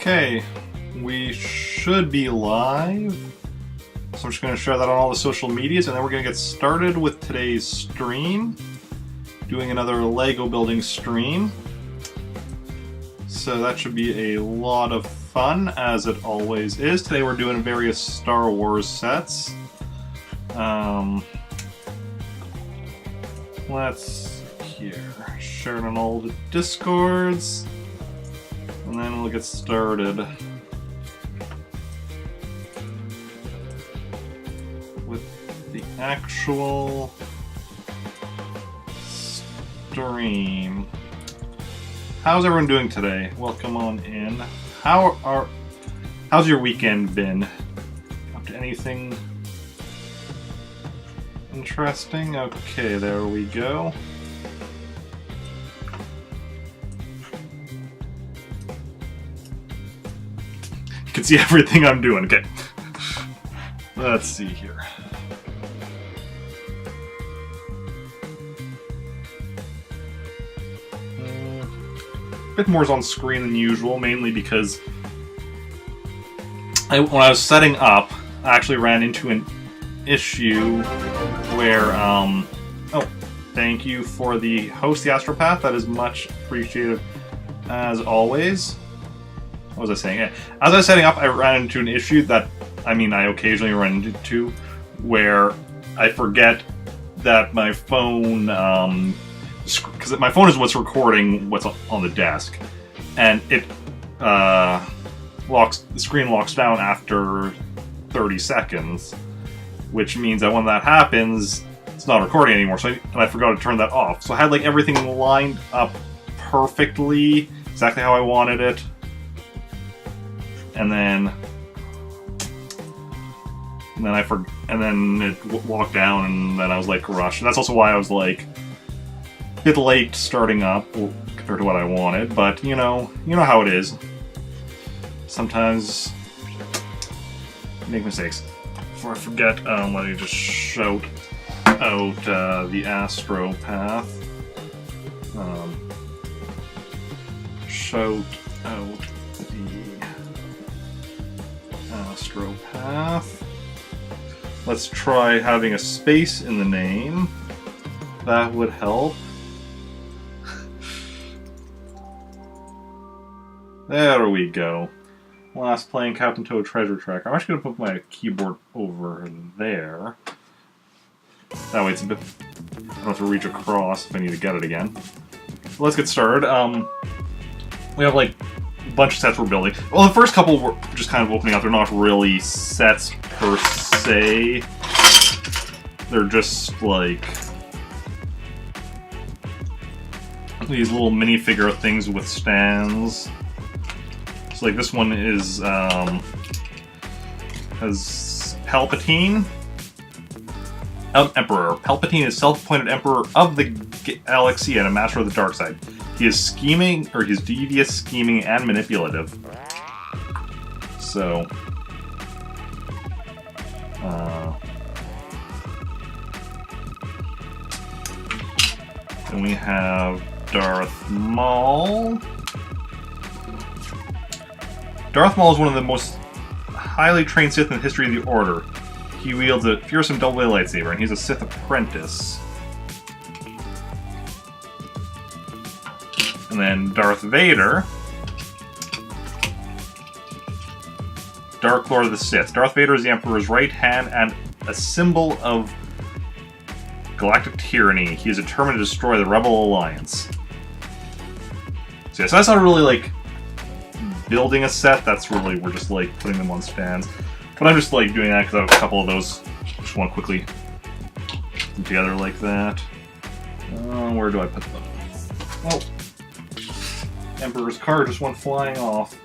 Okay, we should be live. So I'm just going to share that on all the social medias, and then we're going to get started with today's stream. Doing another Lego building stream. So that should be a lot of fun, as it always is. Today we're doing various Star Wars sets. Let's share it on all the Discords, and then we'll get started with the actual stream. How's everyone doing today? Welcome on in. How's your weekend been? Up to anything interesting? Okay, there we go. You can see everything I'm doing. Okay. Let's see here. A bit more is on screen than usual, mainly because when I was setting up, I actually ran into an issue where, oh, thank you for the host, the Astropath. That is much appreciated, as always. What was I saying? Yeah. As I was setting up, I ran into an issue that, I occasionally run into, where I forget that my phone, because my phone is what's recording what's on the desk, and it the screen locks down after 30 seconds, which means that when that happens, it's not recording anymore. And I forgot to turn that off. So I had everything lined up perfectly, exactly how I wanted it, and then it locked down, and then I was rushed. And that's also why I was a bit late starting up compared to what I wanted, but you know how it is. Sometimes you make mistakes. Before I forget, let me just shout out the Astropath. Shout out the Astropath. Let's try having a space in the name. That would help. There we go. Last playing Captain Toad Treasure Tracker. I'm actually going to put my keyboard over there. That way it's a bit... I don't have to reach across if I need to get it again. So let's get started. We have a bunch of sets we're building. Well, the first couple were just kind of opening up. They're not really sets per se. They're just these little minifigure things with stands. So this one is has Palpatine, Emperor. Palpatine is self-appointed Emperor of the galaxy and a master of the dark side. He is scheming, or he's devious, scheming, and manipulative. So, then we have Darth Maul. Darth Maul is one of the most highly trained Sith in the history of the Order. He wields a fearsome double-bladed lightsaber, and he's a Sith apprentice. And then Darth Vader. Dark Lord of the Sith. Darth Vader is the Emperor's right hand and a symbol of galactic tyranny. He is determined to destroy the Rebel Alliance. So that's not really building a set. That's really, we're just putting them on stands. But I'm just doing that because I have a couple of those. Just want to quickly put them together like that. Where do I put them? Oh, Emperor's card just went flying off.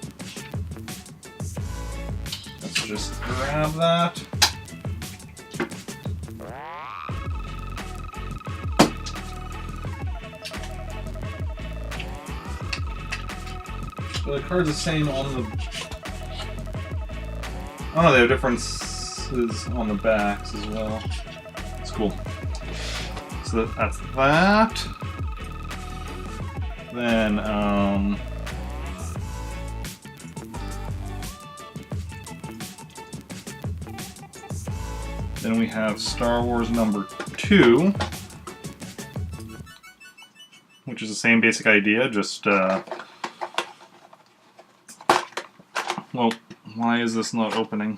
Let's just grab that. So the card's the same on the... Oh, they have differences on the backs as well. It's cool. So that's that. Then we have Star Wars number 2, which is the same basic idea, just, well, why is this not opening?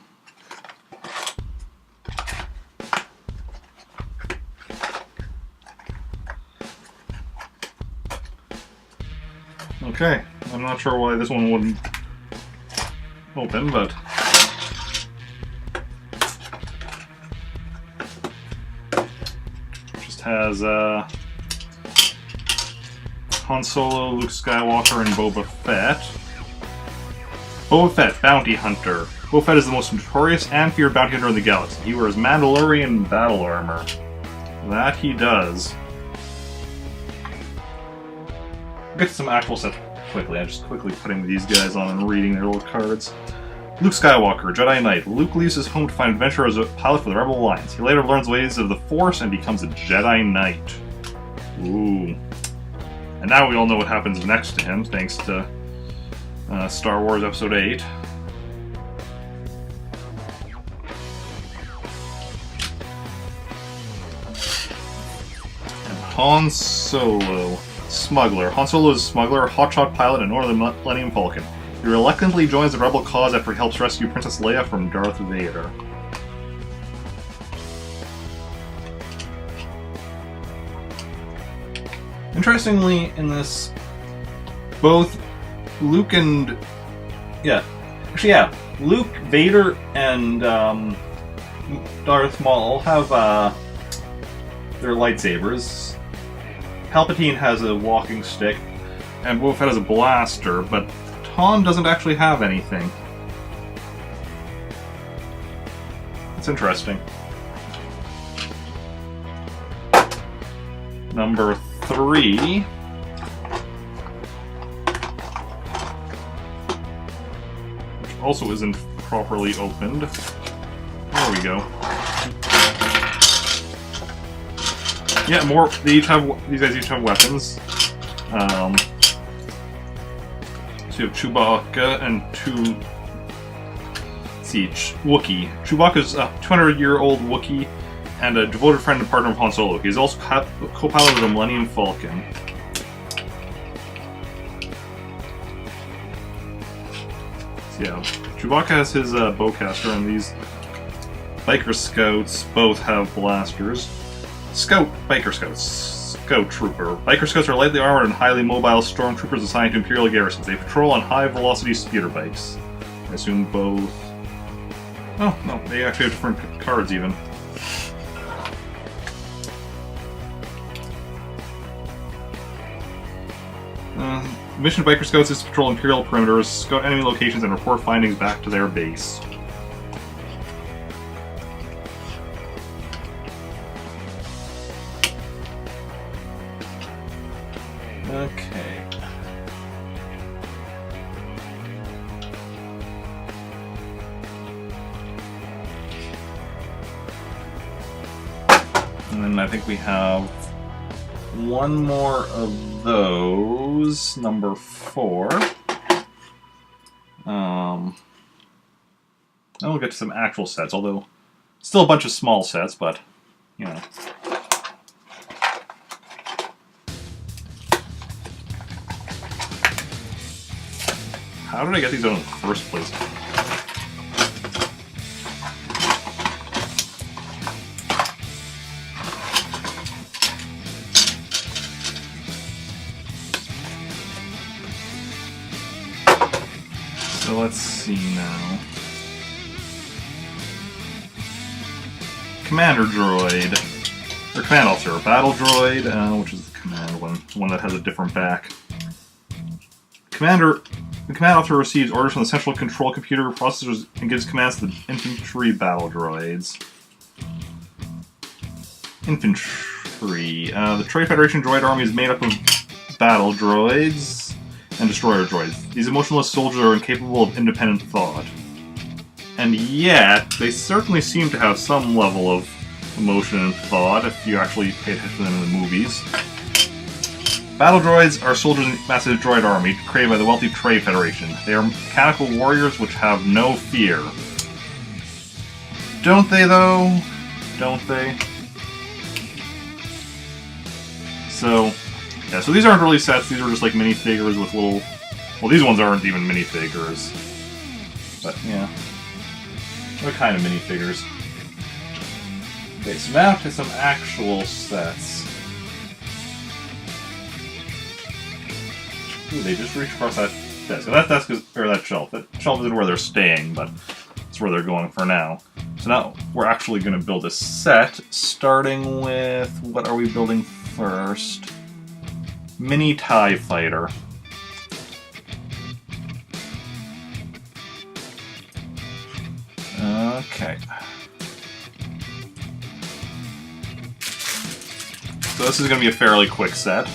Okay, I'm not sure why this one wouldn't open, but just has Han Solo, Luke Skywalker, and Boba Fett. Boba Fett, Bounty Hunter. Boba Fett is the most notorious and feared bounty hunter in the galaxy. He wears Mandalorian battle armor. That he does. We'll get to some actual sets quickly. I'm just quickly putting these guys on and reading their little cards. Luke Skywalker, Jedi Knight. Luke leaves his home to find adventure as a pilot for the Rebel Alliance. He later learns ways of the Force and becomes a Jedi Knight. Ooh. And now we all know what happens next to him, thanks to Star Wars Episode 8. And Han Solo. Smuggler. Han Solo is a smuggler, hotshot pilot, and owner of the Millennium Falcon. He reluctantly joins the rebel cause after he helps rescue Princess Leia from Darth Vader. Interestingly, in this, both Luke and... Luke, Vader, and Darth Maul have their lightsabers. Palpatine has a walking stick, and Boba Fett has a blaster, but Han doesn't actually have anything. It's interesting. Number 3. Which also isn't properly opened. There we go. Yeah, more. These guys each have weapons. So you have Chewbacca and Wookiee. Chewbacca is a 200-year-old Wookiee and a devoted friend and partner of Han Solo. He is also co-pilot of the Millennium Falcon. So yeah, Chewbacca has his bowcaster, and these biker scouts both have blasters. Biker Scouts. Scout Trooper. Biker Scouts are lightly armored and highly mobile stormtroopers assigned to Imperial garrisons. They patrol on high-velocity speeder bikes. I assume both... Oh, no, they actually have different cards, even. Mission of Biker Scouts is to patrol Imperial perimeters, scout enemy locations, and report findings back to their base. Okay. And then I think we have one more of those, number 4. Then we'll get to some actual sets, although still a bunch of small sets, but, you know. How did I get these out in the first place? So let's see now. Commander Droid. Or Command Officer. Battle Droid, which is the command one that has a different back. The Command Officer receives orders from the Central Control Computer processors and gives commands to the infantry battle droids. Infantry. The Trade Federation droid army is made up of battle droids and destroyer droids. These emotionless soldiers are incapable of independent thought. And yet, they certainly seem to have some level of emotion and thought if you actually pay attention to them in the movies. Battle droids are soldiers in the massive droid army created by the wealthy Trade Federation. They are mechanical warriors which have no fear. Don't they, though? don't they? So, yeah, so these aren't really sets, these are just like minifigures with little... Well, these ones aren't even minifigures. But, yeah. What kind of minifigures? Okay, so now to some actual sets. Ooh, they just reached across that desk. So that desk is, or that shelf. That shelf isn't where they're staying, but it's where they're going for now. So now we're actually going to build a set, starting with, what are we building first? Mini TIE Fighter. Okay. So this is going to be a fairly quick set.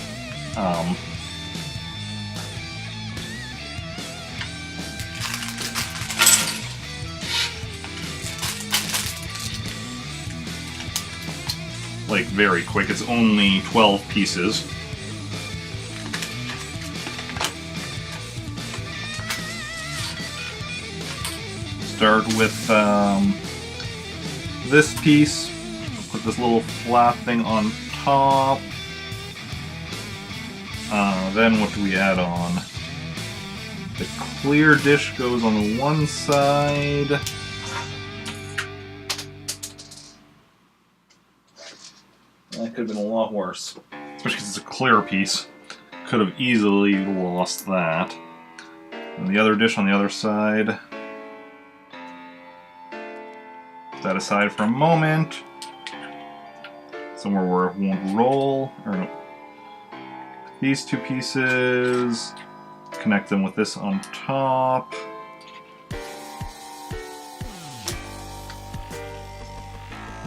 Like, very quick. It's only 12 pieces. Start with this piece. Put this little flap thing on top. Then what do we add on? The clear dish goes on the one side. That could have been a lot worse. Especially because it's a clear piece. Could have easily lost that. And the other dish on the other side. Put that aside for a moment. Somewhere where it won't roll. Or no. These two pieces. Connect them with this on top.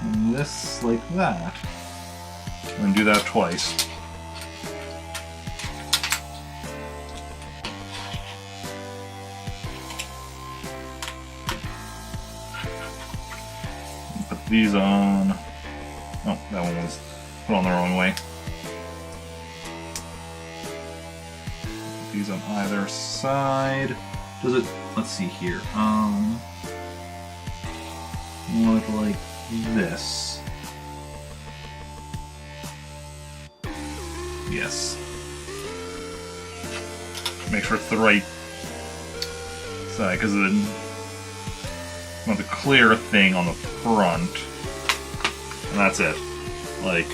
And this like that. And do that twice. Put these on. Oh, that one was put on the wrong way. Put these on either side. Does it? Let's see here. Look like this. Yes. Make sure it's the right side, because you want the clear thing on the front. And that's it. Like,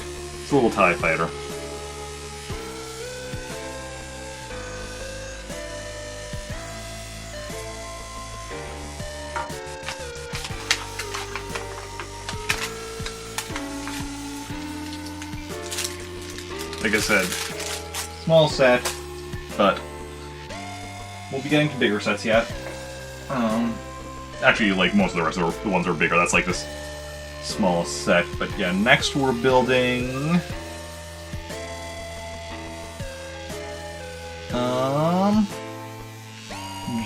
it's a little TIE Fighter. Like I said, small set, but we'll be getting to bigger sets yet. Actually, like most of the rest of the ones are bigger. That's like this small set. But yeah, next we're building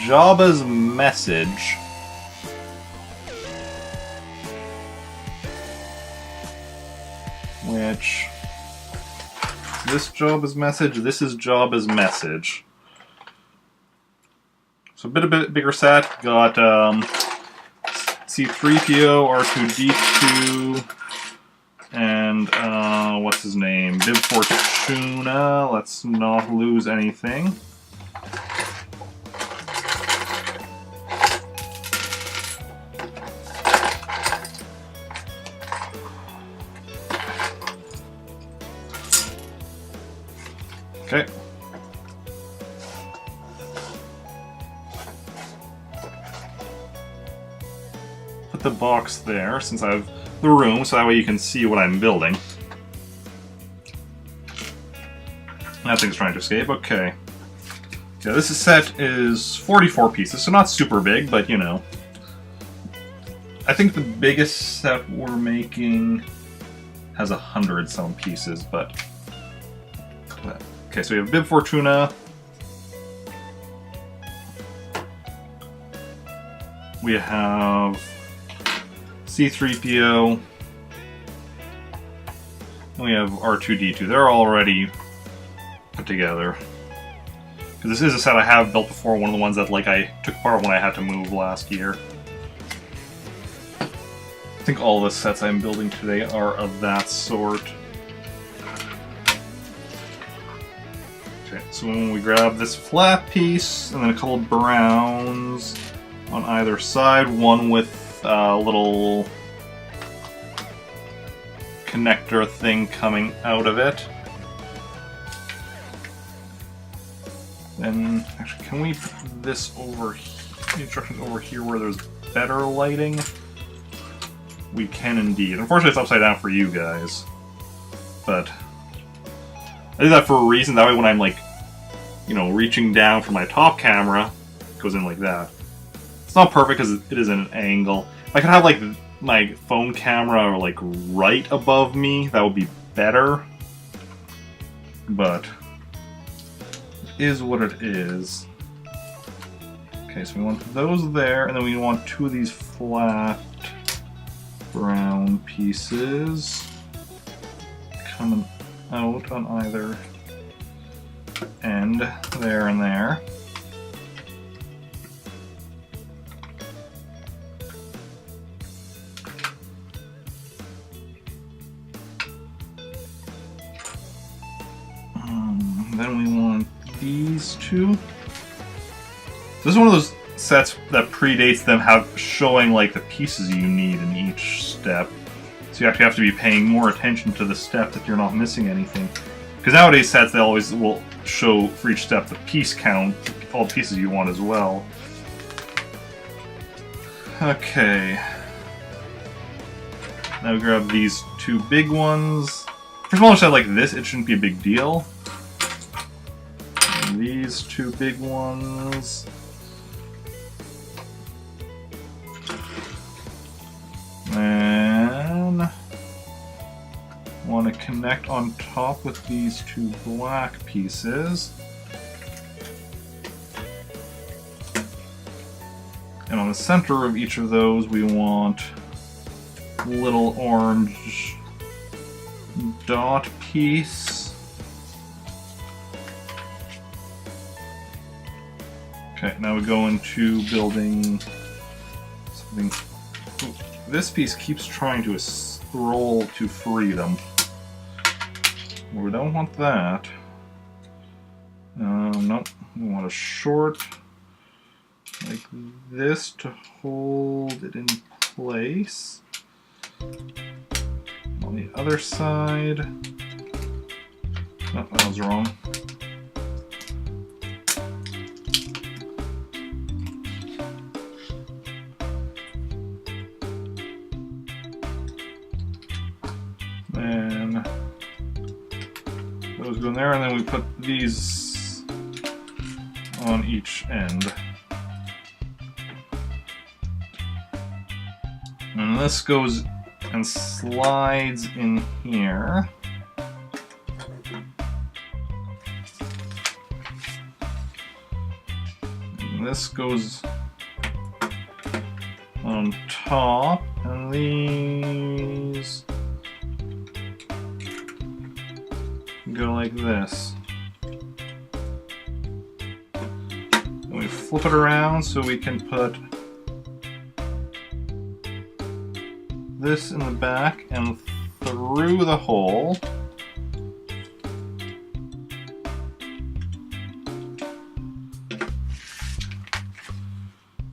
Jabba's message. Which... This Jabba's message, this is Jabba's message. So a bit bigger set. Got C-3PO, R2-D2, and what's his name? Bib Fortuna. Let's not lose anything. Okay. Put the box there, since I have the room, so that way you can see what I'm building. That thing's trying to escape. Okay. Yeah, this set is 44 pieces, so not super big, but you know. I think the biggest set we're making has 100-some pieces, but... Okay, so we have Bib Fortuna. We have C-3PO. And we have R2-D2. They're already put together. Because this is a set I have built before, one of the ones that like I took apart when I had to move last year. I think all the sets I'm building today are of that sort. Okay, so when we grab this flat piece, and then a couple of browns on either side, one with a little connector thing coming out of it. Then, actually, can we put this over here, instructions over here where there's better lighting? We can indeed. Unfortunately, it's upside down for you guys. But I did that for a reason. That way when I'm like, you know, reaching down for my top camera, it goes in like that. It's not perfect because it is at an angle. If I could have like my phone camera like right above me, that would be better. But it is what it is. Okay, so we want those there, and then we want two of these flat brown pieces coming out on either end, there and there. Then we want these two. This is one of those sets that predates them showing like the pieces you need in each step. So you actually have to be paying more attention to the step that you're not missing anything. Because nowadays sets, they always will show for each step the piece count, all the pieces you want as well. Okay. Now we grab these two big ones. For a smaller set like this, it shouldn't be a big deal. And these two big ones. And want to connect on top with these two black pieces. And on the center of each of those we want a little orange dot piece. Okay, now we go into building something. Ooh, this piece keeps trying to scroll to freedom. We don't want that. Nope. We want a short like this to hold it in place. On the other side. Oh, that was wrong. And those go in there, and then we put these on each end. And this goes and slides in here. And this goes on top, and these go like this. And we flip it around so we can put this in the back and through the hole.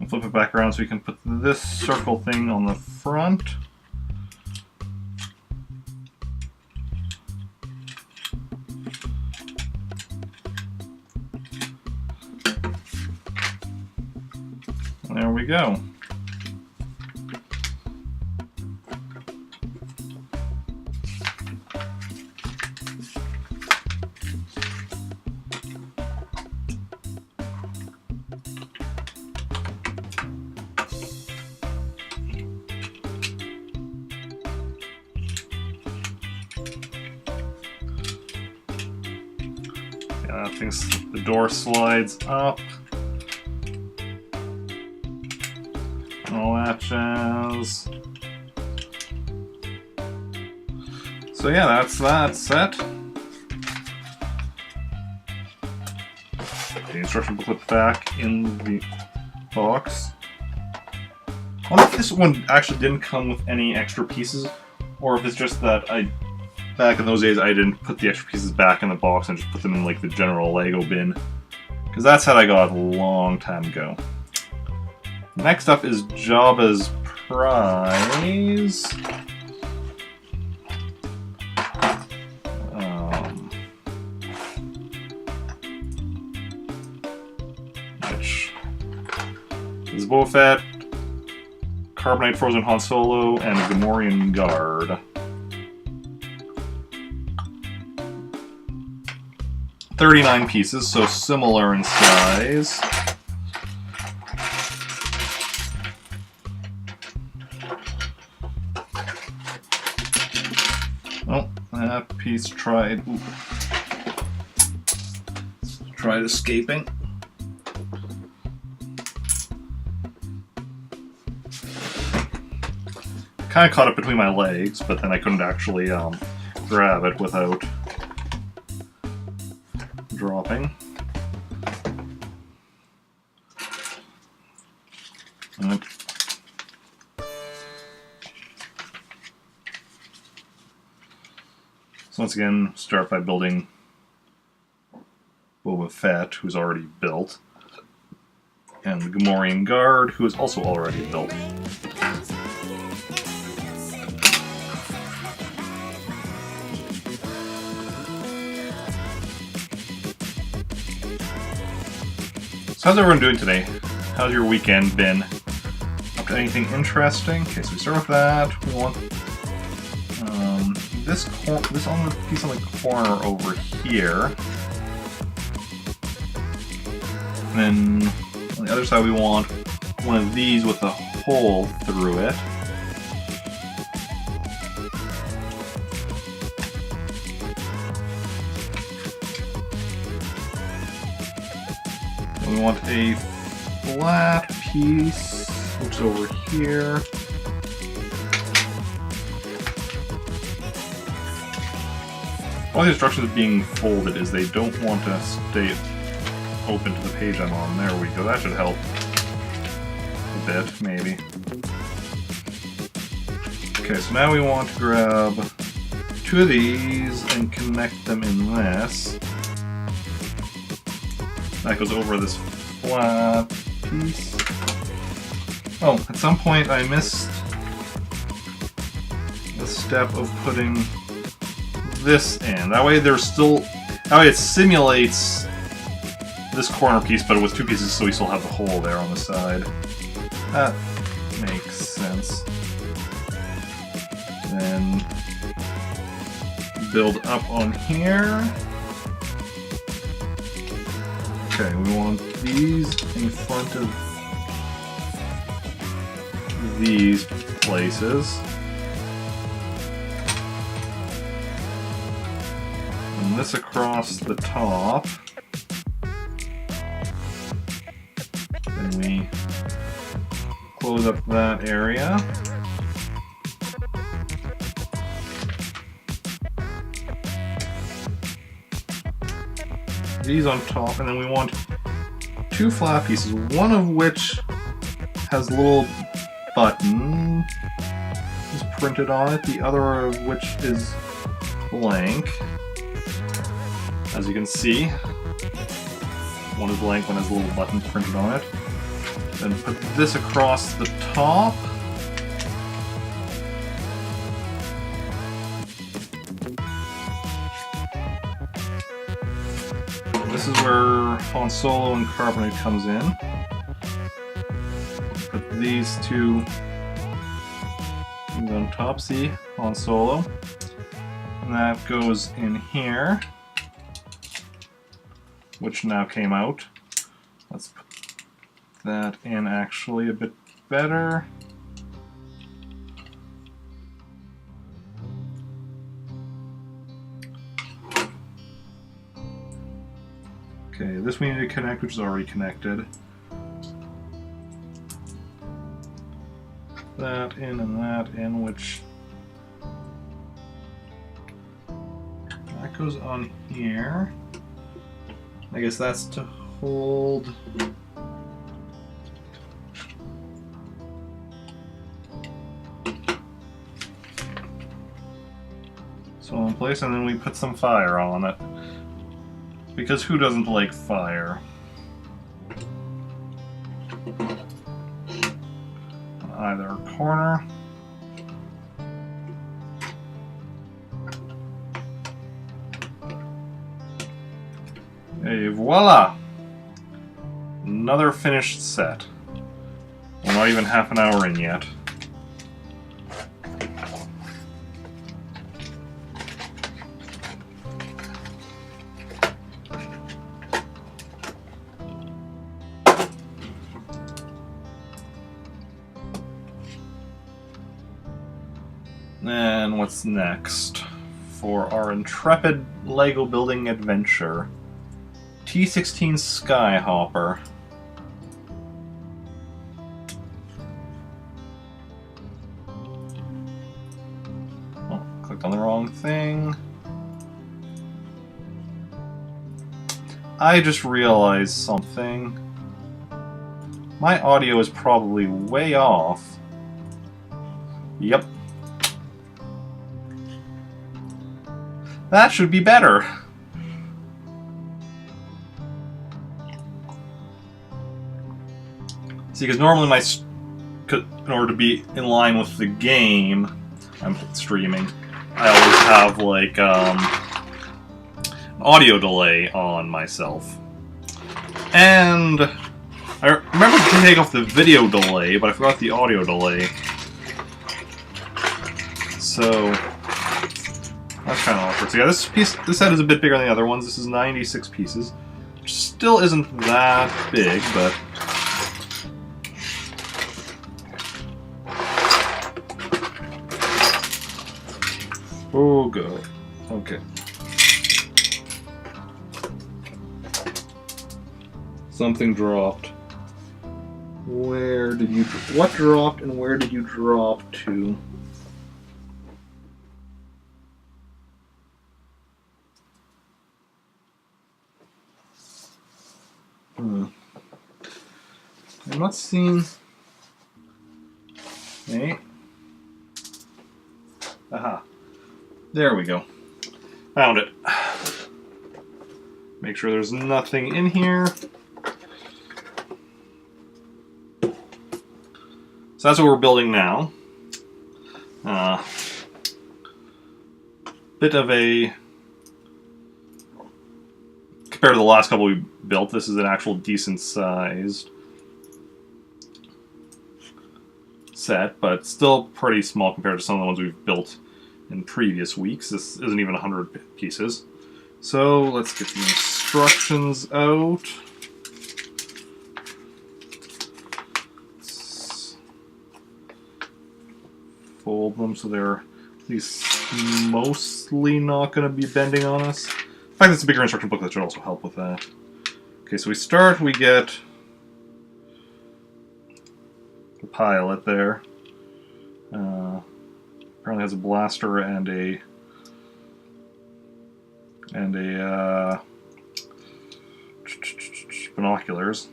And flip it back around so we can put this circle thing on the front. And there we go. I think the door slides up. All that jazz. So yeah, that's that set. The instruction booklet back in the box. I wonder if this one actually didn't come with any extra pieces, or if it's just that back in those days I didn't put the extra pieces back in the box and just put them in like the general Lego bin. Because that's how I got a long time ago. Next up is Jabba's prize. Which is Boba Fett, Carbonite Frozen Han Solo, and Gamorrean Guard. 39 pieces, so similar in size. Oh, that piece tried escaping. Kind of caught it between my legs, but then I couldn't actually grab it without dropping. So once again, start by building Boba Fett, who's already built, and the Gamorrean Guard, who is also already built. So how's everyone doing today? How's your weekend been? Up to anything interesting? Okay, so we start with that. We want this piece on the corner over here. And then on the other side we want one of these with a hole through it. We want a flat piece, which is over here. One of the instructions being folded is they don't want to stay open to the page I'm on. There we go. That should help a bit, maybe. Okay, so now we want to grab two of these and connect them in this. That goes over this flat piece. Oh, at some point I missed the step of putting this in. That way it simulates this corner piece, but with two pieces, so we still have the hole there on the side. That makes sense. Then build up on here. Okay, we want these in front of these places. And this across the top. Then we close up that area. These on top, and then we want two flat pieces, one of which has a little button is printed on it, the other of which is blank. As you can see, one is blank, one has a little button printed on it. Then put this across the top. This is where Han Solo and Carbonite comes in. Put these two things on top. See, Han Solo. And that goes in here, which now came out. Let's put that in actually a bit better. Okay, this we need to connect, which is already connected. That in and that in, which that goes on here. I guess that's to hold So in place, and then we put some fire on it. Because who doesn't like fire? Either corner. Hey, voila! Another finished set. We're not even half an hour in yet. And what's next for our intrepid Lego building adventure? T-16 Skyhopper. Oh, clicked on the wrong thing. I just realized something. My audio is probably way off. Yep. That should be better. See, because normally in order to be in line with the game I'm streaming, I always have like an audio delay on myself. And I remember to take off the video delay, but I forgot the audio delay. So that's kind of awkward. So yeah, this set is a bit bigger than the other ones. This is 96 pieces, which still isn't that big, but oh good. Okay. Something dropped. Where did you? What dropped and where did you drop to? I'm not seeing. Hey. Aha. There we go. Found it. Make sure there's nothing in here. So that's what we're building now. Bit of a... Compared to the last couple we built, this is an actual decent sized set, but still pretty small compared to some of the ones we've built in previous weeks. This isn't even 100 pieces. So let's get the instructions out. Let's fold them so they're at least mostly not going to be bending on us. In fact, it's a bigger instruction book that should also help with that. Okay, so we get the pilot there. Apparently has a blaster and a binoculars.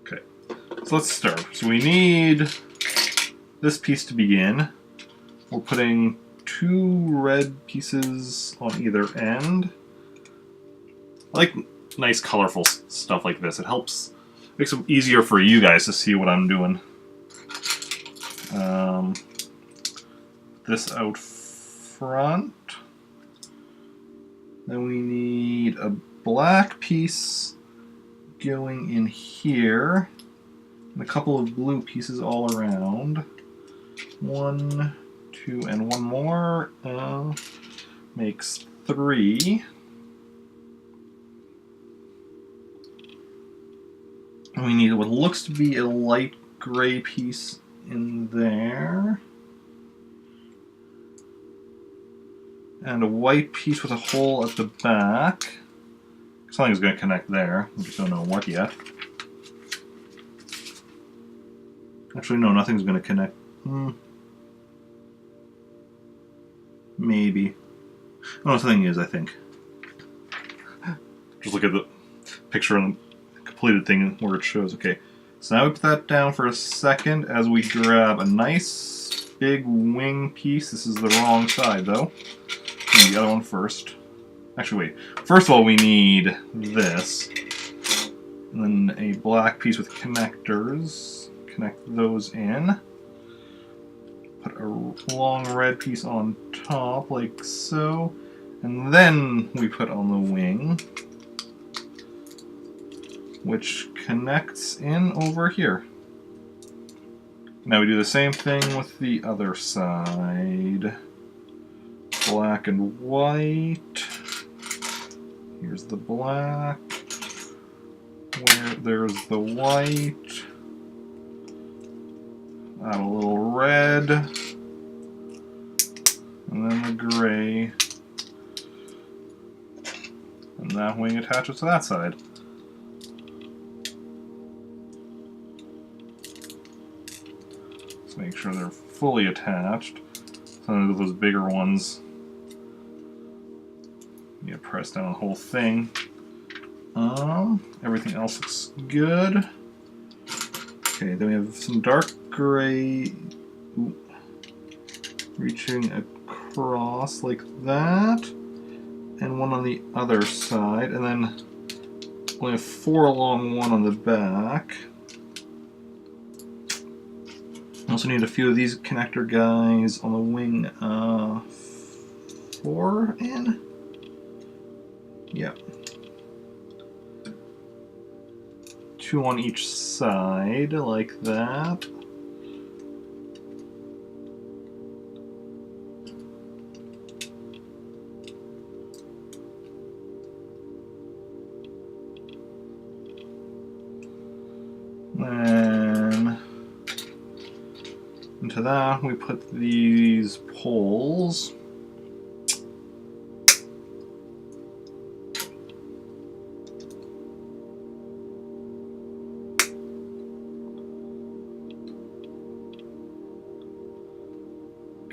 Okay, so let's start. So we need this piece to begin. We're putting 2 red pieces on either end. I like nice colorful stuff like this. It helps, makes it easier for you guys to see what I'm doing. This out front. Then we need a black piece going in here, and a couple of blue pieces all around. 1, 2, and one more makes 3. We need what looks to be a light gray piece in there. And a white piece with a hole at the back. Something's going to connect there. We just don't know what yet. Actually, no, nothing's going to connect. Maybe. Oh, something is, I think. Just look at the picture and the completed thing where it shows. Okay. So now we put that down for a second as we grab a nice big wing piece. This is the wrong side though. The other one first. Actually, wait. First of all, we need this. And then a black piece with connectors. Connect those in. Put a long red piece on top, like so. And then we put on the wing, which connects in over here. Now we do the same thing with the other side. Black and white. Here's the black. Where there's the white. Add a little red. And then the gray. And that wing attaches to that side. Let's make sure they're fully attached. Some of those bigger ones, you press down the whole thing. Everything else looks good. Okay, then we have some dark gray reaching across like that, and one on the other side, and then we have 4 along one on the back. Also need a few of these connector guys on the wing 4 in. Yep. 2 on each side, like that. Then into that we put these poles.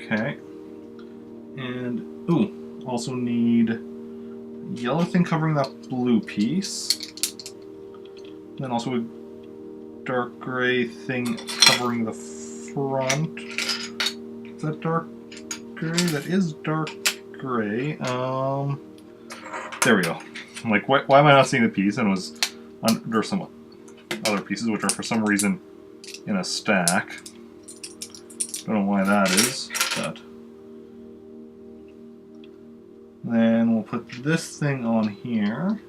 Okay, and also need yellow thing covering that blue piece. Then also a dark gray thing covering the front. Is that dark gray? That is dark gray. There we go. I'm like, why am I not seeing the piece? And it was under some other pieces, which are for some reason in a stack. Don't know why that is, but then we'll put this thing on here.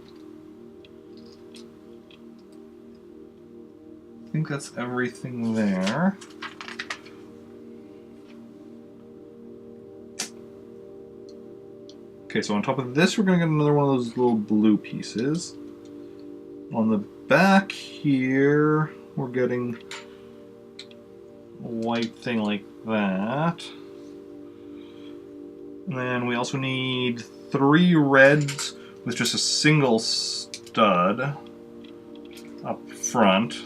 I think that's everything there. Okay, so on top of this, we're going to get another one of those little blue pieces. On the back here, we're getting a white thing like that. And then we also need 3 reds with just a single stud up front.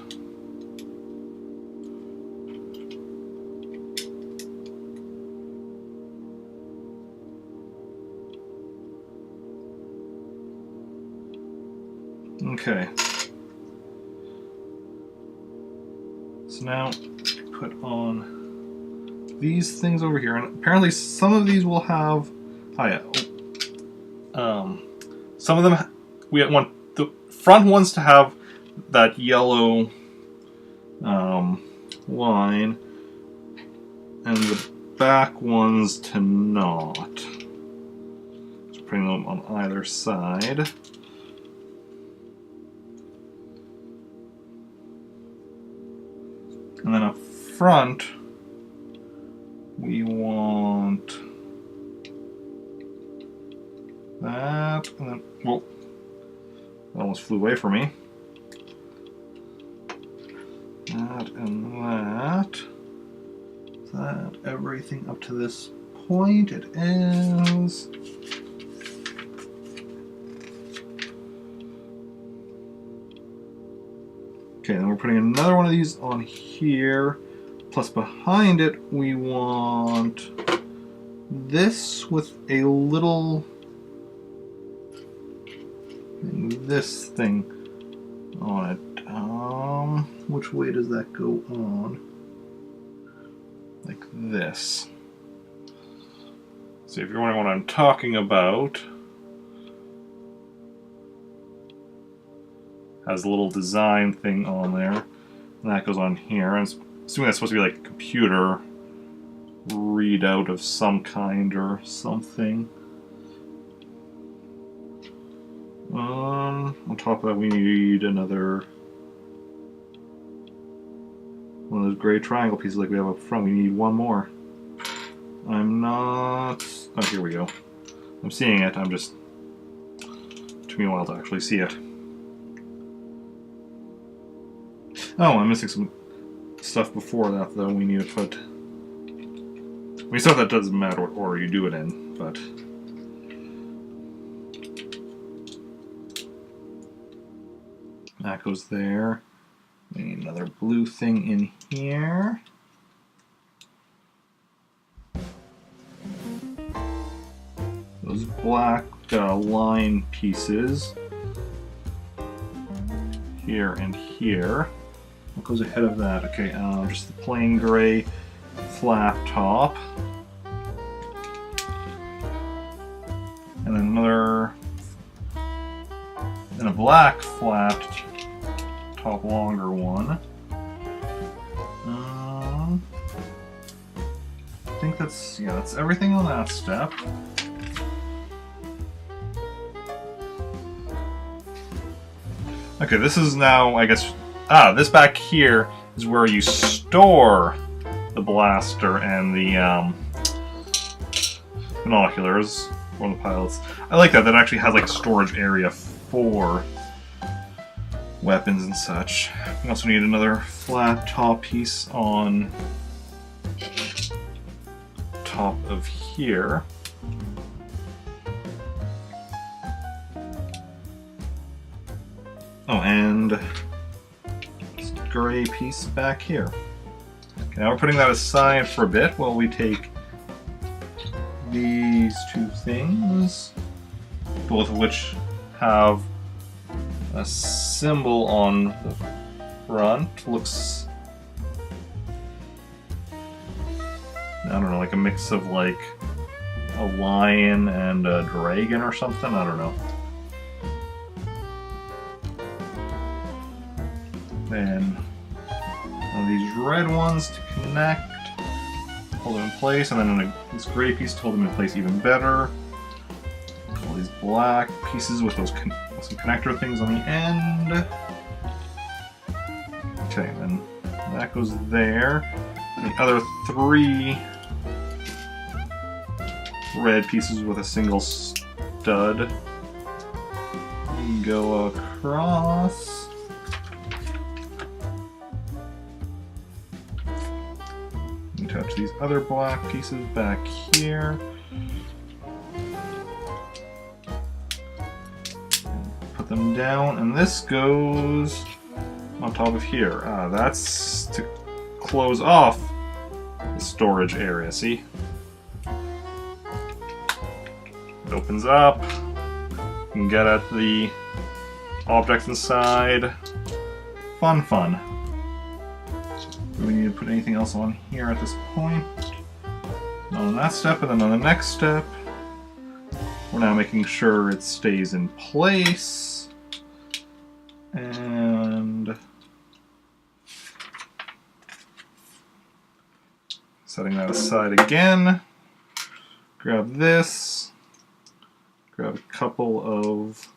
Okay. So now put on these things over here, and apparently some of these will have. Some of them we want the front ones to have that yellow line, and the back ones to not. So putting them on either side. And then up front, we want that, and then, whoa, that almost flew away from me. That and that. That, everything up to this point, it is. Okay, then we're putting another one of these on here, plus behind it we want this with a little this thing on it. Which way does that go on? Like this. So if you're wondering what I'm talking about, has a little design thing on there, and that goes on here. I'm assuming that's supposed to be like a computer readout of some kind or something. On top of that, we need another one of those gray triangle pieces like we have up front. We need one more. I'm not... Oh, here we go. I'm seeing it. I'm just... It took me a while to actually see it. Oh, I'm missing some stuff before that, though. We need to put... I mean, stuff that doesn't matter what order you do it in, but... That goes there. We need another blue thing in here. Those black line pieces. Here and here. What goes ahead of that? Okay, just the plain gray flat top. And then another... And a black flat top longer one. I think that's, yeah, that's everything on that step. Okay, this is now, I guess, this back here is where you store the blaster and the binoculars for the pilots. I like that. That actually has like a storage area for weapons and such. We also need another flat top piece on top of here. Oh, and this gray piece back here. Okay, now we're putting that aside for a bit while we take these two things, both of which have a symbol on the front. Looks, I don't know, like a mix of like a lion and a dragon or something. I don't know. Then these red ones to connect, hold them in place, and then this gray piece to hold them in place even better. All these black pieces with those some connector things on the end. Okay, then that goes there. And the other three red pieces with a single stud go across. Touch these other black pieces back here. Put them down, and this goes on top of here. That's to close off the storage area, see? It opens up. You can get at the objects inside. Fun, fun. Do we need to put anything else on here at this point? Not on that step, and then on the next step, we're now making sure it stays in place. And setting that aside again. Grab this. Grab a couple of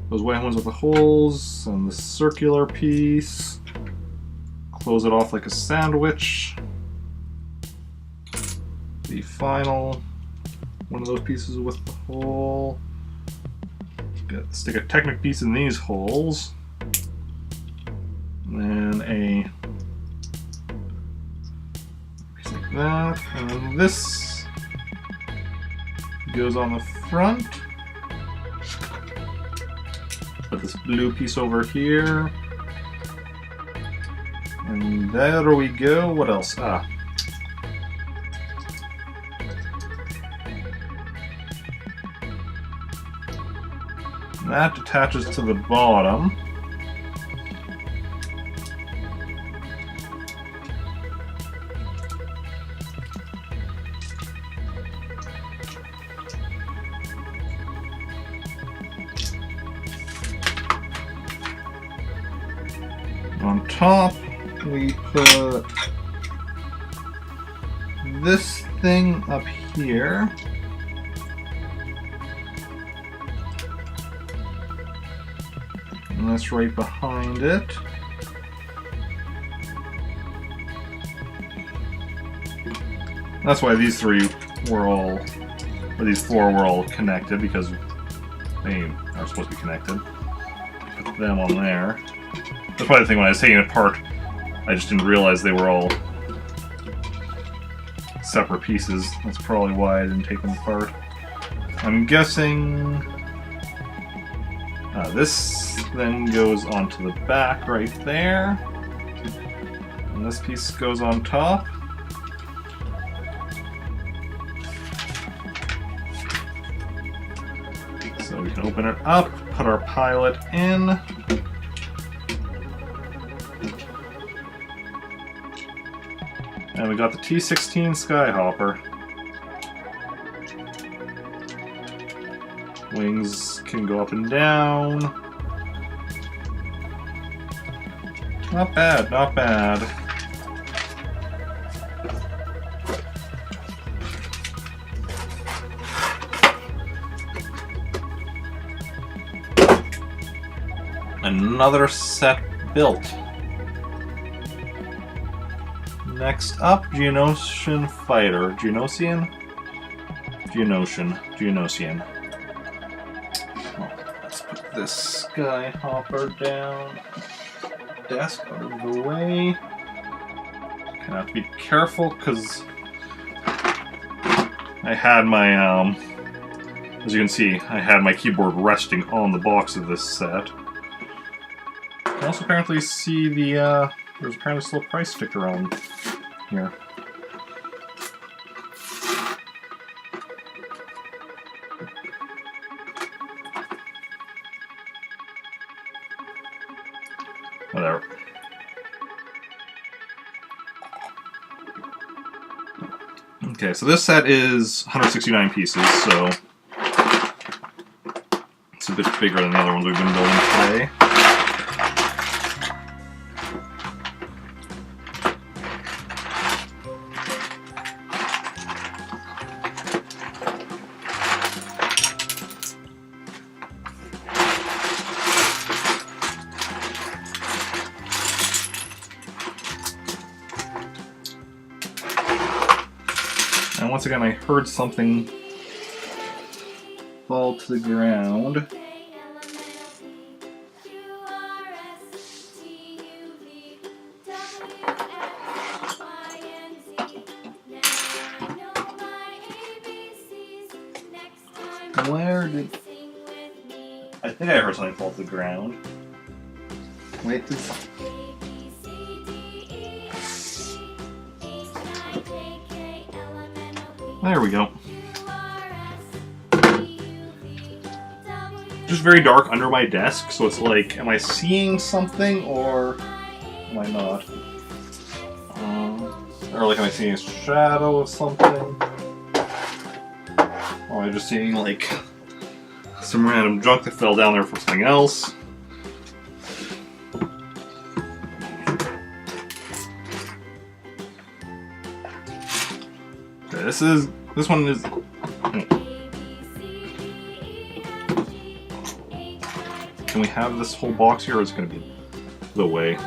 those white ones with the holes and the circular piece. Close it off like a sandwich. The final one of those pieces with the hole. Stick a Technic piece in these holes. And then a piece like that. And then this goes on the front. Put this blue piece over here. And there we go. What else? That attaches to the bottom. On top, we put this thing up here. And that's right behind it. That's why these three were all, or these four were all connected, because they are supposed to be connected. Put them on there. That's probably the thing when I was taking it apart, I just didn't realize they were all separate pieces. That's probably why I didn't take them apart. I'm guessing this then goes onto the back right there. And this piece goes on top. So we can open it up, put our pilot in. And we got the T-16 Skyhopper. Wings can go up and down. Not bad, not bad. Another set built. Next up, Geonosian fighter. Geonosian? Geonosian. Oh, let's put this skyhopper down. Desk out of the way. Gonna have to be careful because I had my, as you can see, I had my keyboard resting on the box of this set. You can also apparently see the, there's apparently still a price sticker on here. Whatever. Okay, so this set is 169 pieces, so it's a bit bigger than the other ones we've been building today. And once again, I heard something fall to the ground. Where did... I think I heard something fall to the ground. Wait, there we go. Just very dark under my desk, so it's like, am I seeing something or am I not? Or like, am I seeing a shadow of something? Or am I just seeing like some random junk that fell down there for something else? Okay, this one is... Can we have this whole box here, or is it going to be the way?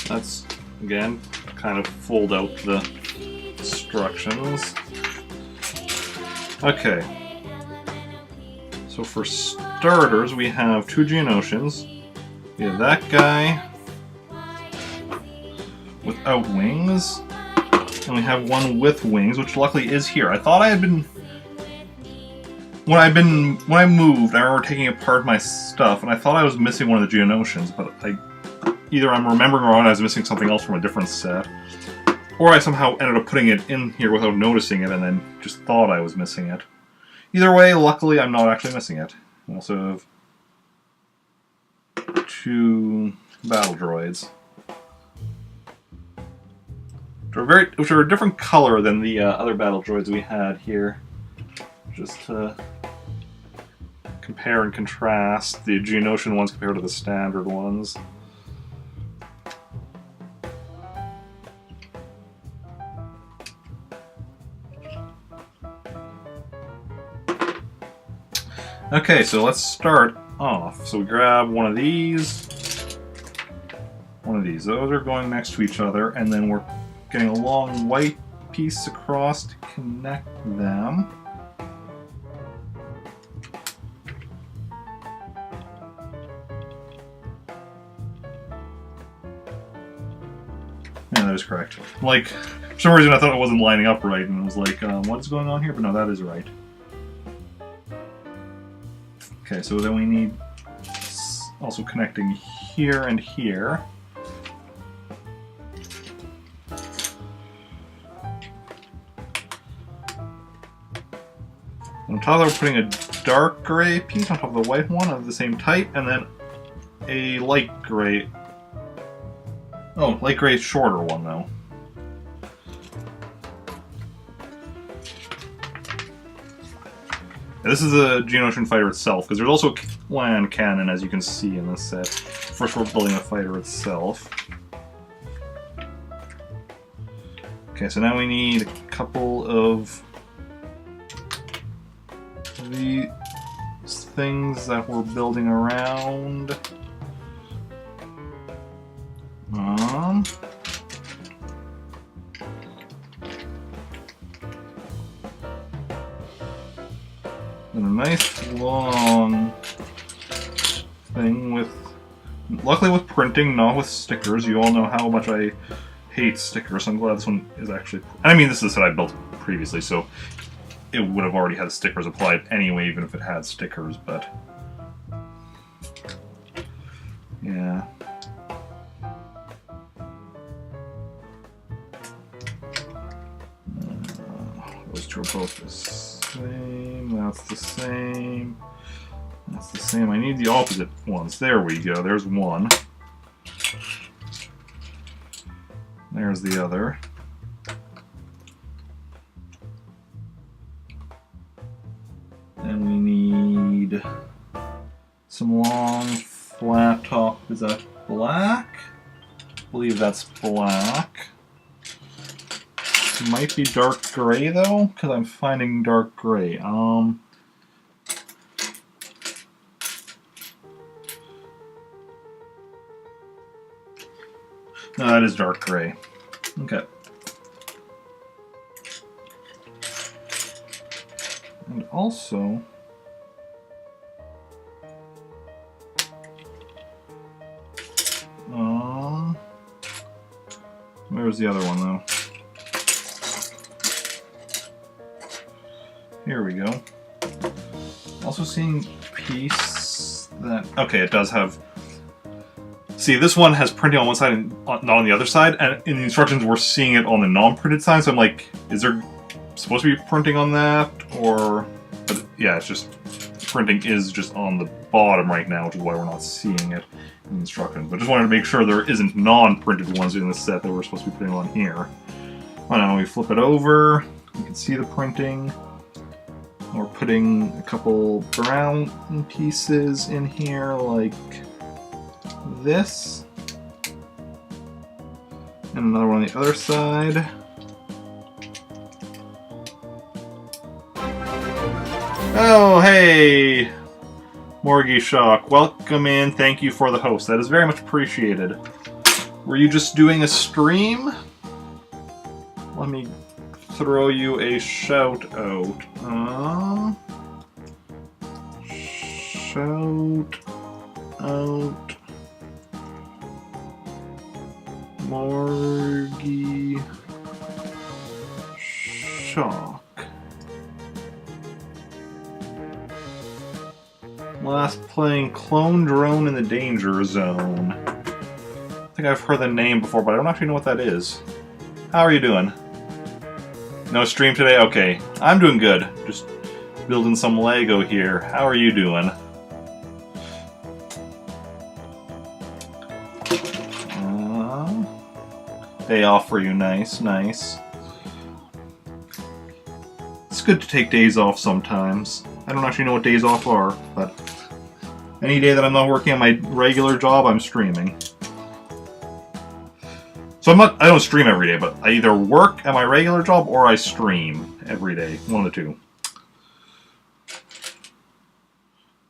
Let's, again, kind of fold out the instructions. Okay. So for starters, we have two Geonosians. We have that guy without wings, and we have one with wings, which luckily is here. I thought I had been... When I moved, I remember taking apart my stuff, and I thought I was missing one of the Geonosians, but either I'm remembering wrong, I was missing something else from a different set, or I somehow ended up putting it in here without noticing it and then just thought I was missing it. Either way, luckily I'm not actually missing it. I also have 2 battle droids. Which are a different color than the other battle droids we had here. Just to compare and contrast the Geonosian ones compared to the standard ones. Okay, so let's start off. So we grab one of these. Those are going next to each other, and then we're getting a long white piece across to connect them. Yeah, that is correct. Like, for some reason I thought it wasn't lining up right, and I was like, what is going on here? But no, that is right. Okay, so then we need also connecting here and here. On top of that, we're putting a dark gray piece on top of the white one of the same type, and then a light gray. Oh, light gray shorter one though. This is the Geonosian fighter itself, because there's also a land cannon, as you can see in this set. First, we're building the fighter itself. Okay, so now we need a couple of these things that we're building around. And a nice long thing with, luckily with printing, not with stickers. You all know how much I hate stickers, so I'm glad this one is actually, I mean this is a set I built previously, so it would have already had stickers applied anyway, even if it had stickers, but yeah. Those two are both the same, that's the same, that's the same. I need the opposite ones. There we go, there's one. There's the other. Then we need some long flat top. Is that black? I believe that's black. Might be dark gray though, because I'm finding dark gray. No, that is dark gray. Okay. And also, where's the other one though? Here we go. Also seeing piece that, okay, it does have, see, this one has printing on one side and not on the other side, and in the instructions we're seeing it on the non-printed side, so I'm like, is there supposed to be printing on that, or, but yeah, it's just, printing is just on the bottom right now, which is why we're not seeing it in the instructions, but just wanted to make sure there isn't non-printed ones in the set that we're supposed to be putting on here. Oh, now we flip it over, you can see the printing. We're putting a couple brown pieces in here, like this. And another one on the other side. Oh, hey! Morgie Shock, welcome in. Thank you for the host. That is very much appreciated. Were you just doing a stream? Let me throw you a shout out. Shout out Morgie Shock. Last playing Clone Drone in the Danger Zone. I think I've heard the name before, but I don't actually know what that is. How are you doing? No stream today? Okay. I'm doing good. Just building some Lego here. How are you doing? Day off for you. Nice, nice. It's good to take days off sometimes. I don't actually know what days off are, but any day that I'm not working on my regular job, I'm streaming. So I don't stream every day, but I either work at my regular job or I stream every day. One of the two.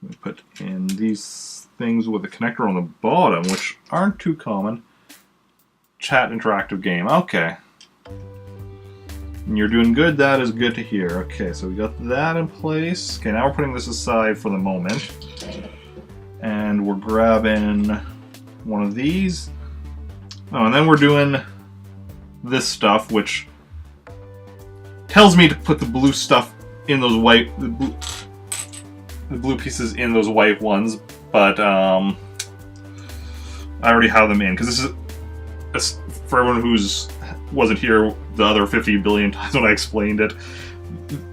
We put in these things with a connector on the bottom, which aren't too common. Chat interactive game. Okay. And you're doing good. That is good to hear. Okay, so we got that in place. Okay, now we're putting this aside for the moment. And we're grabbing one of these. Oh, and then we're doing this stuff, which tells me to put the blue stuff in those white, the blue pieces in those white ones, but I already have them in because this is for everyone who's wasn't here the other 50 billion times when I explained it.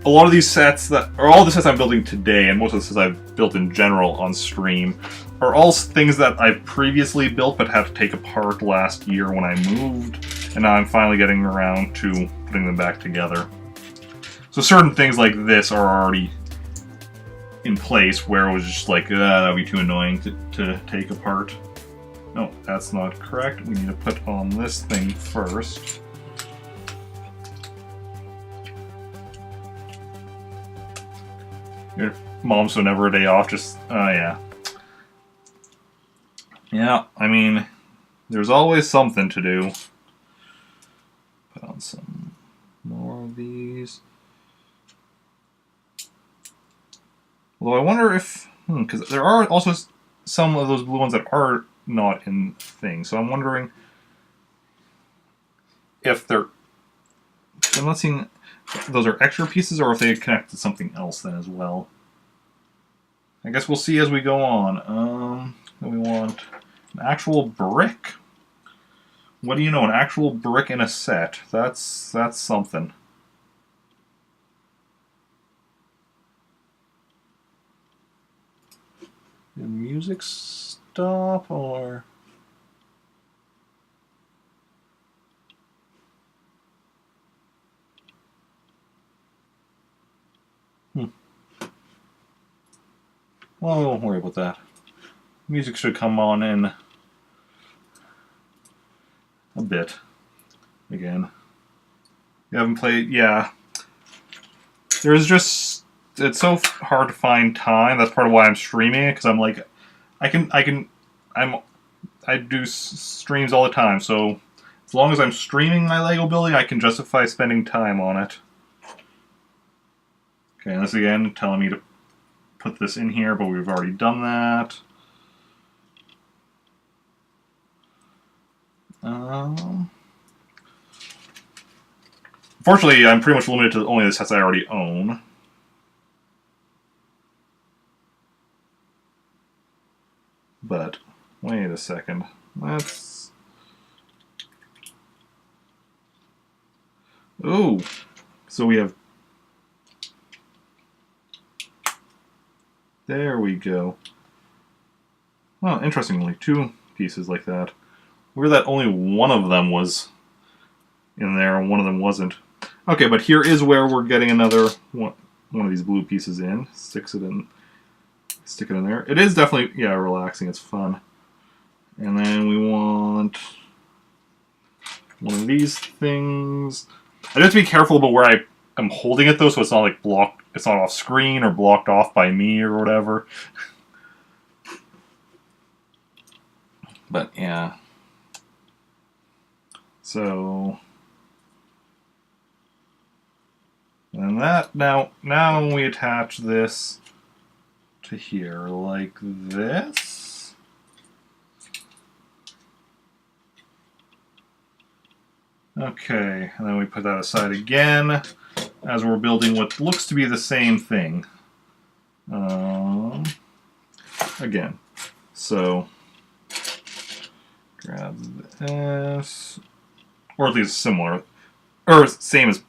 A lot of these sets all the sets I'm building today, and most of the sets I've built in general on stream, are all things that I've previously built but had to take apart last year when I moved, and now I'm finally getting around to putting them back together. So certain things like this are already in place where it was just like, that'd be too annoying to take apart. No, that's not correct. We need to put on this thing first. Your mom's so never a day off, just, yeah. Yeah, I mean, there's always something to do. Put on some more of these. Although I wonder if, because there are also some of those blue ones that are not in things, so I'm wondering if they're, I'm not seeing if those are extra pieces or if they connect to something else then as well. I guess we'll see as we go on. Then we want an actual brick. What do you know? An actual brick in a set. That's something. Did music stop or? Well, we won't worry about that. Music should come on in a bit. Again. You haven't played, yeah. There's just, it's so hard to find time. That's part of why I'm streaming it, because I'm like, I do streams all the time, so as long as I'm streaming my Lego building, I can justify spending time on it. Okay, and this again telling me to put this in here, but we've already done that. Unfortunately, I'm pretty much limited to only the sets I already own. But, wait a second. Let's... Oh! So we have... There we go. Well, interestingly, two pieces like that. Weird that only one of them was in there and one of them wasn't. Okay, but here is where we're getting another one of these blue pieces in. Stick it in there. It is definitely, yeah, relaxing. It's fun. And then we want one of these things. I do have to be careful about where I am holding it though, so it's not like blocked. It's not off screen or blocked off by me or whatever. But yeah. So, and that now we attach this to here like this. Okay, and then we put that aside again as we're building what looks to be the same thing. Again, so grab this, or at least similar, or same as.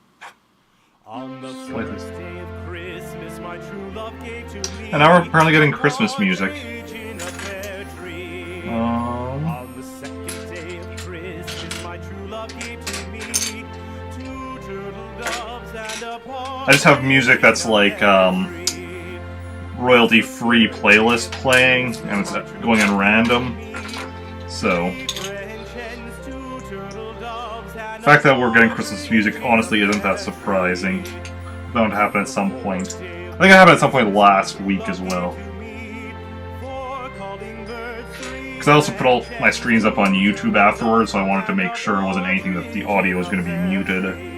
On the first day of Christmas, my true love gave to me. And now we're apparently getting Christmas music. On the second day of Christmas, my true love gave I just have music that's like royalty-free playlist playing, and it's going in random. So, the fact that we're getting Christmas music honestly isn't that surprising. Bound to happen at some point. I think it happened at some point last week as well. Because I also put all my streams up on YouTube afterwards, so I wanted to make sure it wasn't anything that the audio was going to be muted.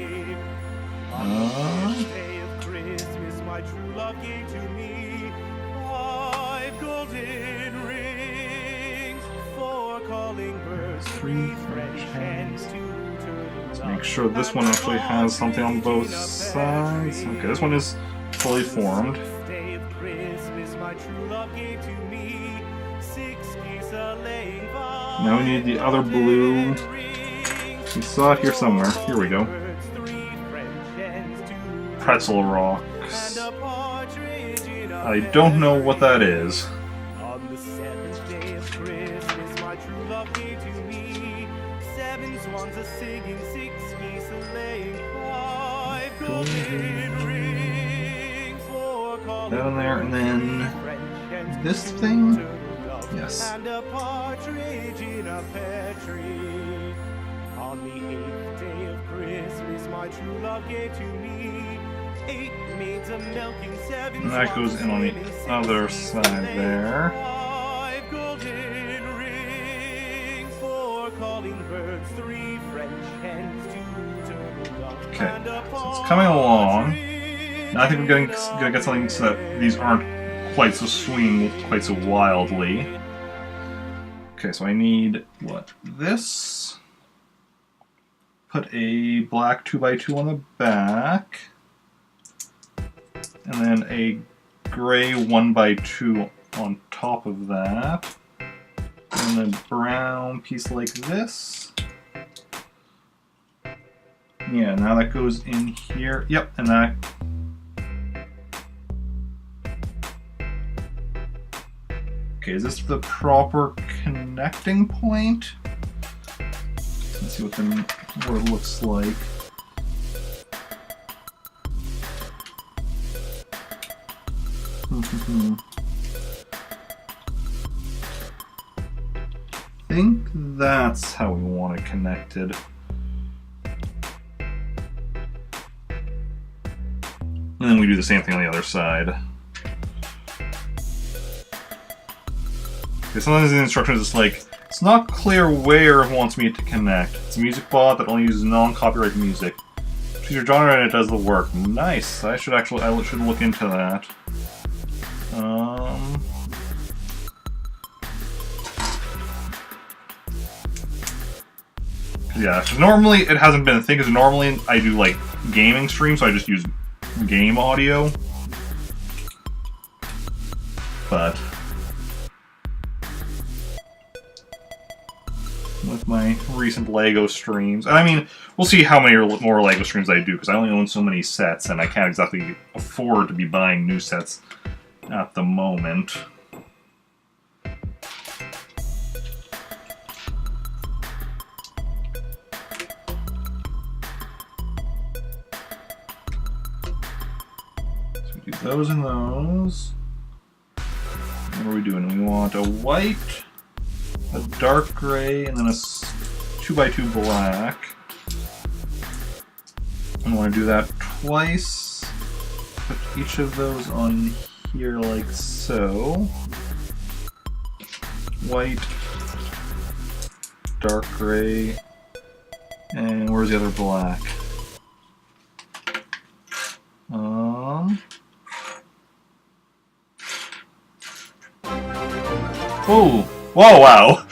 Let's make sure this one actually has something on both sides. Okay, this one is fully formed. Now we need the other blue. We saw it here somewhere. Here we go. Pretzel rocks. I don't know what that is. Down there, and then this thing? Yes. On the 8th day of Christmas, my true love gave to me 8 maids of milking, 7 and that goes in on the other side there. 5 golden rings, 4 calling birds, 3 French hens, 2 turtle doves. Okay, so it's coming along. Now I think we're gonna get something so that these aren't quite so swinging quite so wildly. Okay, so I need what? This. Put a black 2x2 on the back. And then a gray 1x2 on top of that. And a brown piece like this. Yeah, now that goes in here. Yep, and that. Okay, is this the proper connecting point? Let's see what it looks like. I think that's how we want it connected. And then we do the same thing on the other side. Okay, sometimes the instructions is like, it's not clear where it wants me to connect. It's a music bot that only uses non-copyright music. Choose your genre and it does the work. Nice. I should look into that. Yeah, because normally it hasn't been a thing, because normally I do like gaming streams, so I just use game audio. But with my recent LEGO streams, and I mean, we'll see how many more LEGO streams I do, because I only own so many sets, and I can't exactly afford to be buying new sets at the moment. So we do those and those. What are we doing? We want a white, a dark gray, and then a 2x2 black. I want to do that twice. Put each of those on here like so. White, dark gray, and where's the other black? Whoa! Whoa! Wow!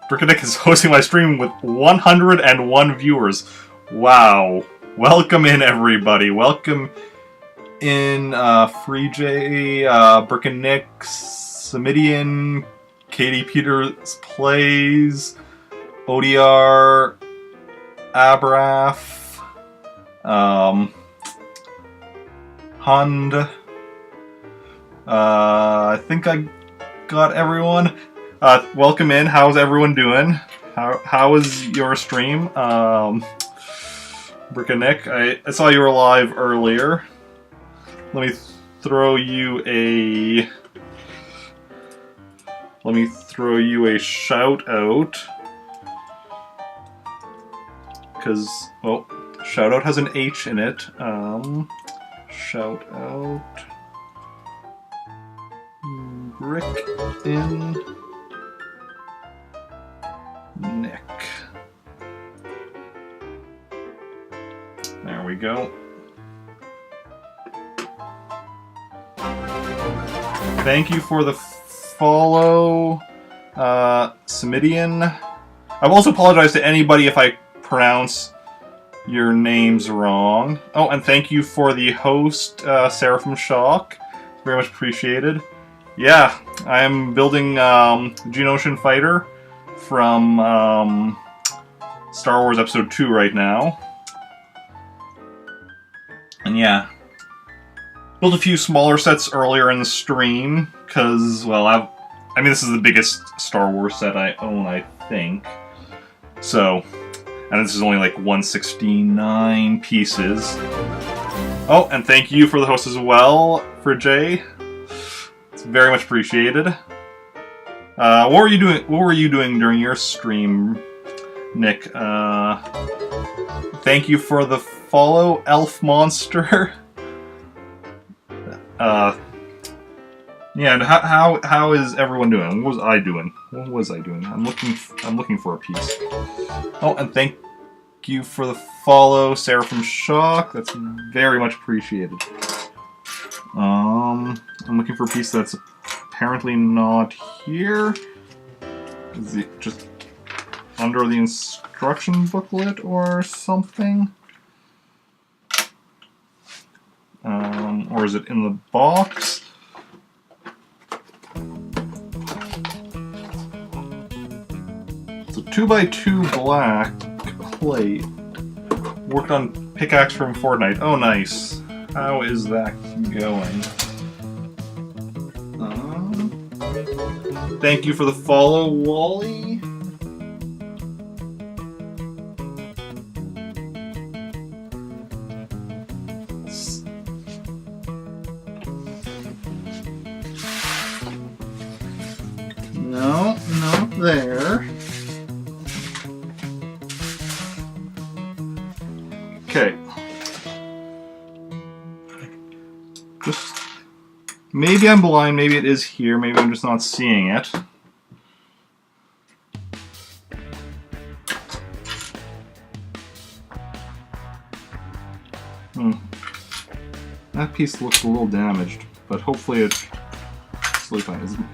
Brickadick is hosting my stream with 101 viewers. Wow! Welcome in, everybody. Welcome in, Free J, Brickanick, Samidian, Katie Peters Plays, ODR, Abraf, Hund. I think I got everyone. Welcome in. How's everyone doing? How is your stream? Brickanick, I saw you were live earlier. Let me throw you a shout out. Because, well, shout out has an H in it. Shout out Brick in Nick. There we go. Thank you for the follow, Semidian. I've also apologized to anybody if I pronounce your names wrong. Oh, and thank you for the host, Seraphim Shock. Very much appreciated. Yeah, I am building Geonosis Fighter from Star Wars Episode 2 right now. And yeah, built a few smaller sets earlier in the stream, because, well, I mean, this is the biggest Star Wars set I own, I think. So, and this is only like 169 pieces. Oh, and thank you for the host as well, for Jay. It's very much appreciated. What were you doing during your stream, Nick? Thank you for the follow, Elf Monster. Yeah, and how is everyone doing? What was I doing? I'm looking for a piece. Oh, and thank you for the follow, Seraphim Shock. That's very much appreciated. I'm looking for a piece that's apparently not here. Is it just under the instruction booklet or something? Or is it in the box? It's a 2x2 black plate. Worked on pickaxe from Fortnite. Oh, nice. How is that going? Thank you for the follow, Wally. No, not there. Okay. Just maybe I'm blind, maybe it is here, maybe I'm just not seeing it. That piece looks a little damaged, but hopefully it's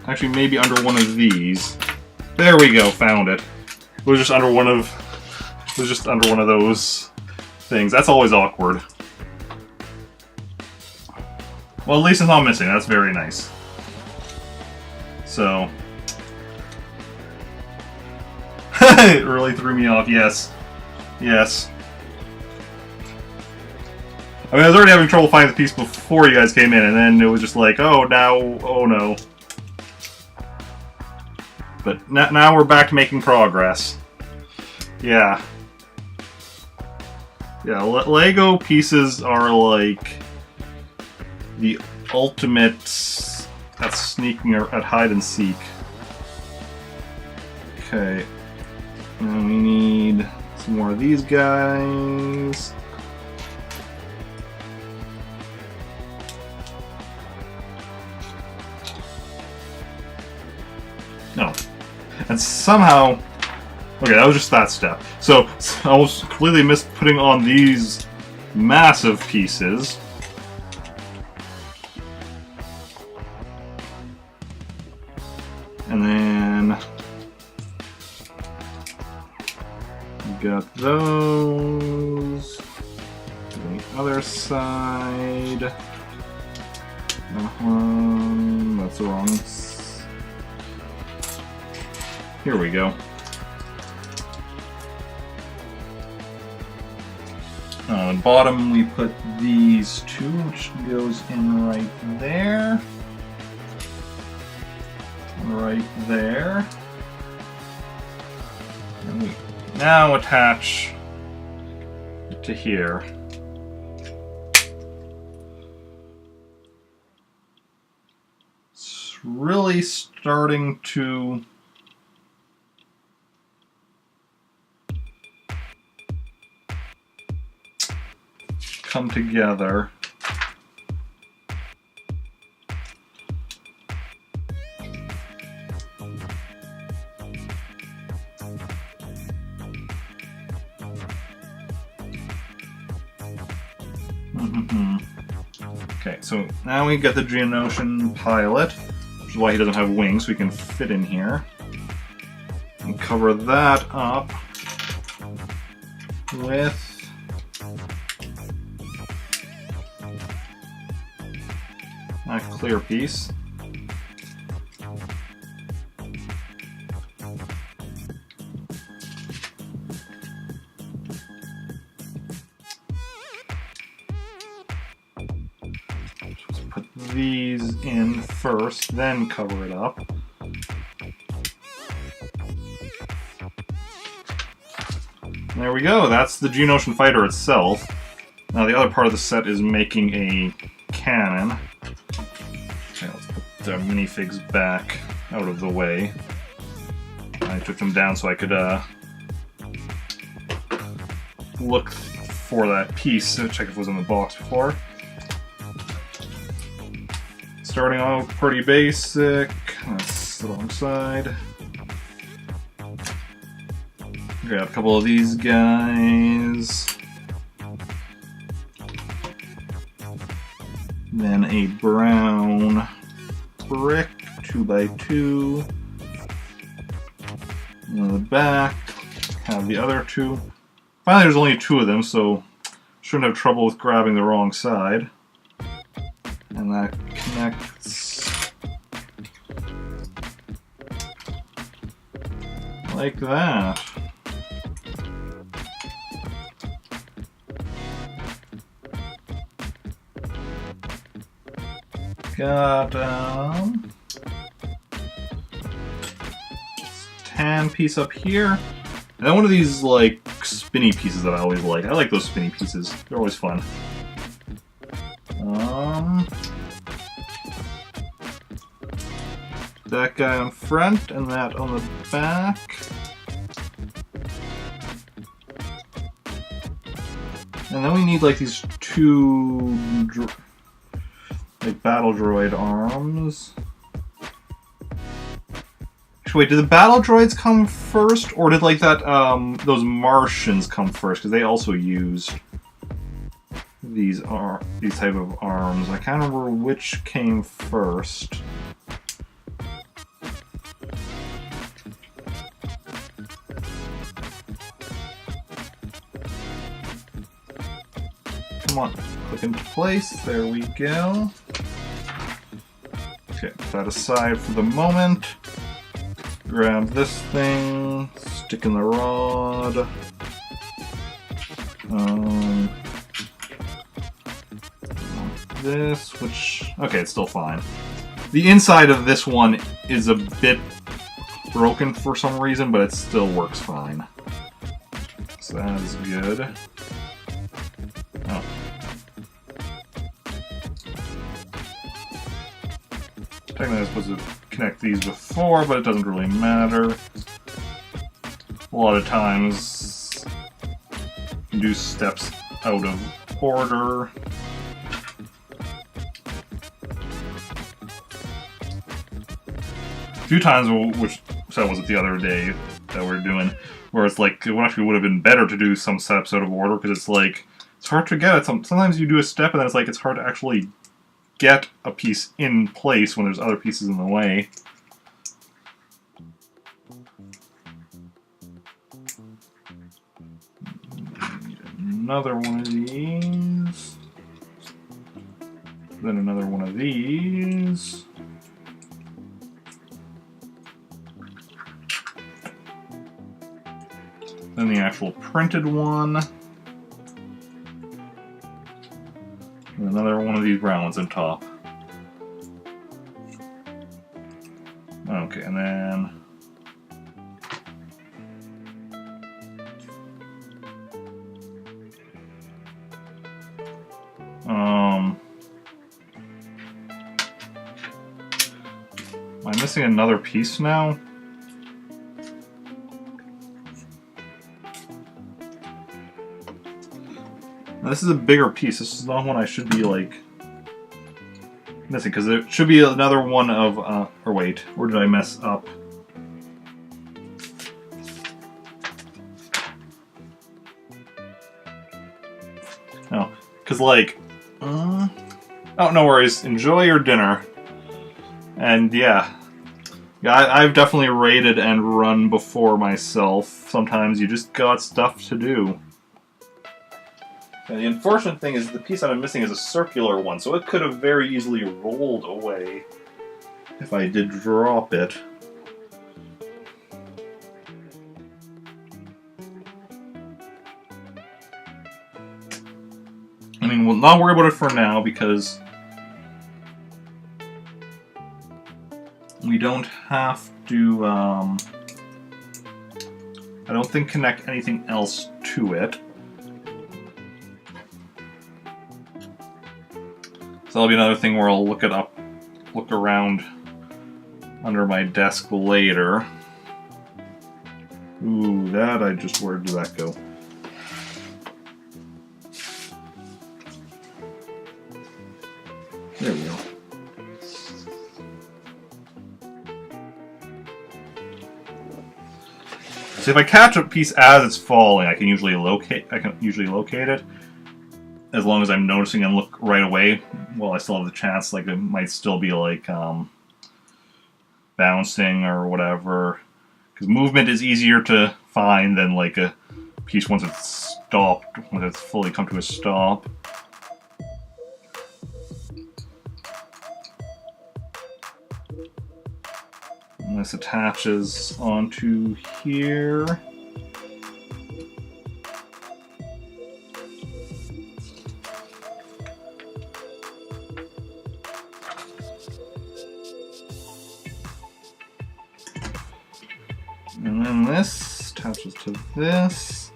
actually maybe under one of these. There we go, found it. It was just under one of those things. That's always awkward. Well, at least it's not missing. That's very nice. So it really threw me off. Yes. Yes. I mean, I was already having trouble finding the piece before you guys came in, and then it was just like, oh, oh no. But now we're back to making progress. Yeah. Yeah, Lego pieces are like the ultimate at sneaking or at hide and seek. Okay. And we need some more of these guys. No. And somehow... Okay, that was just that step. So, I was completely missed putting on these massive pieces. And then... we got those. On the other side. That's the wrong... Here we go. On the bottom we put these two, which goes in right there. Right there. And we now attach it to here. It's really starting to come together. Okay, so now we get the Geonosian pilot, which is why he doesn't have wings, so he can fit in here. And cover that up with a clear piece. These in first, then cover it up. There we go, that's the Geonosian fighter itself. Now the other part of the set is making a cannon. Okay, let's put the minifigs back out of the way. I took them down so I could look for that piece, check if it was in the box before. Starting off pretty basic. That's the wrong side. Grab a couple of these guys. Then a brown brick, 2x2. On the back, have the other two. Finally, there's only two of them, so shouldn't have trouble with grabbing the wrong side. And that connects like that. Got tan piece up here, and then one of these like spinny pieces that I always like. I like those spinny pieces; they're always fun. That guy on front and that on the back. And then we need like these two like battle droid arms. Actually, wait, did the battle droids come first, or did like that those Martians come first? Because they also use these type of arms. I can't remember which came first. Come on, click into place. There we go. Okay, put that aside for the moment. Grab this thing, stick in the rod. This, which, okay, it's still fine. The inside of this one is a bit broken for some reason, but it still works fine. So that is good. Oh. Technically I was supposed to connect these before, but it doesn't really matter. A lot of times you can do steps out of order. A few times, which set was it the other day that we're doing, where it's like it actually would have been better to do some steps out of order, because it's like it's hard to get it. Sometimes you do a step and then it's like it's hard to actually get a piece in place when there's other pieces in the way. Need another one of these. Then another one of these. Then the actual printed one. And another one of these brown ones on top. Okay, and then Am I missing another piece now? Now, this is a bigger piece. This is not one I should be, like, missing, because there should be another one of, or wait, or did I mess up? No, because, like, oh, no worries. Enjoy your dinner. And, yeah, I've definitely raided and run before myself. Sometimes you just got stuff to do. And the unfortunate thing is the piece that I'm missing is a circular one, so it could have very easily rolled away if I did drop it. I mean, we'll not worry about it for now because we don't have to, I don't think, connect anything else to it. So that'll be another thing where I'll look around under my desk later. Ooh, where did that go? There we go. So if I catch a piece as it's falling, I can usually locate it. As long as I'm noticing and look right away, well, I still have the chance, like, it might still be, like, bouncing or whatever. Because movement is easier to find than, like, a piece once it's stopped, once it's fully come to a stop. And this attaches onto here. And then this attaches to this.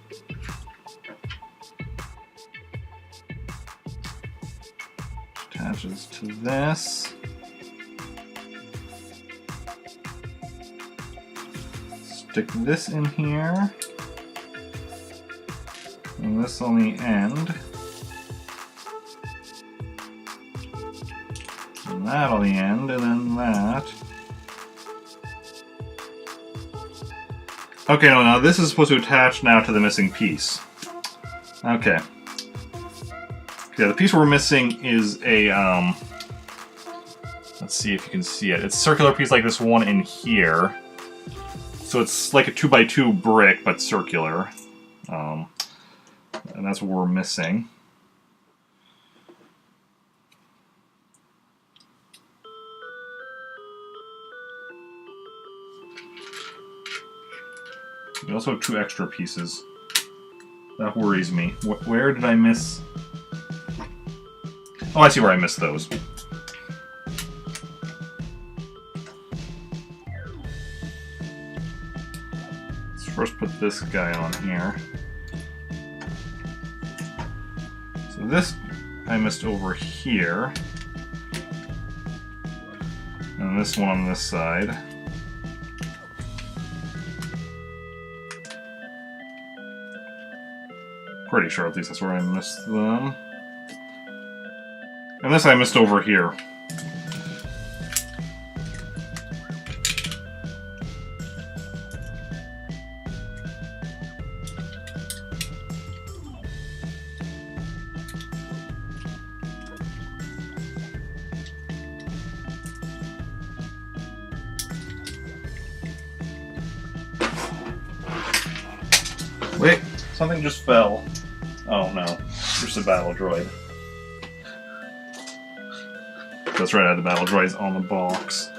Attaches to this. Stick this in here. And this on the end. And that on the end, and then that. Okay, no, now this is supposed to attach now to the missing piece. Okay. Yeah, the piece we're missing is a, let's see if you can see it. It's a circular piece like this one in here. So it's like a 2x2 brick, but circular. And that's what we're missing. We also have 2 extra pieces. That worries me. Where did I miss? Oh, I see where I missed those. Let's first put this guy on here. So this I missed over here. And this one on this side. Pretty sure at least that's where I missed them. And this I missed over here. Wait, something just fell. Oh no, just a battle droid. That's right, I had the battle droids on the box.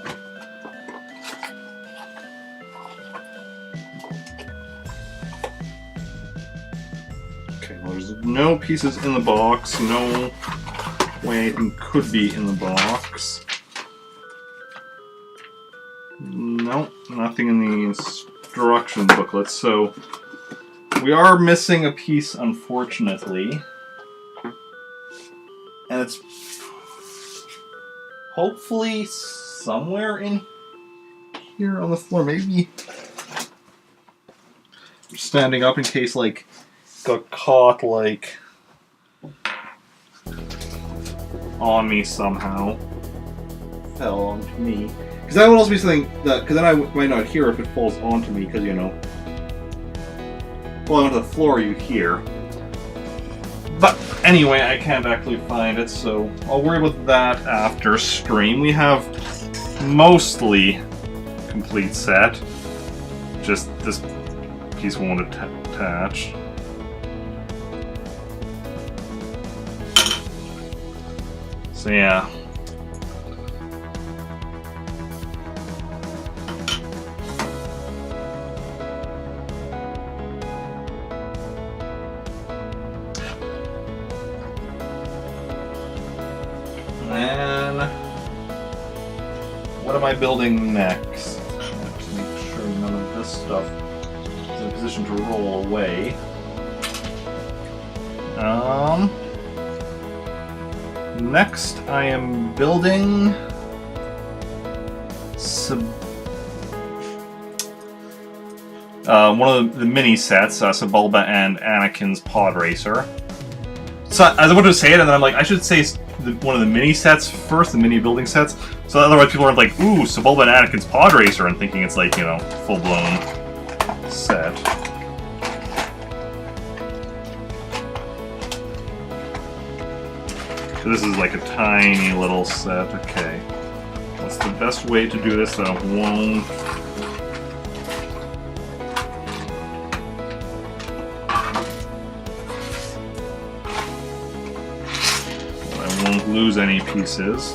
Okay, well, there's no pieces in the box, no way anything could be in the box. Nope, nothing in the instruction booklet, so we are missing a piece, unfortunately. And it's hopefully somewhere in here on the floor. Maybe standing up in case, like, got caught, like, on me somehow. Fell onto me. Because that would also be something that, because then I might not hear if it falls onto me, because, you know, falling onto the floor you hear. But anyway, I can't actually find it, so I'll worry about that after stream. We have mostly complete set. Just this piece won't attach. So yeah. And what am I building next? Let's make sure none of this stuff is in a position to roll away. Next I am building one of the mini sets, Sebulba and Anakin's pod racer. So I wanted to say it, and then I'm like, I should say one of the mini sets first, the mini building sets, so otherwise people aren't like, ooh, Sebulba and Anakin's pod racer, and thinking it's like, you know, full-blown set. So this is like a tiny little set. Okay. What's the best way to do this that won't... lose any pieces.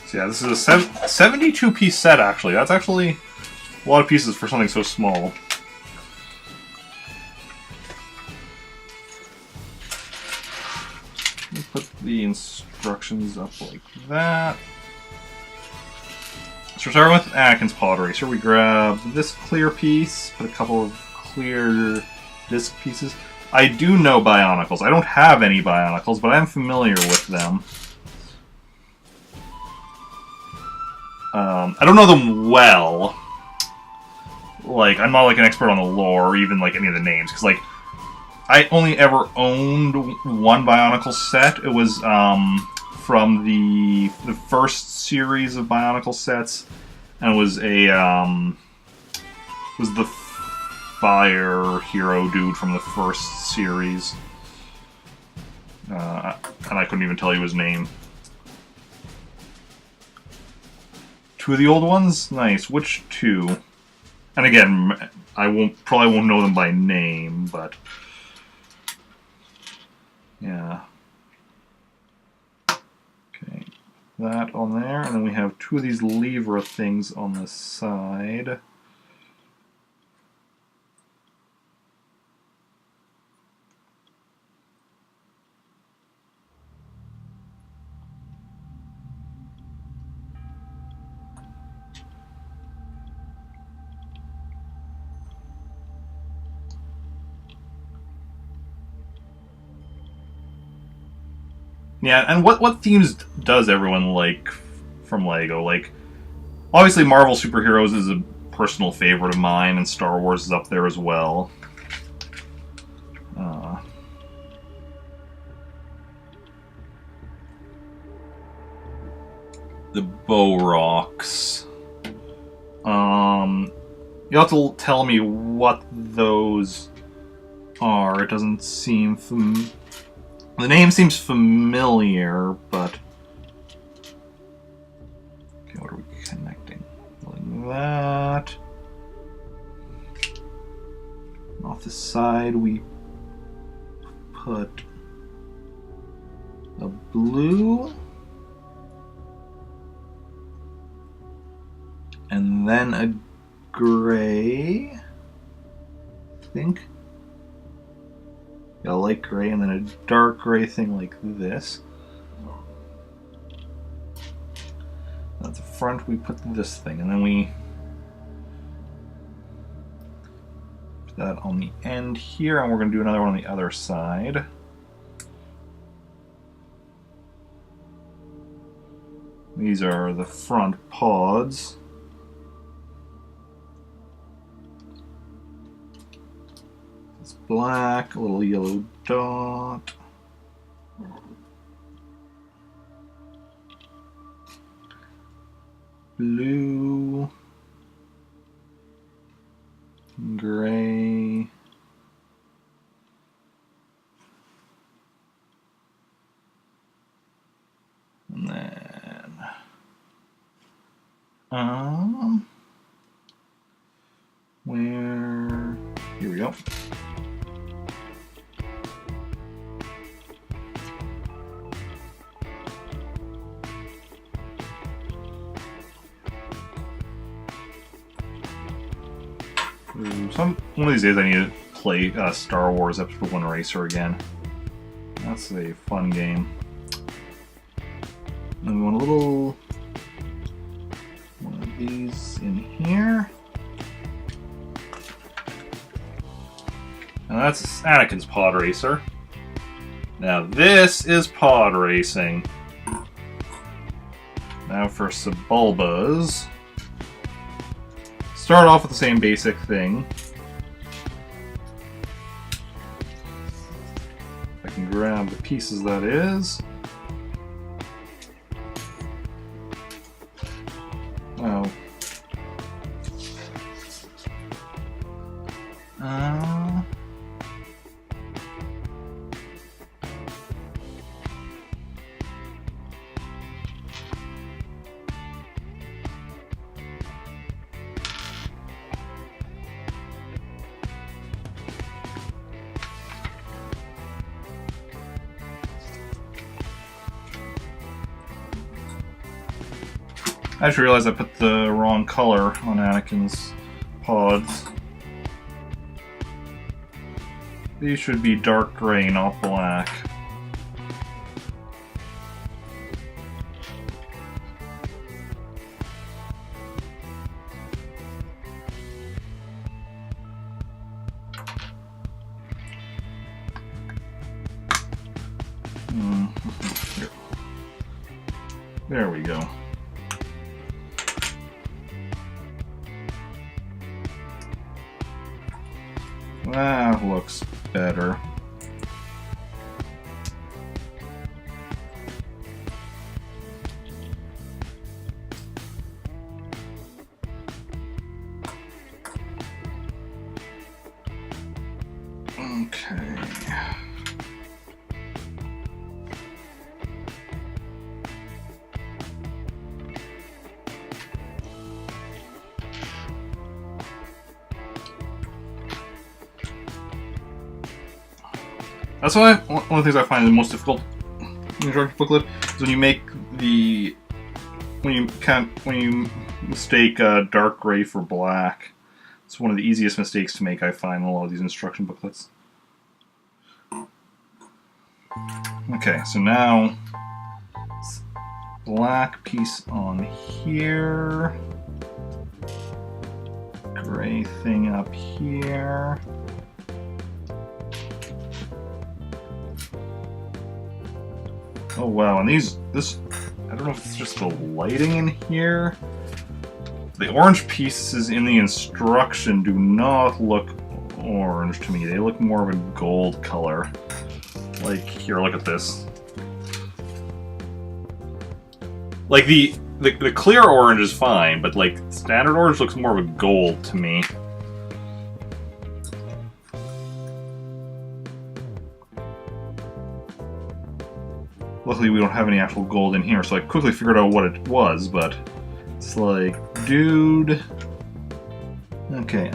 So yeah, this is a 72-piece set actually. That's actually a lot of pieces for something so small. Put the instructions up like that. So we're starting with Anakin's pod racer. We grab this clear piece, put a couple of clear disc pieces. I do know Bionicles. I don't have any Bionicles, but I'm familiar with them. I don't know them well. Like, I'm not like an expert on the lore or even like any of the names, because like I only ever owned one Bionicle set. It was from the first series of Bionicle sets, and it was the fire hero dude from the first series, and I couldn't even tell you his name. Two of the old ones, nice. Which two? And again, I probably won't know them by name, but. Yeah. Okay, that on there, and then we have two of these lever things on the side. Yeah, and what themes does everyone like from LEGO? Like, obviously Marvel Superheroes is a personal favorite of mine, and Star Wars is up there as well. The Bow Rocks. You'll have to tell me what those are. It doesn't seem the name seems familiar, but... Okay, what are we connecting? Like that. And off the side, we put a blue. And then a gray, I think. Yeah, a light gray, and then a dark gray thing like this. At the front we put this thing, and then we put that on the end here, and we're going to do another one on the other side. These are the front pods. It's black, a little yellow dot. Blue. Gray. And then where, here we go. One of these days I need to play Star Wars Episode 1 Racer again. That's a fun game. And we want a little one of these in here. And that's Anakin's pod racer. Now this is pod racing. Now for Sebulba's. Start off with the same basic thing. I can grab the pieces that is. Oh. I just realized I put the wrong color on Anakin's pods. These should be dark gray, not black. Here. There we go. That looks better. Okay. That's why one of the things I find the most difficult in the instruction booklet is when you make the when you mistake dark gray for black. It's one of the easiest mistakes to make, I find, in a lot of these instruction booklets. Okay, so now black piece on here, gray thing up here. Oh wow, and this, I don't know if it's just the lighting in here. The orange pieces in the instruction do not look orange to me. They look more of a gold color. Like, here, look at this. Like, the clear orange is fine, but like, standard orange looks more of a gold to me. Luckily we don't have any actual gold in here, so I quickly figured out what it was, but it's like, dude... Okay,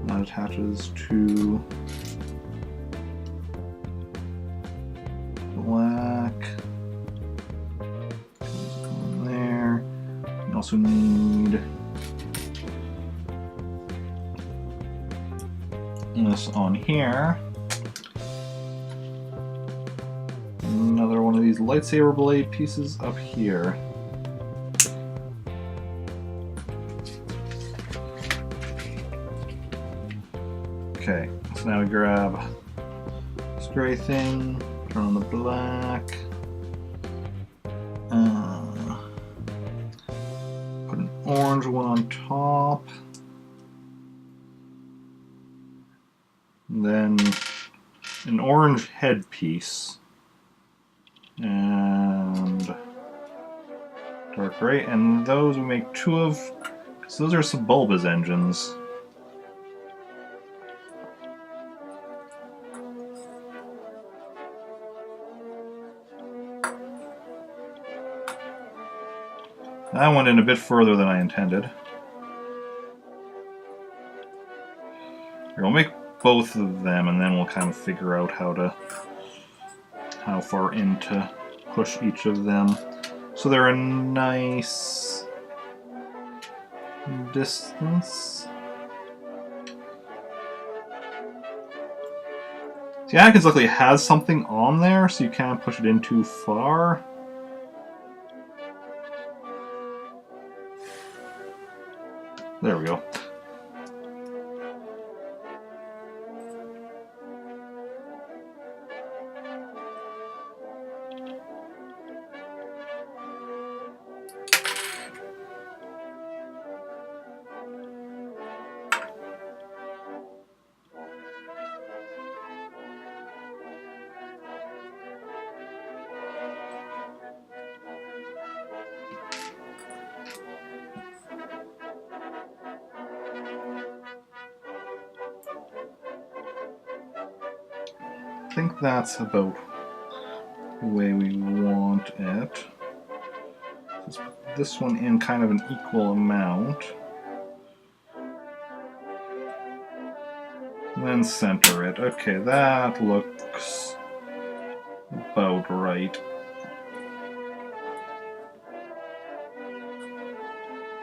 that attaches to black. Goes on there. You also need this on here. Another one of these lightsaber blade pieces up here. Okay, so now we grab this gray thing, turn on the black. Put an orange one on top. And then an orange headpiece. And dark gray. And those we make 2 of, because those are Sebulba's engines. That went in a bit further than I intended. We'll make both of them, and then we'll kind of figure out how far in to push each of them. So they're a nice distance. See, Anakin's luckily has something on there, so you can't push it in too far. There we go. I think that's about the way we want it. Let's put this one in kind of an equal amount. And then center it. Okay, that looks about right.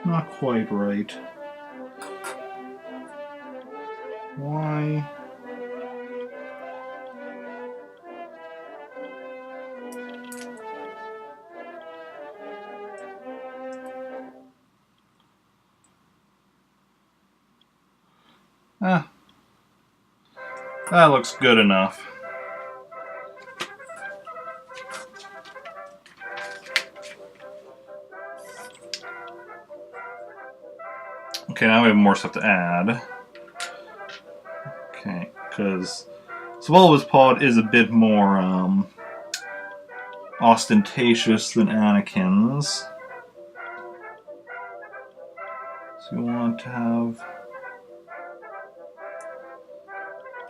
Not quite right. Why? That looks good enough. Okay, now we have more stuff to add. Okay, because Sebulba's pod is a bit more ostentatious than Anakin's. So we want to have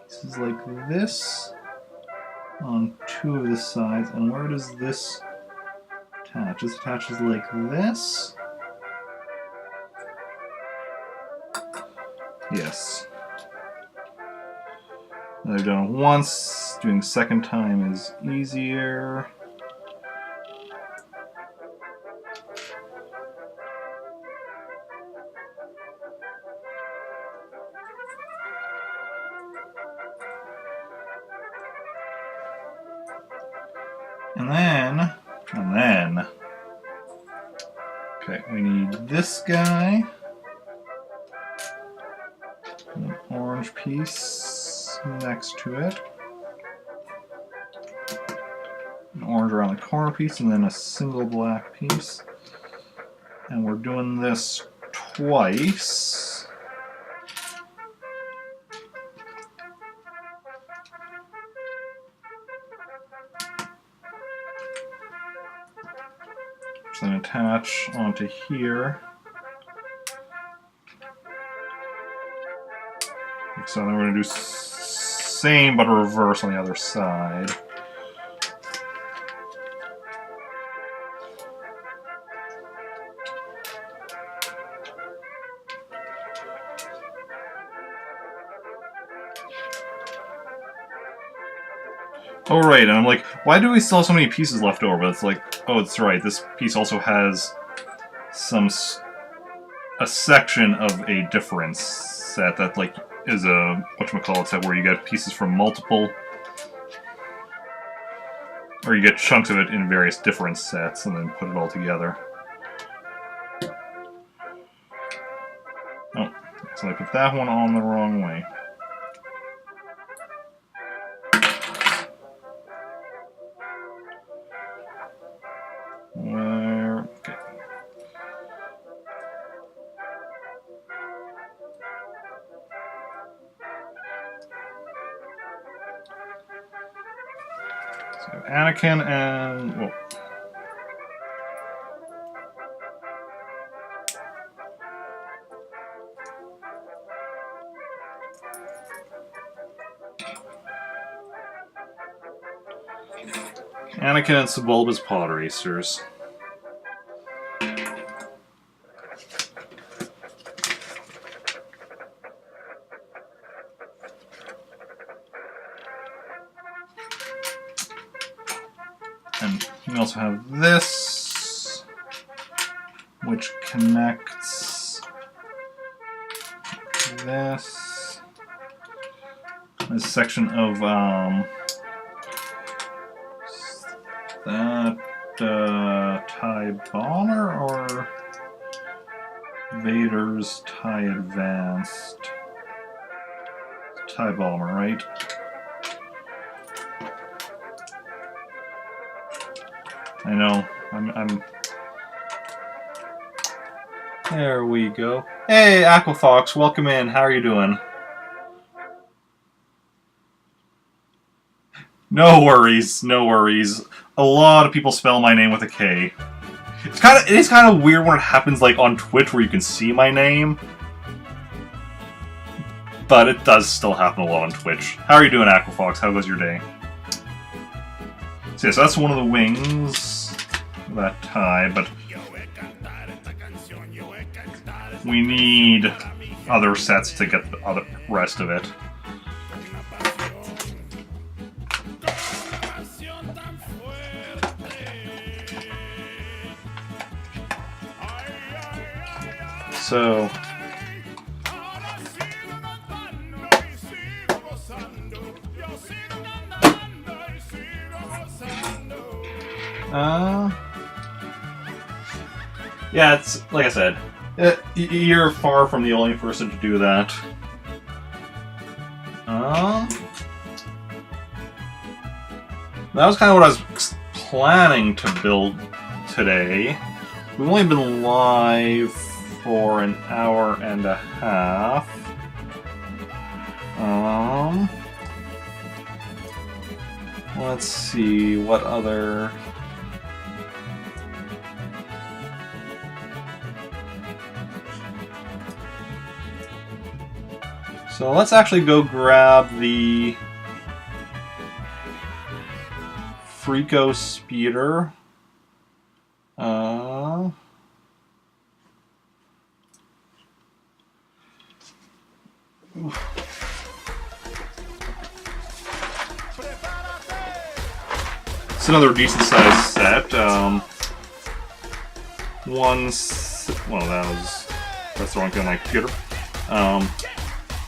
pieces like this on 2 of the sides. And where does this attach? This attaches like this. Yes. I've done it once. Doing the second time is easier. And then, okay, we need this guy, an orange piece next to it, an orange around the corner piece, and then a single black piece. And we're doing this twice. Then attach onto here. So then we're going to do same but reverse on the other side. Oh right, and I'm like, why do we still have so many pieces left over? It's like, oh, it's right. This piece also has a section of a difference set that like is a whatchamacallit set where you get pieces from multiple Or you get chunks of it in various different sets and then put it all together. Oh, so I put that one on the wrong way. Where? Okay. So Anakin and... Whoa. Anakin and Sebulba's pod racers. And we also have this, which connects this section of that TIE Bomber or Vader's TIE Advanced? TIE Bomber, right? I know. I'm. There we go. Hey, Aquafox, welcome in. How are you doing? No worries, no worries. A lot of people spell my name with a K. It is kind of weird when it happens like on Twitch where you can see my name. But it does still happen a lot on Twitch. How are you doing, Aquafox? How was your day? So, yeah, so that's one of the wings of that tie, but we need other sets to get the other rest of it. So yeah, it's like I said, you're far from the only person to do that. That was kind of what I was planning to build today. We've only been live for an hour and a half. Let's see, what other... So let's actually go grab the Freeco speeder. It's another decent sized set. That's the wrong thing on my computer.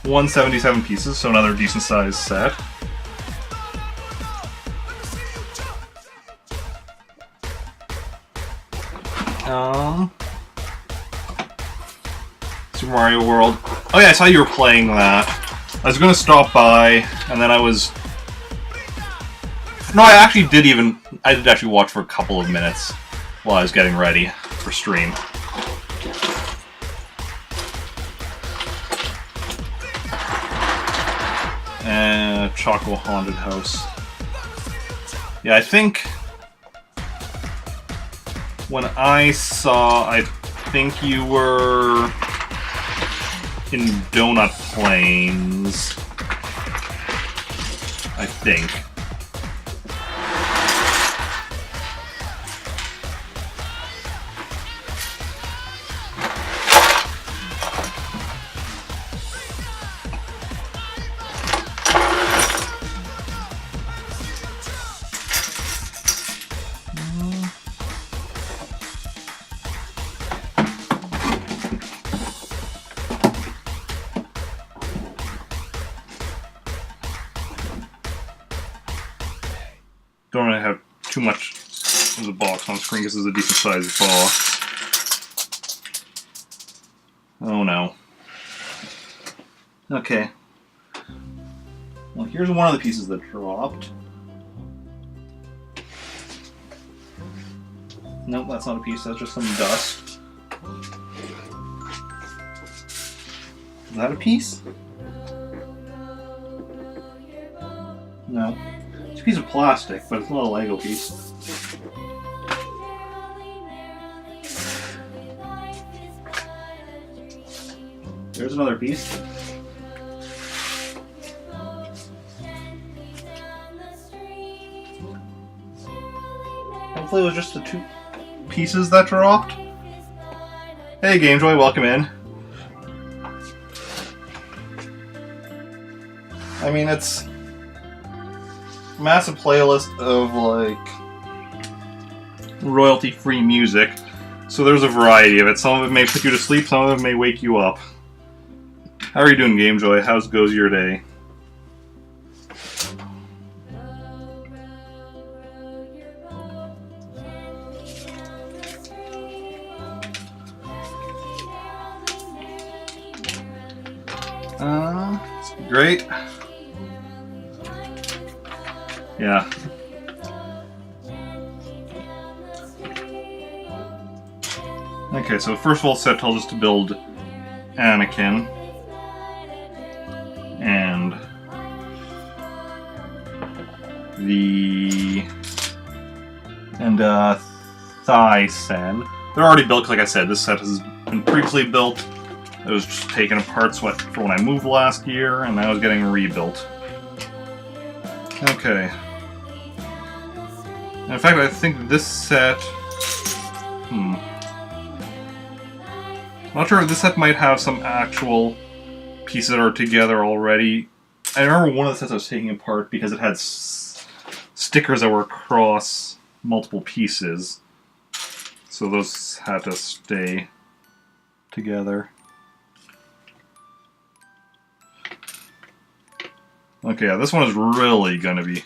177 pieces, so another decent sized set. Super Mario World. Oh yeah, I saw you were playing that. I was gonna stop by, and then I was... No, I did actually watch for a couple of minutes while I was getting ready for stream. Choco Haunted House. Yeah, I think when I think you were in Donut Plains. I think. Don't really have too much of the box on screen because it's a decent sized box. Oh no. Okay. Well, here's one of the pieces that dropped. Nope, that's not a piece, that's just some dust. Is that a piece? No. It's a piece of plastic, but it's not a Lego piece. There's another piece. Hopefully it was just the 2 pieces that dropped. Hey GameJoy, welcome in. I mean, it's a massive playlist of like royalty-free music, so there's a variety of it. Some of it may put you to sleep, some of it may wake you up. How are you doing, GameJoy? How's goes your day? It's great. Yeah. Okay, so first of all, set tells us to build Anakin and Thyssen. They're already built, 'cause like I said, this set has been previously built. It was just taken apart for when I moved last year, and now it's getting rebuilt. Okay. In fact, I think this set... I'm not sure if this set might have some actual pieces that are together already. I remember one of the sets I was taking apart because it had stickers that were across multiple pieces. So those had to stay together. Okay, yeah, this one is really gonna be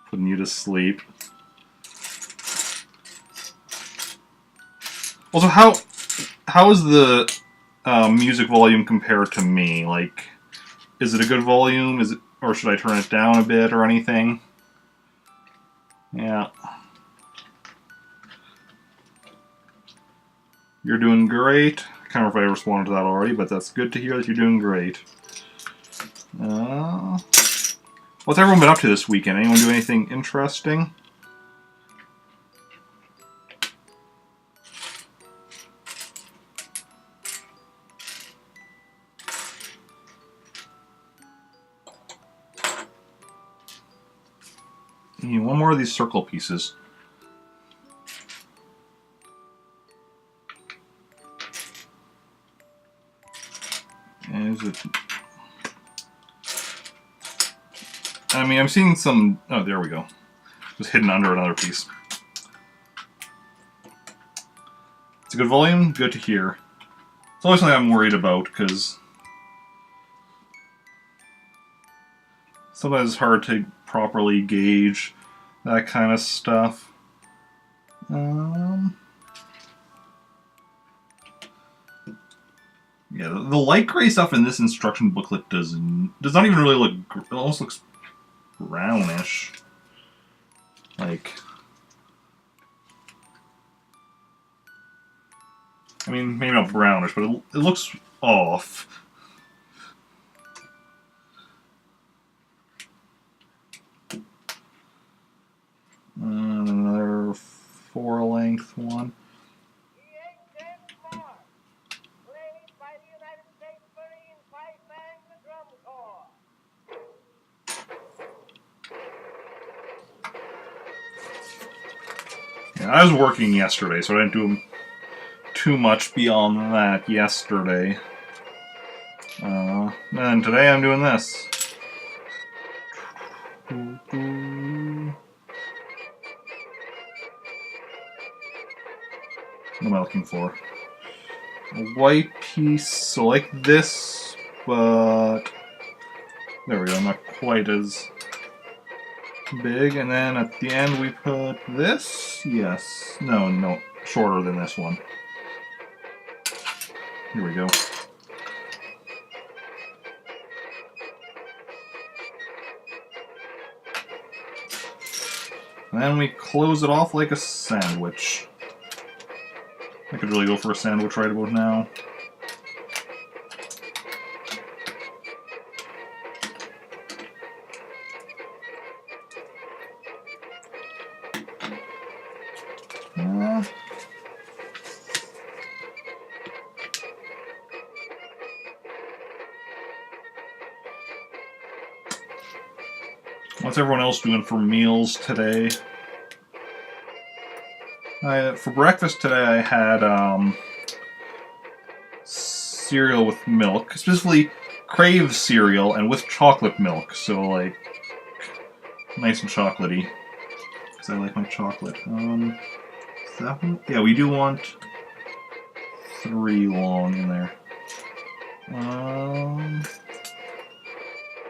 putting you to sleep. Also, how is the music volume compared to me? Like, is it a good volume? Or should I turn it down a bit or anything? Yeah. You're doing great. I can't remember if I responded to that already, but that's good to hear that you're doing great. What's everyone been up to this weekend? Anyone do anything interesting? I need one more of these circle pieces. Is it... I mean, I'm seeing some... Oh, there we go. Just hidden under another piece. It's a good volume, good to hear. It's always something I'm worried about, because sometimes it's hard to properly gauge that kind of stuff. Yeah, the light gray stuff in this instruction booklet does not even really look... It almost looks brownish. Like... I mean, maybe not brownish, but it looks off. Another 4-length one. Yeah, I was working yesterday, so I didn't do too much beyond that yesterday. And today I'm doing this. What am I looking for? A white piece, so like this, but... There we go, not quite as... big, and then at the end we put this. Yes. No, shorter than this one. Here we go. And then we close it off like a sandwich. I could really go for a sandwich right about now. What's everyone else doing for meals today? For breakfast today I had cereal with milk, specifically Crave cereal and with chocolate milk, so like nice and chocolatey, because I like my chocolate. Is that one? Yeah, we do want 3 long in there.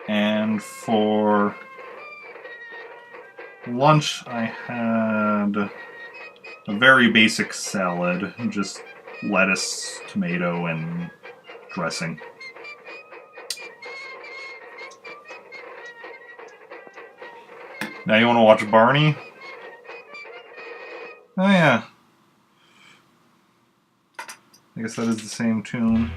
And for lunch I had a very basic salad, just lettuce, tomato, and dressing. Now you want to watch Barney? Oh yeah. I guess that is the same tune.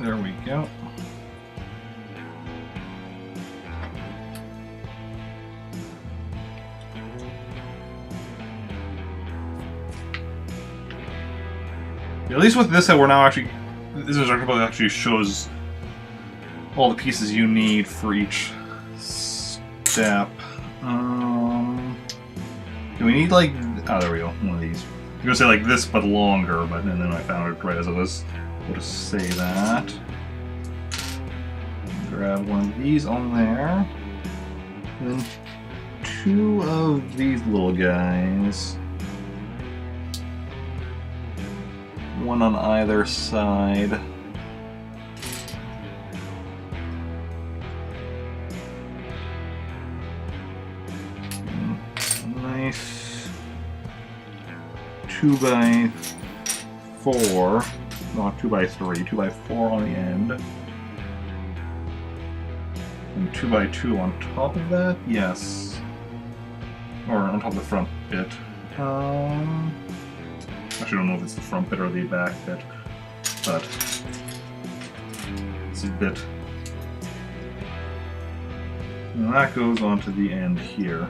There we go. At least with this, we're now actually. This instruction book actually shows all the pieces you need for each step. Do we need like? Oh, there we go. One of these. I'm gonna say like this, but longer. But and then I found it right as it was. We'll just say that. Grab one of these on there. And then 2 of these little guys. One on either side. Nice 2x4. Not 2x3, 2x4 on the end. And 2x2 on top of that? Yes. Or on top of the front bit. Actually, I don't know if it's the front bit or the back bit, but it's a bit. And that goes onto the end here.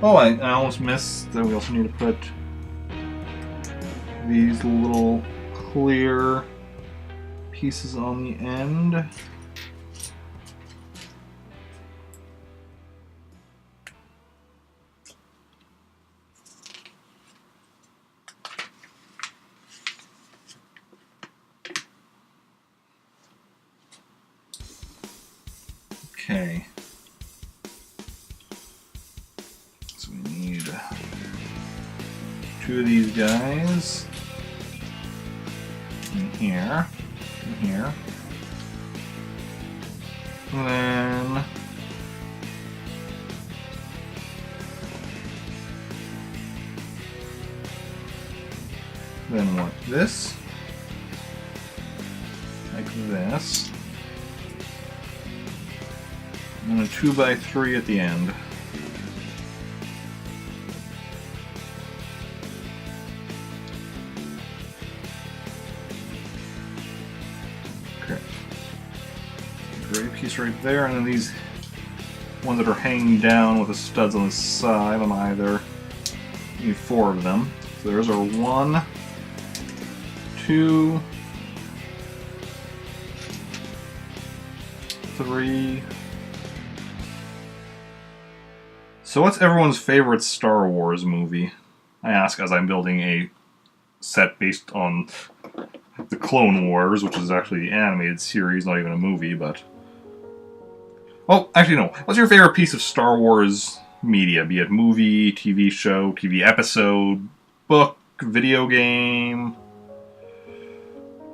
Oh, I almost missed that we also need to put these little clear pieces on the end. Okay. So we need 2 of these guys in here, and here. And then what? This, like this, and a 2x3 at the end. Okay, gray piece right there, and then these ones that are hanging down with the studs on the side on either. You need 4 of them. So there's our 1, 2, 3. So what's everyone's favorite Star Wars movie? I ask as I'm building a set based on the Clone Wars, which is actually the animated series, not even a movie, but... Well, actually no. What's your favorite piece of Star Wars media? Be it movie, TV show, TV episode, book, video game...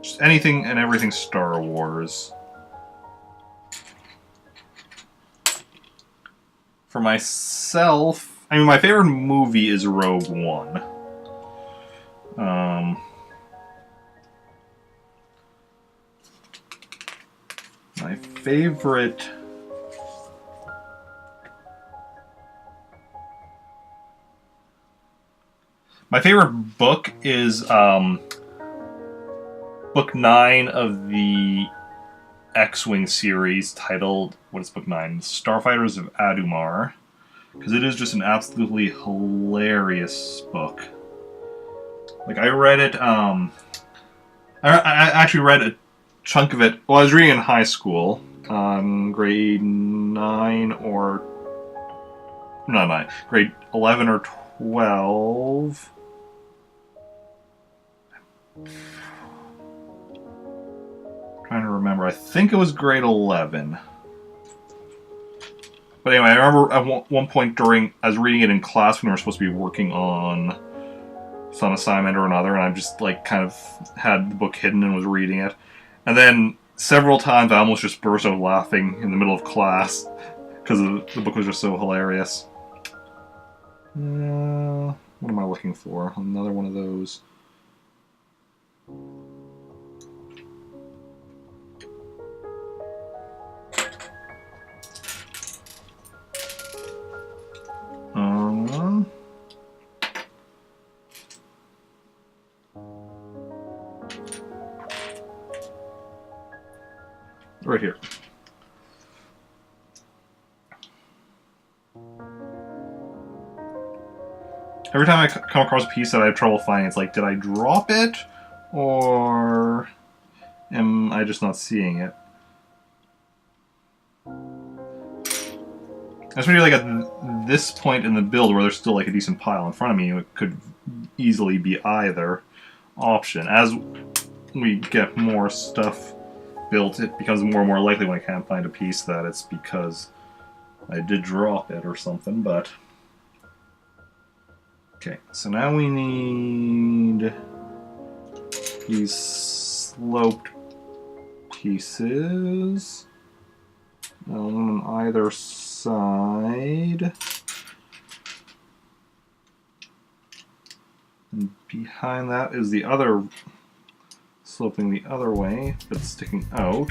Just anything and everything Star Wars. For myself, I mean, my favorite movie is Rogue One. My favorite... My favorite book is Book 9 of the X-Wing series, titled, what is Book 9? Starfighters of Adumar. Because it is just an absolutely hilarious book. Like, I read it, I actually read a chunk of it, well, I was reading in high school, grade 9 or... Not 9, grade 11 or 12... Trying to remember. I think it was grade 11. But anyway, I remember at one point during, I was reading it in class when we were supposed to be working on some assignment or another, and I just like kind of had the book hidden and was reading it. And then several times I almost just burst out laughing in the middle of class because the book was just so hilarious. What am I looking for? Another one of those. Right here. Every time I come across a piece that I have trouble finding, it's like, did I drop it? Or am I just not seeing it? Especially like at this point in the build where there's still like a decent pile in front of me, it could easily be either option. As we get more stuff built, it becomes more and more likely when I can't find a piece that it's because I did drop it or something, but... Okay, so now we need these sloped pieces. On either side. And behind that is the other sloping the other way, but sticking out.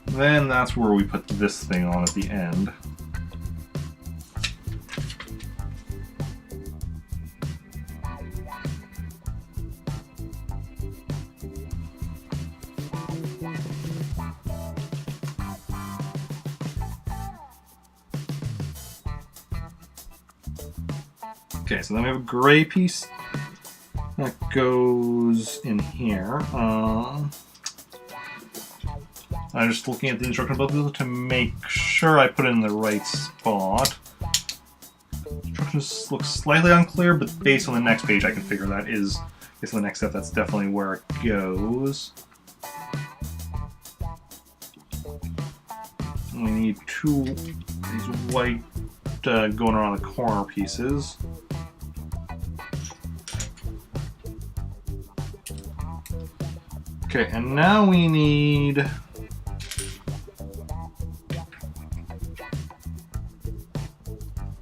Then that's where we put this thing on at the end. Okay, so then we have a gray piece that goes in here. I'm just looking at the instruction booklet to make sure I put it in the right spot. Instructions look slightly unclear, but based on the next page I can figure that is, based on the next step, that's definitely where it goes. And we need two of these white going around the corner pieces. Okay, and now we need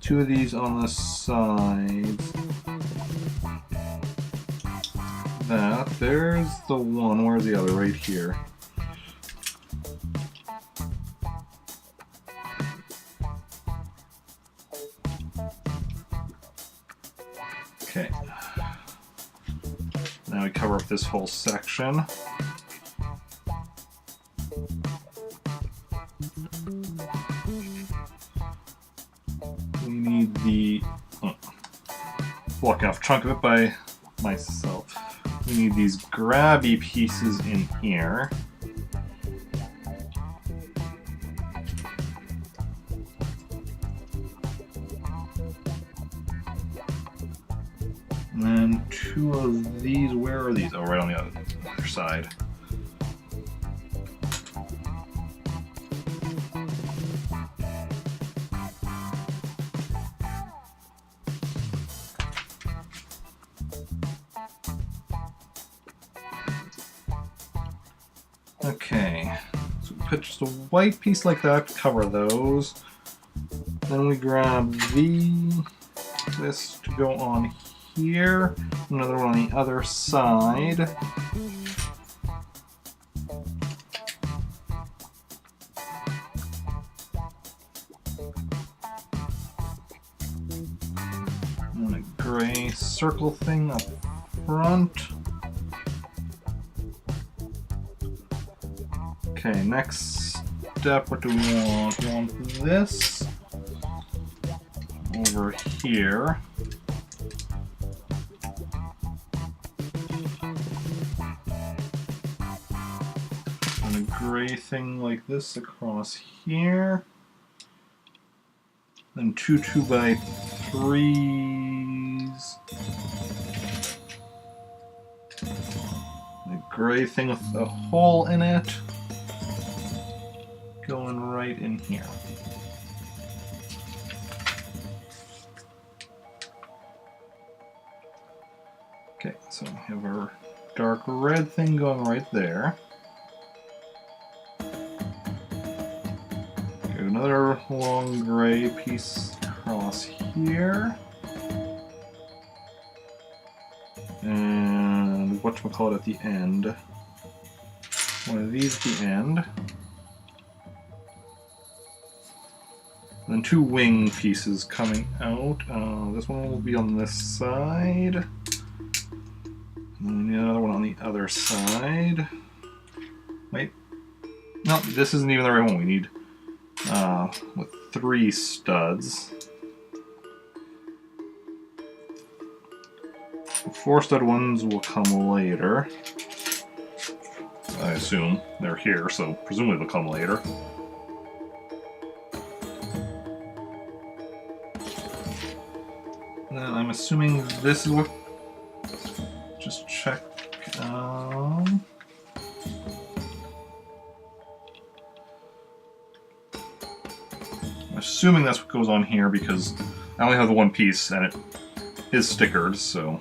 two of these on the sides. There's the one. Where's the other? Right here. Okay. Now we cover up this whole section. We need the block off chunk of it by myself. We need these grabby pieces in here. And then 2 of these. Where are these? Oh, right on the other side. Okay, so we put just a white piece like that to cover those. Then we grab this to go on here, another one on the other side. And a gray circle thing up front. Okay, next step, what do we want? We want this over here. And a gray thing like this across here. Then 2 2x3s. A gray thing with a hole in it. Going right in here. Okay, so we have our dark red thing going right there. Got another long gray piece across here. And whatchamacallit at the end. One of these at the end. And then 2 wing pieces coming out. This one will be on this side. And then another one on the other side. Wait. No, this isn't even the right one. We need with 3 studs. The 4 stud ones will come later. I assume they're here, so presumably they'll come later. And then I'm assuming this is what. Just check. I'm assuming that's what goes on here because I only have the 1 piece and it is stickered, so.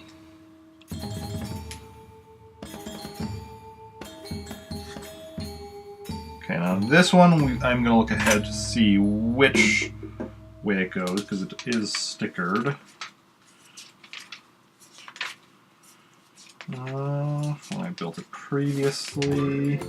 Okay, now this one I'm going to look ahead to see which way it goes because it is stickered. When I built it previously.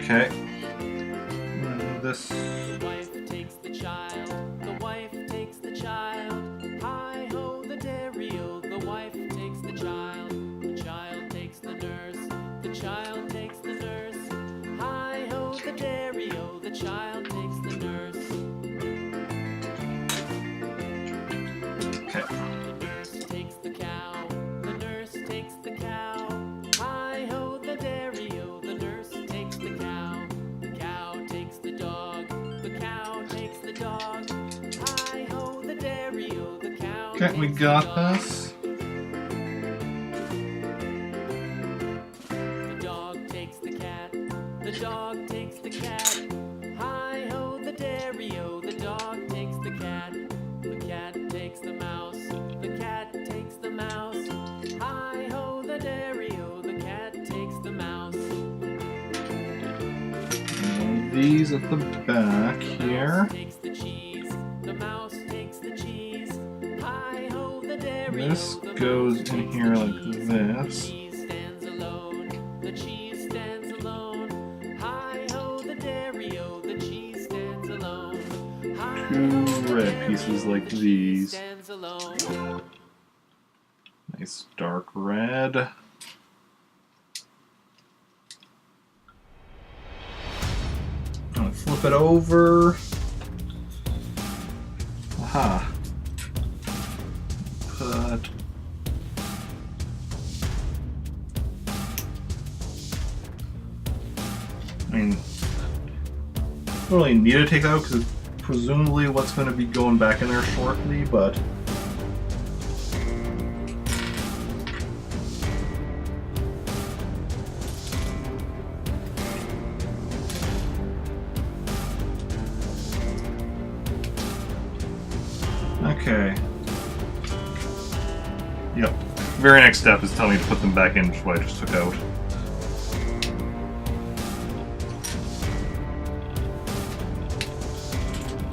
Okay. This. The wife takes the child. The wife takes the child. Hi ho the dairy-o. The wife takes the child. The child takes the nurse. The child takes the nurse. Hi ho the dairy-o. The child takes the nurse. Okay. The nurse takes the cow. The nurse takes the cow. Hi ho the dairy-o. The nurse takes the cow. The cow takes the dog. The cow takes the dog. Hi ho the dairy-o. The cow. Okay, we got this. The dog takes the cat. The dog takes the cat. Hi ho the dairy-o. The dog takes the cat. The cat takes the mouse. The cat takes the mouse. Hi ho the dairy-o. The cat takes the mouse. These at the back here. Takes the cheese. The mouse takes the cheese. Hi ho the dairy-o. This goes in here like this. The cheese stands alone. The cheese stands alone. Hi ho the dairy-o. The cheese stands alone. like these. Stands alone. Nice dark red. I'll flip it over. Aha. Put. I mean, don't really need to take that out because it's presumably what's going to be going back in there shortly, but. Okay. Yep. Very next step is telling me to put them back in, which is what I just took out.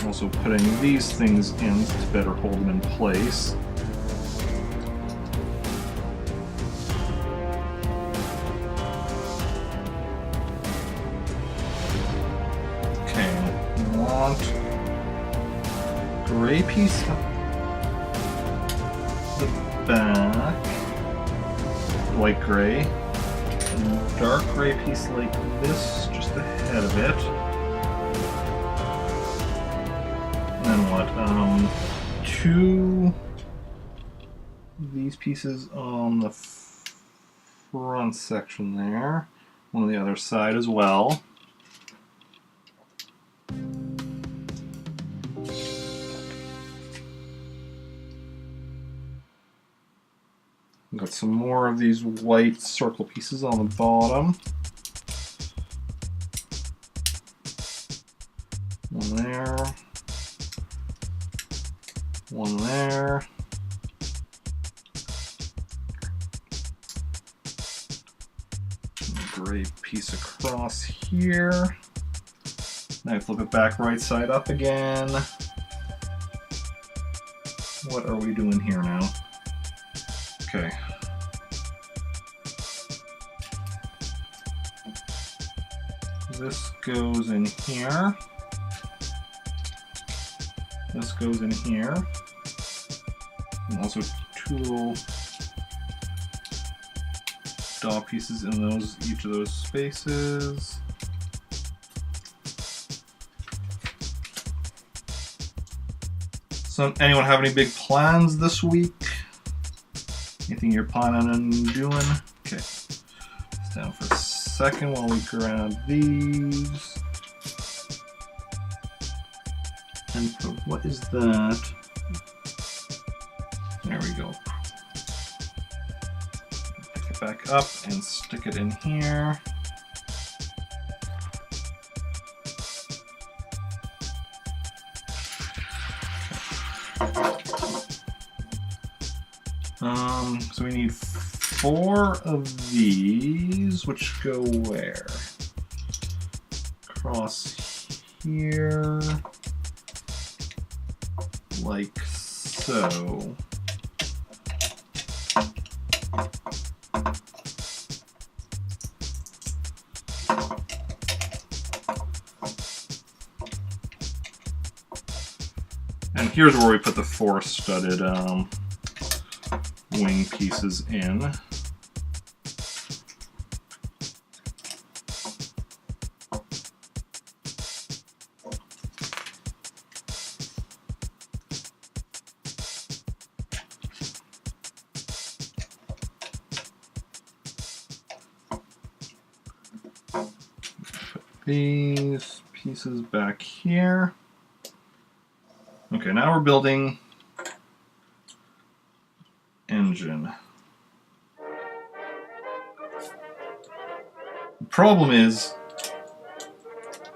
Also putting these things in to better hold them in place. Okay, we want gray piece up the back, light gray, and dark gray piece like this, just ahead of it. And then what? Two of these pieces on the front section there, one on the other side as well. Got some more of these white circle pieces on the bottom. One there. One there. Gray piece across here. Now I flip it back right side up again. What are we doing here now? Okay. This goes in here. This goes in here. And also two little dot pieces in those, each of those spaces. So, anyone have any big plans this week? Anything you're planning on doing? Okay. Stand down for a second while we grab these. And put, what is that? There we go. Pick it back up and stick it in here. So we need 4 of these, which go where? Across here, like so. And here's where we put the 4 studded wing pieces in. Put these pieces back here. Okay, now we're building engine. The problem is,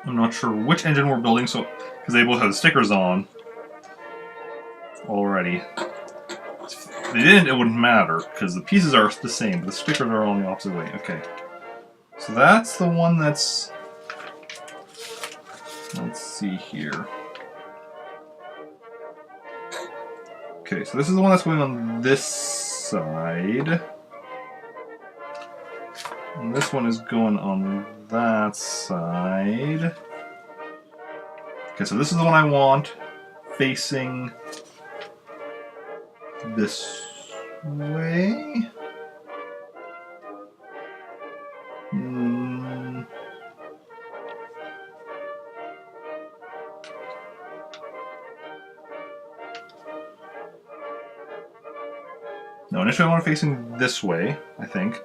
I'm not sure which engine we're building, so because they both have the stickers on already. If they didn't, it wouldn't matter because the pieces are the same, but the stickers are on the opposite way. Okay, so that's the one that's. Let's see here. Okay, so this is the one that's going on this side. And this one is going on that side. Okay, so this is the one I want facing this way. No, initially I want it facing this way, I think.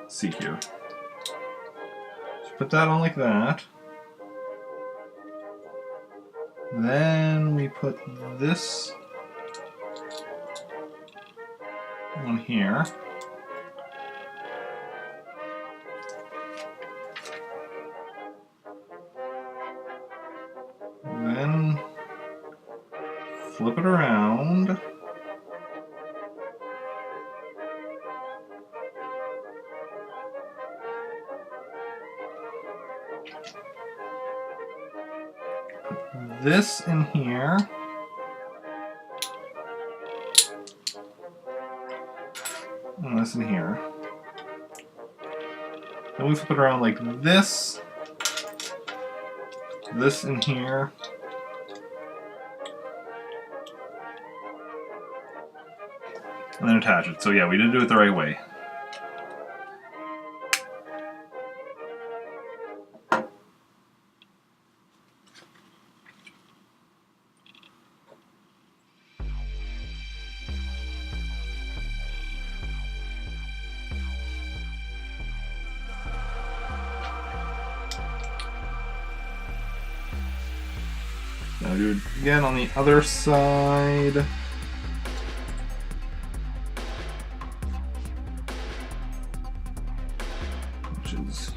Let's see here. So put that on like that. Then we put this on here. Then flip it around. Put this in here. And this in here. Then we flip it around like this. This in here. And then attach it. So yeah, we did do it the right way. Now do it again on the other side. Which is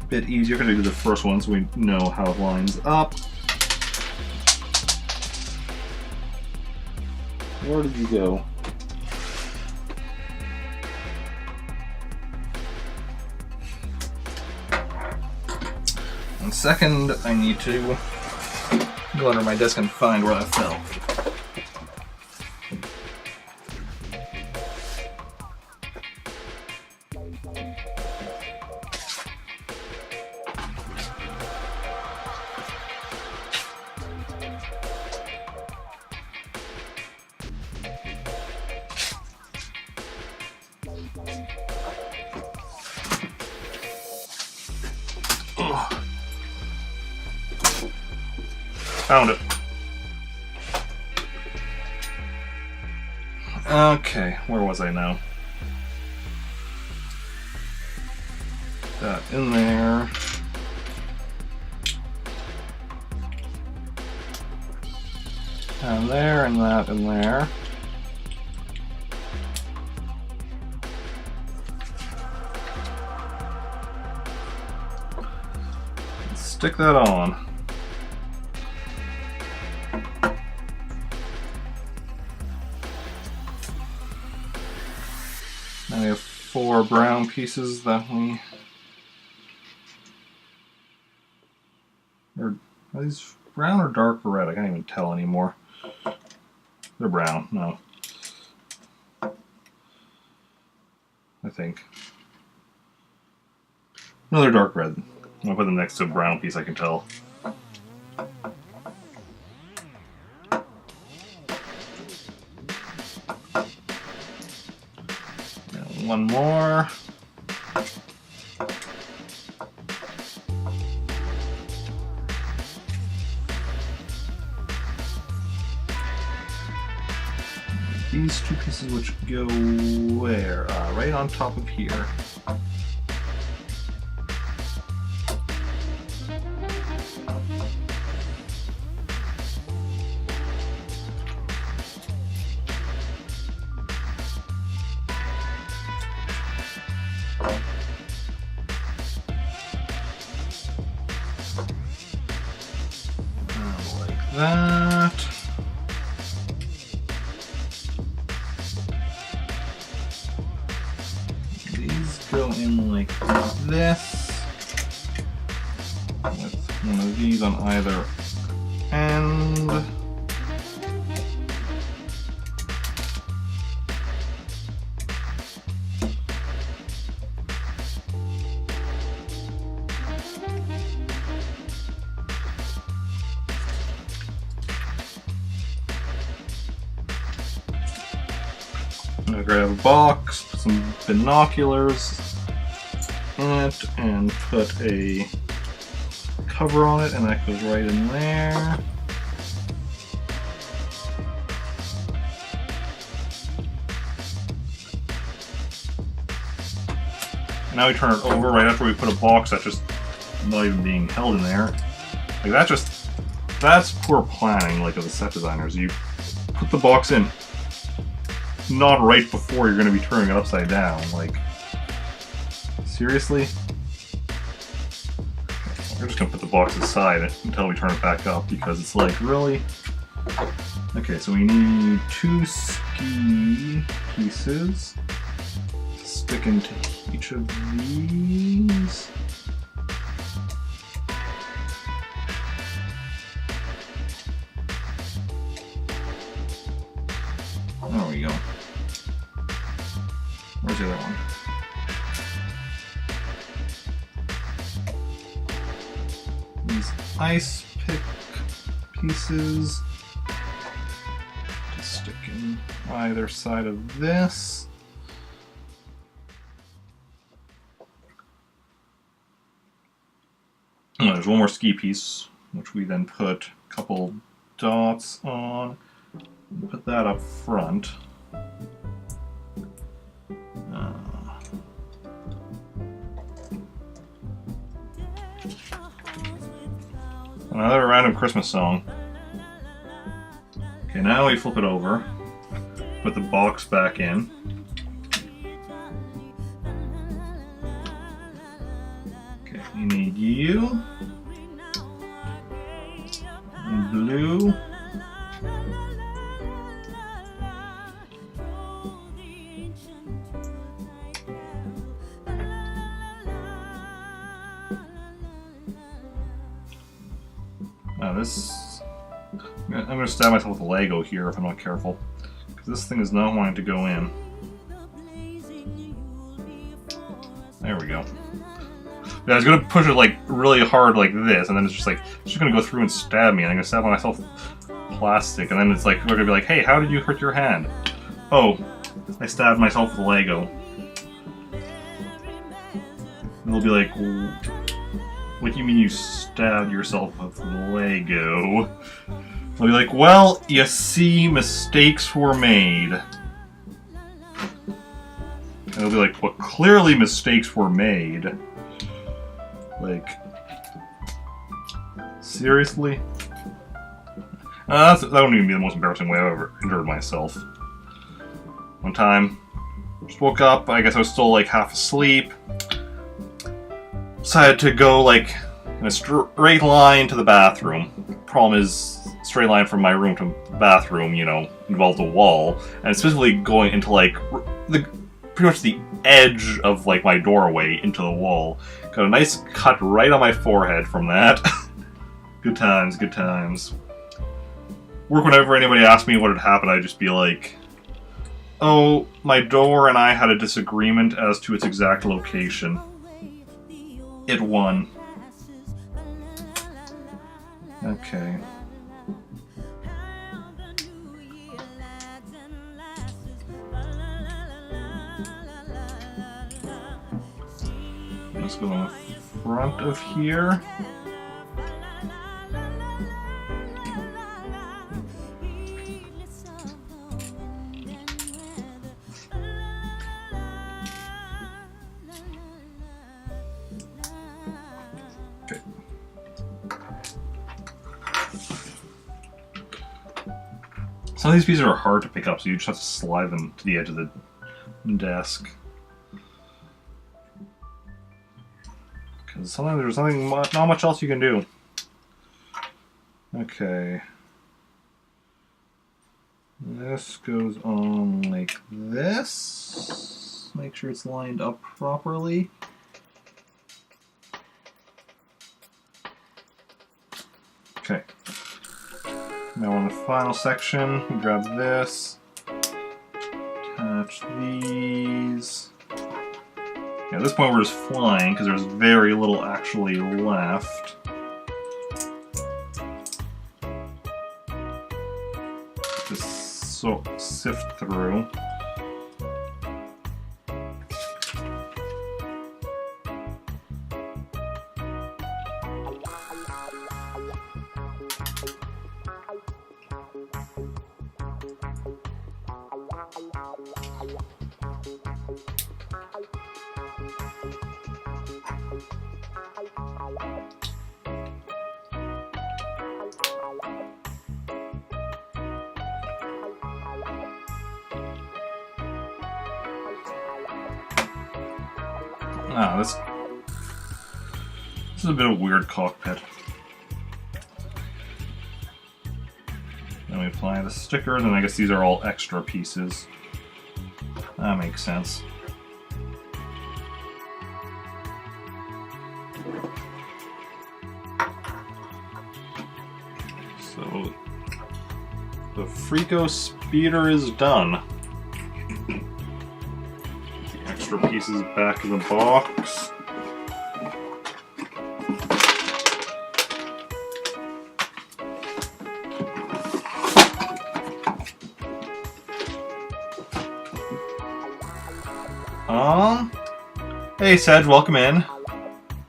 a bit easier because we did the first one, so we know how it lines up. Where did you go? And second, I need to go under my desk and find where I fell. Found it. Okay, where was I now? That in there. And there, and that in there. Stick that on. Now we have 4 brown pieces that we... Are these brown or dark or red? I can't even tell anymore. They're brown, no. I think. No, they're dark red. I'll put them next to a brown piece I can tell. One more. These 2 pieces which go where? Right on top of here. That. These go in like this, with one of these on either end. I'm gonna grab a box, put some binoculars in it, and put a cover on it, and that goes right in there. And now we turn it over right after we put a box that's just not even being held in there. Like that's poor planning, like of the set designers. You put the box in not right before you're going to be turning it upside down. Like, seriously? We're just going to put the box aside until we turn it back up, because it's like, really? Okay, so we need 2 ski pieces to stick into each of these. There we go. Where's the other one? These ice pick pieces to stick in either side of this. Oh, there's one more ski piece, which we then put a couple dots on. Put that up front. Another random Christmas song. Okay, now we flip it over. Put the box back in. Okay, you need you. And blue. I'm going to stab myself with a Lego here if I'm not careful, because this thing is not wanting to go in. There we go. Yeah, I was going to push it like really hard like this, and then it's just going to go through and stab me, and I'm going to stab myself with plastic, and then it's like, we're going to be like, hey, how did you hurt your hand? Oh, I stabbed myself with a Lego. And they'll be like, what do you mean you stabbed yourself with Lego? I'll be like, well, you see, mistakes were made. And they'll be like, well, clearly mistakes were made. Like, seriously? That wouldn't even be the most embarrassing way I've ever injured myself. One time, just woke up, I guess I was still like half asleep. Decided to go like in a straight line to the bathroom. Problem is, straight line from my room to the bathroom, you know, involved a wall, and specifically going into like pretty much the edge of like my doorway into the wall. Got a nice cut right on my forehead from that. Good times, good times. Whenever anybody asked me what had happened, I'd just be like, oh, my door and I had a disagreement as to its exact location. It won. Okay. Let's go on the front of here. Okay. Some of these pieces are hard to pick up, so you just have to slide them to the edge of the desk. Because sometimes there's not much else you can do. Okay. This goes on like this. Make sure it's lined up properly. Okay. Now on the final section, we grab this, attach these. Yeah, at this point we're just flying because there's very little actually left. Just sift through. Ah, this is a bit of a weird cockpit. Then we apply the stickers, and I guess these are all extra pieces. That makes sense. So the Freeco speeder is done. The extra pieces back in the box. Hey Sedge, welcome in.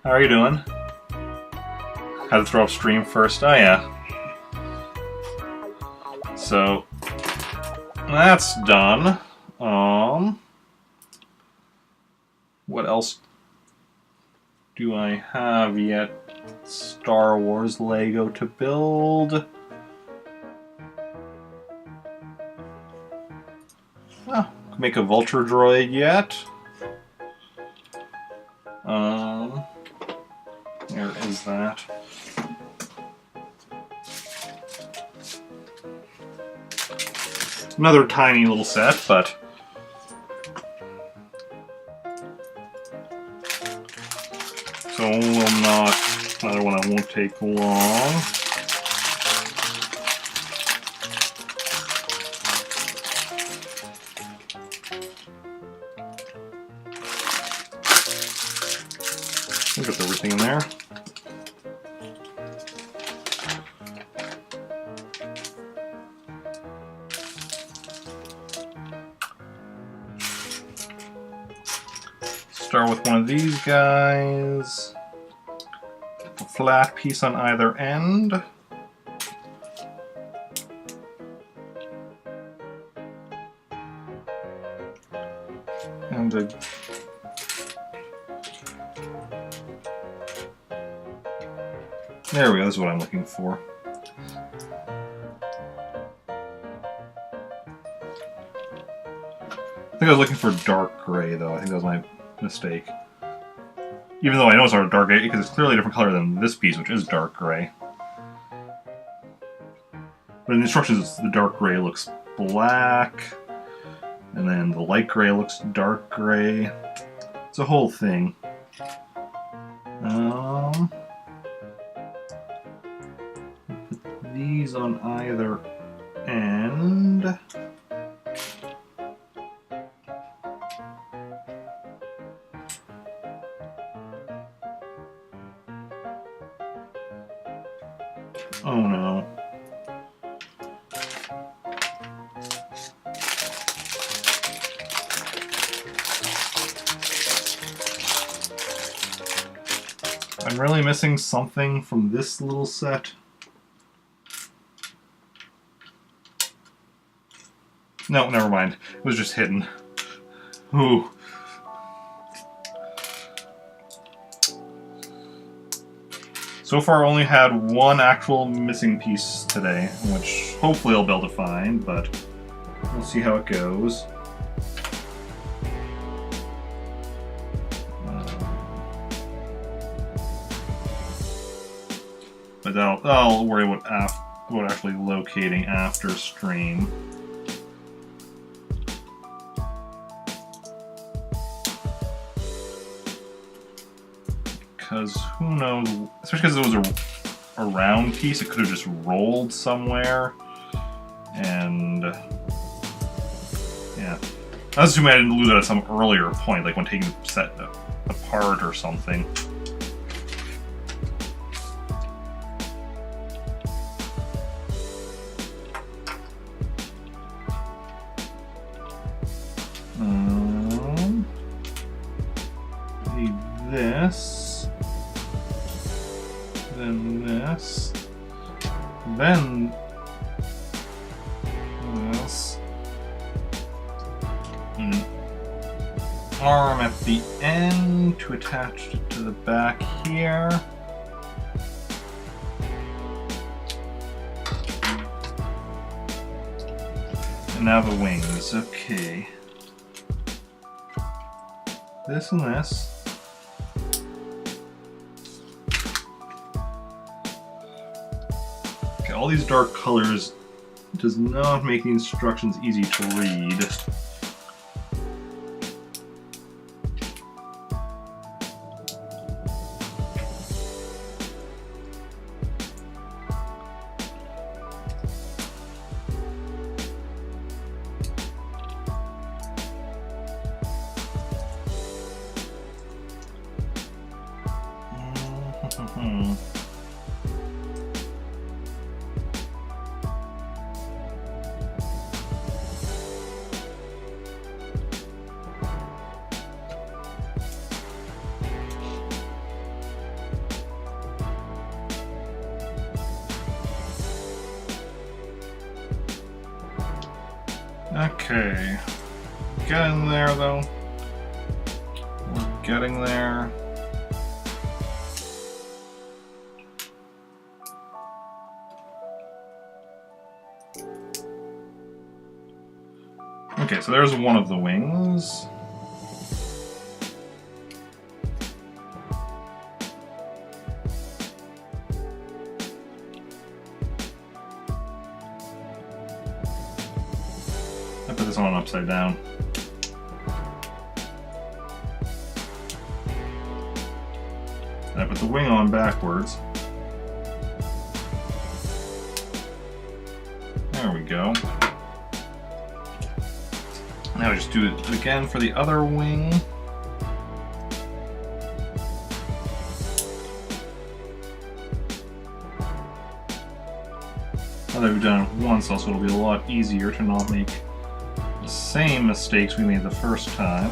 How are you doing? Had to throw up stream first. Oh yeah. So that's done. What else do I have yet? Star Wars Lego to build. Oh, make a vulture droid yet. Where is that? Another tiny little set, but so will not. Another one that won't take long. I think that's everything in there. Start with one of these guys. A flat piece on either end. And a there we go, this is what I'm looking for. I think I was looking for dark gray though, I think that was my mistake. Even though I know it's not a dark gray, because it's clearly a different color than this piece, which is dark gray. But in the instructions, the dark gray looks black, and then the light gray looks dark gray. It's a whole thing. Put these on either end. Oh no. I'm really missing something from this little set. No, never mind. It was just hidden. Ooh. So far I only had one actual missing piece today, which hopefully I'll be able to find, but we'll see how it goes. But I'll worry about actually locating after stream. Because who knows, especially because it was a round piece, it could have just rolled somewhere. And yeah, I was assuming I didn't lose it at some earlier point, like when taking the set apart or something. This, then this, then this. an arm at the end to attach it to the back here. And now the wings. Okay. This and this. Okay, all these dark colors does not make the instructions easy to read. Okay, getting there though. We're getting there. Okay, so there's one of the wings. I put this one upside down. I put the wing on backwards. There we go. Now we just do it again for the other wing. Now that we've done it once, also it'll be a lot easier to not make the same mistakes we made the first time.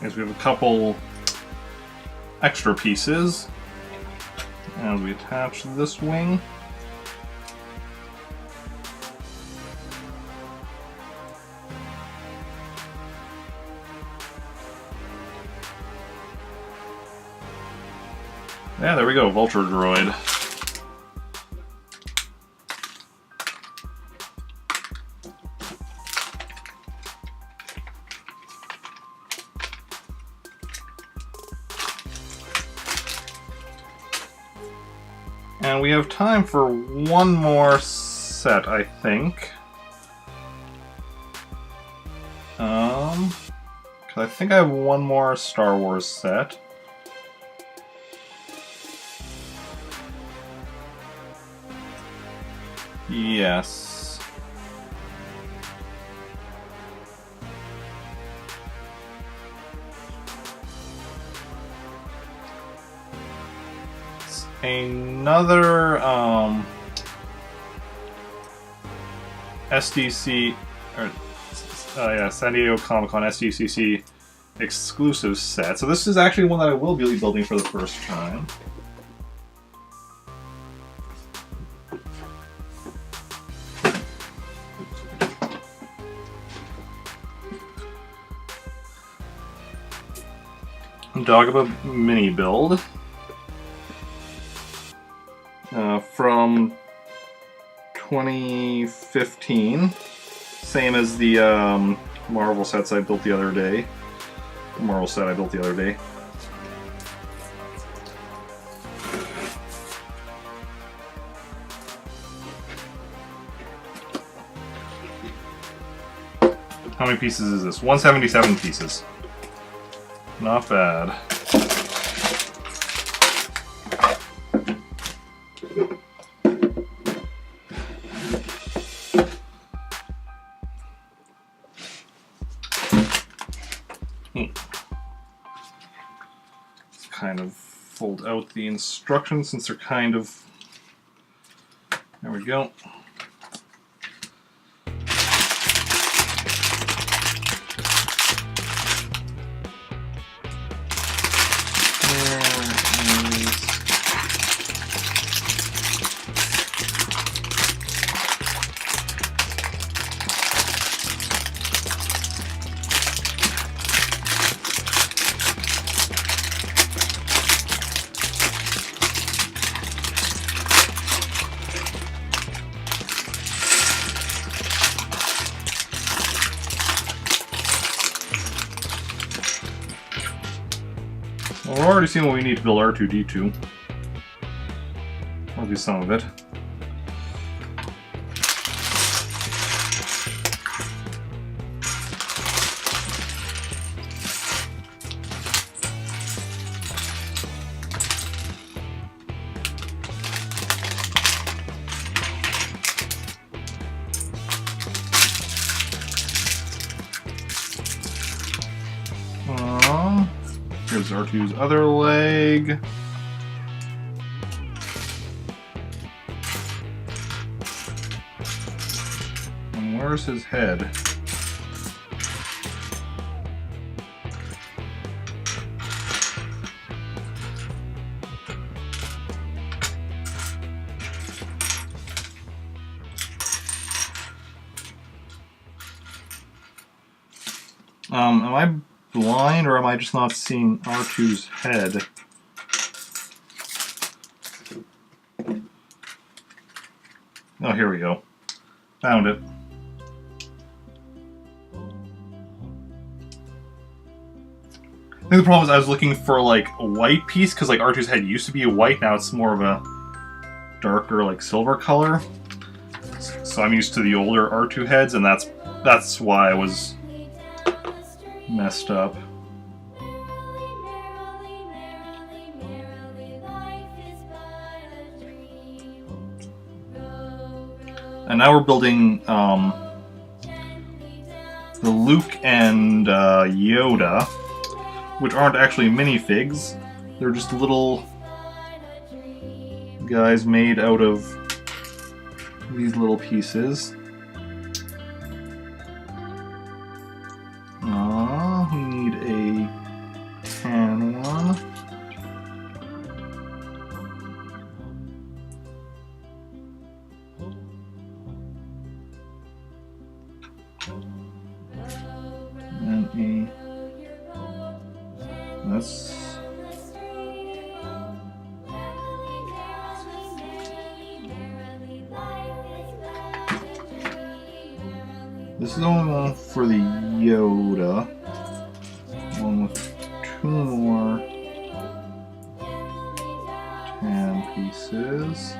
As we have a couple extra pieces as we attach this wing. Yeah, there we go, vulture droid. And we have time for one more set, I think. 'Cause I think I have one more Star Wars set. Yes. Another SDC or yeah, San Diego Comic-Con SDCC exclusive set. So this is actually one that I will be building for the first time. Dogba mini build. From 2015, same as the Marvel sets I built the other day. The Marvel set I built the other day. How many pieces is this? 177 pieces. Not bad. kind of fold out the instructions since they're kind of... There we go. Well, we're already seeing what we need to build R2-D2. I'll do some of it. Here's R2's other leg. And where's his head? Am I blind, or am I just not seeing R2's head? Oh, here we go. Found it. I think the problem is I was looking for like a white piece, because like R2's head used to be white, now it's more of a darker like silver color. So I'm used to the older R2 heads, and that's why I was messed up. And now we're building the Luke and Yoda, which aren't actually minifigs. They're just little guys made out of these little pieces. We need a tan one. And that's... This is the only one for the Yoda. One with two more tan pieces.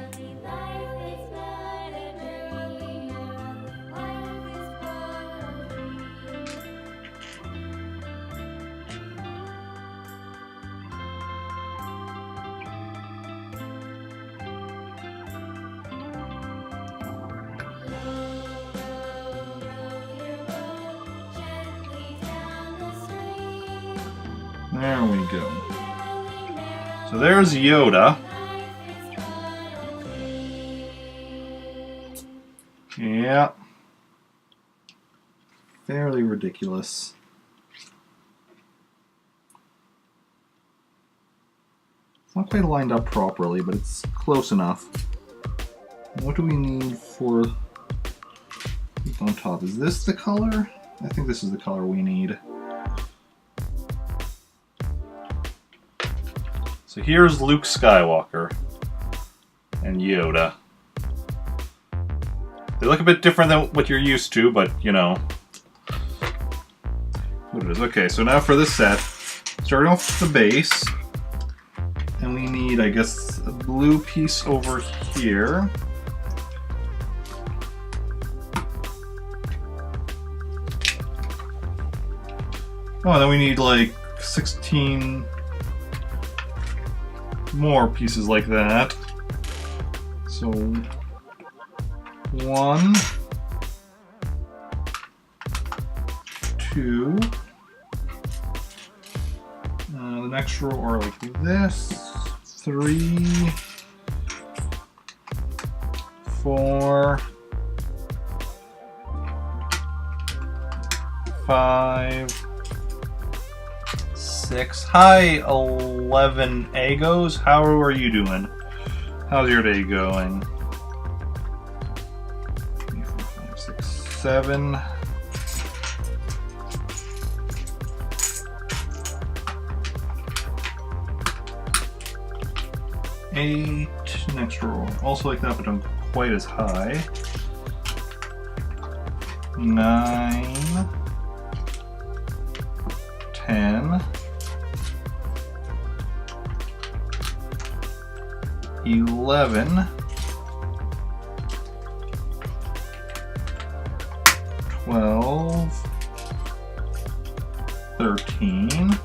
There we go. So there's Yoda. Yeah. Fairly ridiculous. It's not quite lined up properly, but it's close enough. What do we need for on top? Is this the color? I think this is the color we need. So here's Luke Skywalker and Yoda. They look a bit different than what you're used to, but you know what it is. Okay, so now for this set, starting off with the base, and we need, I guess, a blue piece over here. Oh, and then we need like 16 more pieces like that. So 1, 2. next row are like this. 3, 4, 5, 6. Hi, 11 Agos. How are you doing? How's your day going? 3, 4, 5, 6, 7. 8. Next row. Also like that, but don't quite as high. 9. 10. 11. 12. 13.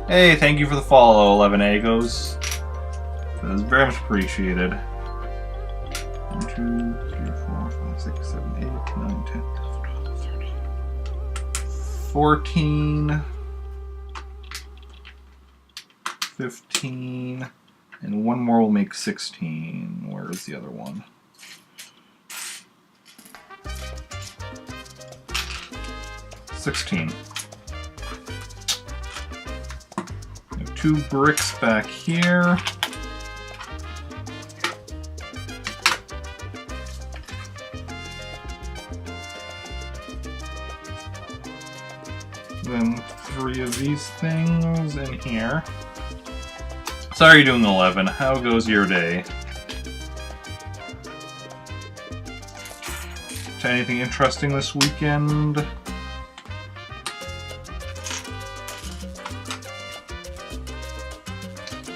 Hey, thank you for the follow, 11 Agos. That is very much appreciated. 1, 2, 3, 4, 5, 6, 7, 8, 9, 10, 12, 13, 14, 15, and one more will make 16. Where is the other one? $16. 2 bricks back here. Then 3 of these things in here. Sorry you're doing 11. How goes your day? Anything interesting this weekend?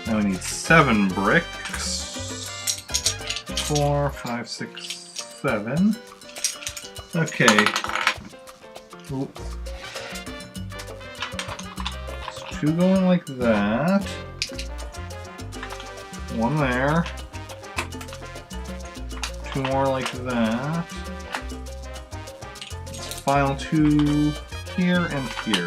Now we need 7 bricks. 4, 5, 6, 7. Okay. Ooh. So 2 going like that. 1 there. 2 more like that. Final 2 here and here.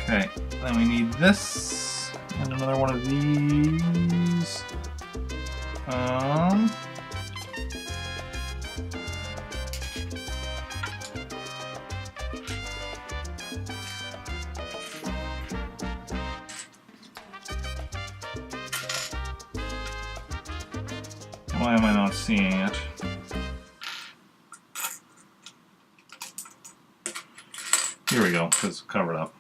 Okay, then we need this, and another one of these. Why am I not seeing it? Here we go, because it's covered up.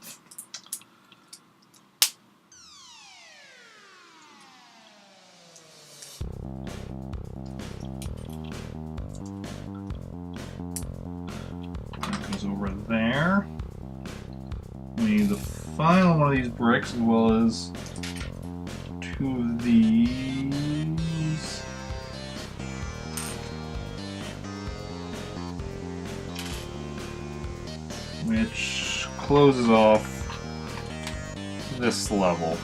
Over there. We need the final one of these bricks as well as 2 of these. Which closes off this level.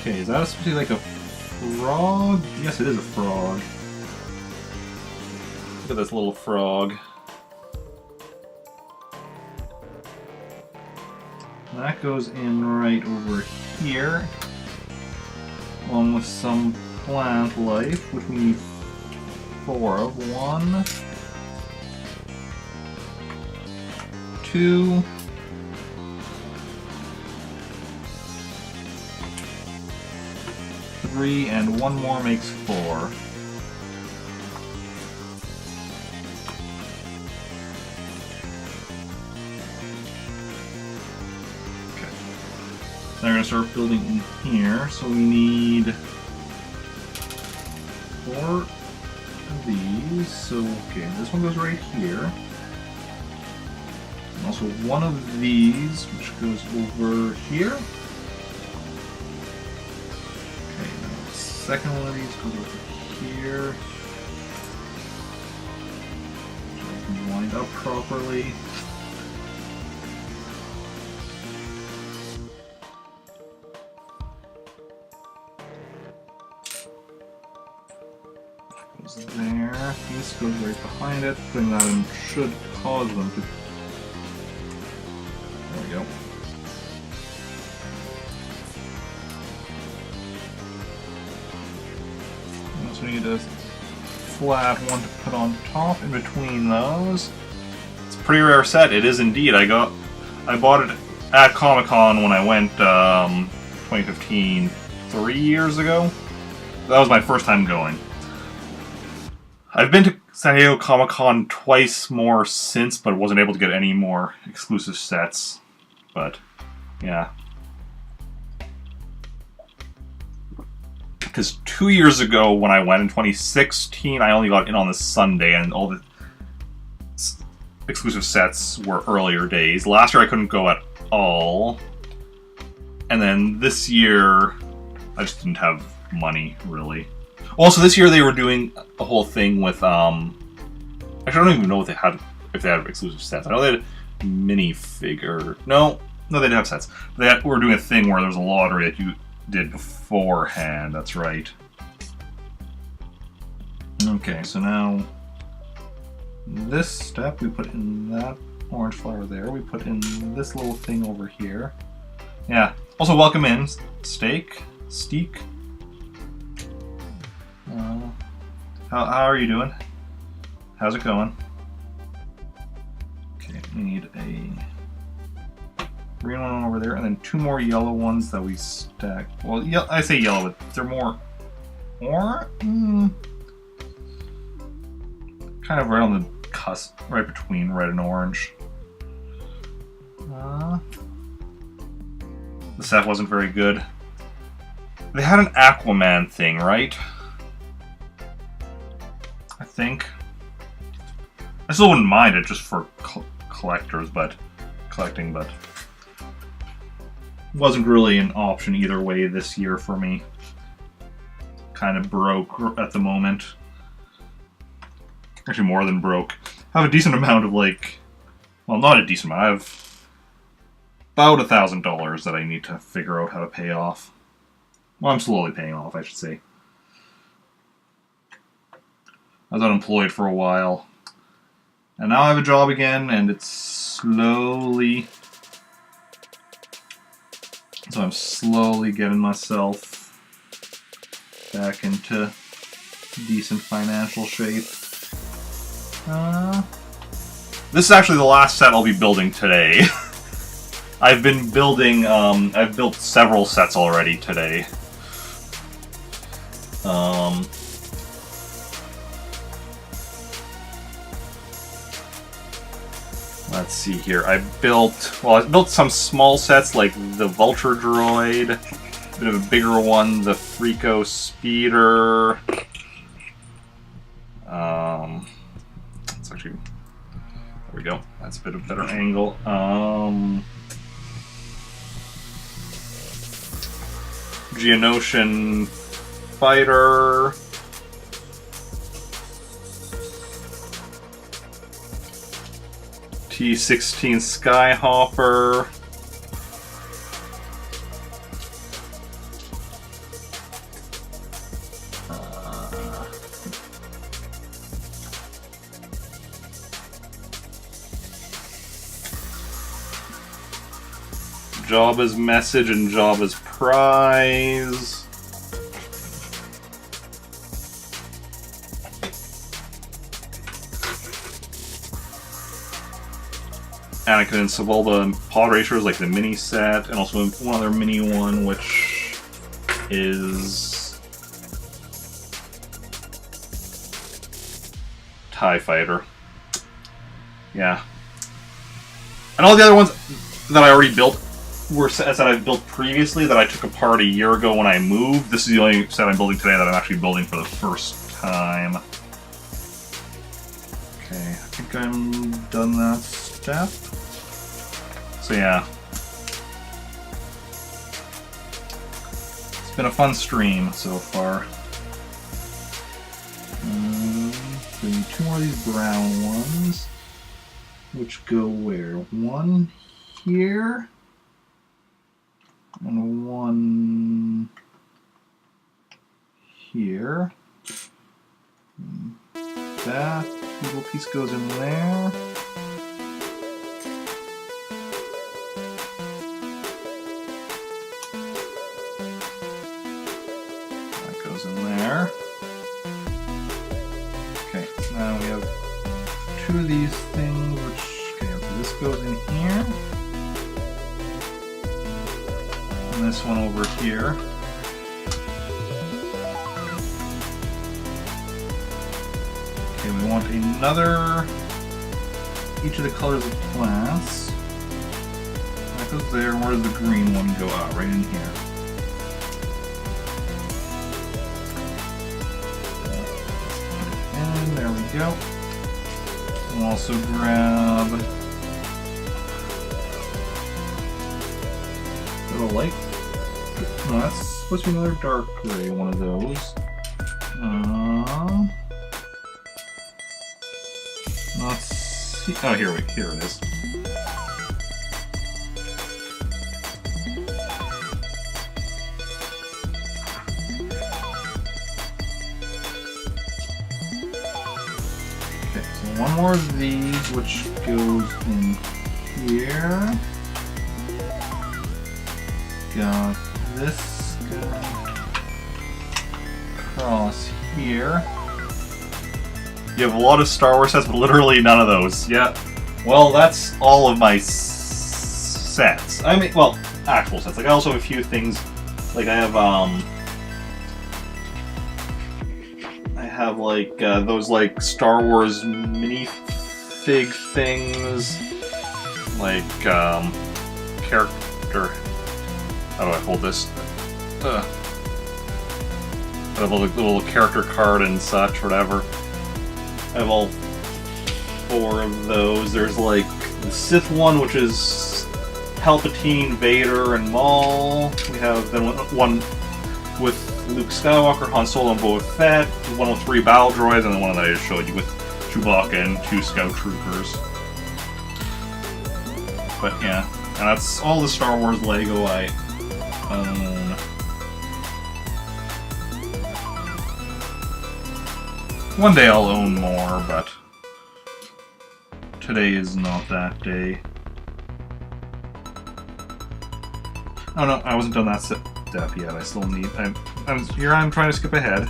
Okay, is that supposed to be like a frog? Yes, it is a frog. Look at this little frog. That goes in right over here, along with some plant life, which we need 4 of. 1, 2, 3, and 1 more makes 4. Okay. Now we're going to start building in here, so we need 4 of these. So, okay, this one goes right here. And also 1 of these, which goes over here. Second one of these goes over here. One lined up properly. Goes there. This goes right behind it. Putting that in should cause them to. There we go. So we need a flat one to put on top in between those. It's a pretty rare set. It is indeed. I bought it at Comic-Con when I went 2015, 3 years ago. That was my first time going. I've been to San Diego Comic-Con twice more since, but wasn't able to get any more exclusive sets. But, yeah. Because 2 years ago when I went in 2016, I only got in on the Sunday, and all the exclusive sets were earlier days. Last year I couldn't go at all. And then this year, I just didn't have money, really. Also, this year they were doing a whole thing with, actually I don't even know if they had exclusive sets. I know they had minifigure. No, they didn't have sets. They were doing a thing where there was a lottery that you did beforehand, that's right. Okay, so now this step we put in that orange flower there, we put in this little thing over here. Yeah, also welcome in, Steak. How are you doing? How's it going? Okay, we need a green one over there, and then 2 more yellow ones that we stack. Well, I say yellow, but they're more kind of right on the cusp, right between red and orange. The set wasn't very good. They had an Aquaman thing, right? I think. I still wouldn't mind it just for collectors, but collecting, but wasn't really an option either way this year for me. Kind of broke at the moment. Actually, more than broke. I have a decent amount of, like, well, not a decent amount. I have about $1,000 that I need to figure out how to pay off. Well, I'm slowly paying off, I should say. I was unemployed for a while. And now I have a job again, and it's slowly... So I'm slowly getting myself back into decent financial shape. This is actually the last set I'll be building today. I've been building, I've built several sets already today. Let's see here. I built some small sets like the vulture droid, a bit of a bigger one, the Freeco speeder. It's actually, there we go. That's a bit of a better angle. Geonosis fighter. T-16 skyhopper. Jabba's message and Jabba's prize. Anakin and Sebulba pod racers, like the mini set, and also one other mini one, which is TIE Fighter. Yeah. And all the other ones that I already built were sets that I've built previously that I took apart a year ago when I moved. This is the only set I'm building today that I'm actually building for the first time. Okay, I think I'm done that step. So yeah. It's been a fun stream so far. We need 2 more of these brown ones. which go where? One here, and one here. That little piece goes in there. That goes in there. Okay, so now we have two of these things, which, okay, so this goes in here. And this one over here. Okay, we want another, each of the colors of plants. That goes there. Where does the green one go out? Right in here. And there we go. We'll also grab a little light. No, that's supposed to be another dark gray one of those. Let's see. Oh, here it is. Okay, so one more of these, which goes in here. Got this guy across here. You have a lot of Star Wars sets, but literally none of those. Yeah. Well, that's all of my sets. I mean, well, actual sets. Like, I also have a few things. Like, I have like those like Star Wars minifig things. Like character. How do I hold this? I have a little character card and such, whatever. I have all four of those. There's like the Sith one, which is Palpatine, Vader, and Maul. We have then one with Luke Skywalker, Han Solo, and Boba Fett. One with 3 battle droids, and the one that I just showed you with Chewbacca and 2 Scout Troopers. But yeah, and that's all the Star Wars Lego I own. One day I'll own more, but today is not that day. Oh no, I wasn't done that step yet. I still need. I'm trying to skip ahead.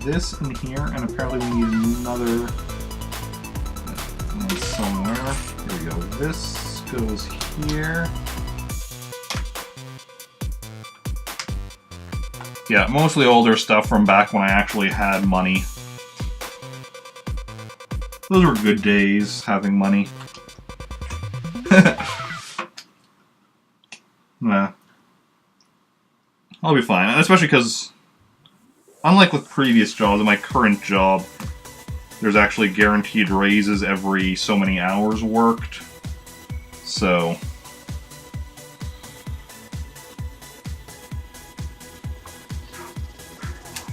This in here, and apparently we need another one somewhere. Here we go. This goes here. Yeah, mostly older stuff from back when I actually had money. Those were good days, having money. Nah. I'll be fine, and especially because, unlike with previous jobs, in my current job, there's actually guaranteed raises every so many hours worked. So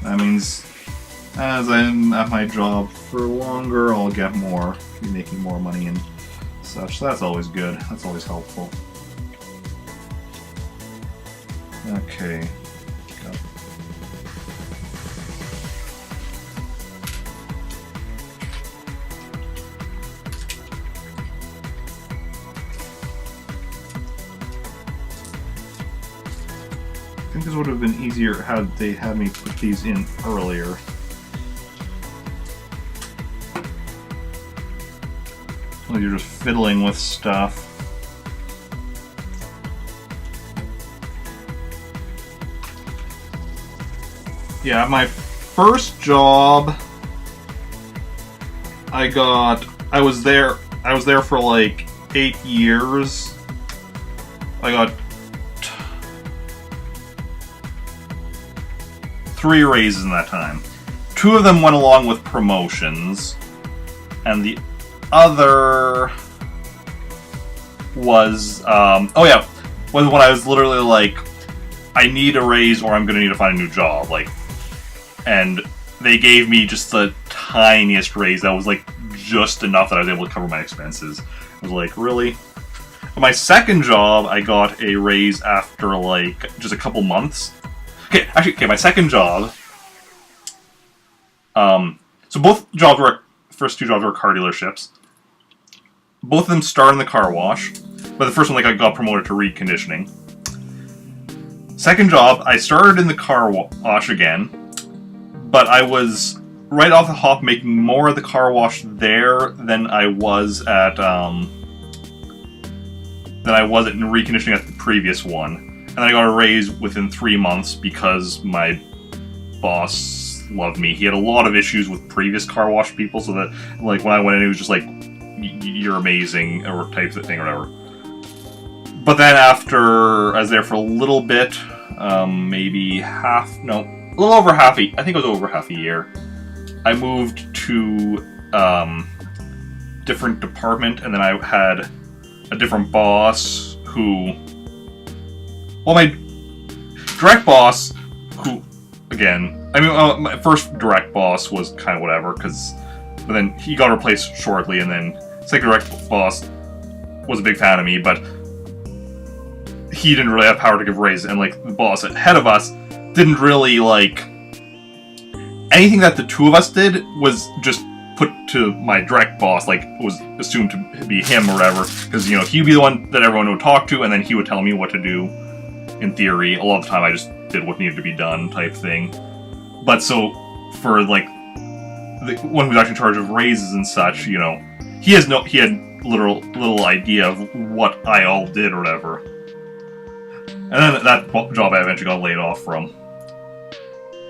that means as I'm at my job for longer, I'll get more, be making more money and such. So that's always good. That's always helpful. Okay. I think this would have been easier had they had me put these in earlier. So you're just fiddling with stuff. Yeah, my first job, I was there for like 8 years. I got 3 raises in that time. 2 of them went along with promotions, and the other was, was when I was literally like, I need a raise or I'm gonna need to find a new job, like, and they gave me just the tiniest raise that was like just enough that I was able to cover my expenses. I was like, really? My second job, I got a raise after like just a couple months. Okay, my second job. So both jobs were first two jobs were car dealerships. Both of them started in the car wash, but the first one, like, I got promoted to reconditioning. Second job, I started in the car wash again, but I was right off the hop making more of the car wash there than I was at reconditioning at the previous one. And then I got a raise within 3 months because my boss loved me. He had a lot of issues with previous car wash people, so that, like, when I went in, it was just like, you're amazing, or type of thing, or whatever. But then after I was there for a little bit, maybe a little over half I think it was over half a year, I moved to different department, and then I had a different boss who, well, my direct boss, who, again, I mean, my first direct boss was kind of whatever, but then he got replaced shortly, and then second direct boss was a big fan of me, but he didn't really have power to give raises, and, like, the boss ahead of us didn't really, like, anything that the two of us did was just put to my direct boss, like, was assumed to be him or whatever, because, you know, he'd be the one that everyone would talk to, and then he would tell me what to do, in theory. A lot of the time I just did what needed to be done, type thing. But so, for, like, the one who's actually in charge of raises and such, you know, he had little idea of what I all did or whatever. And then that job I eventually got laid off from.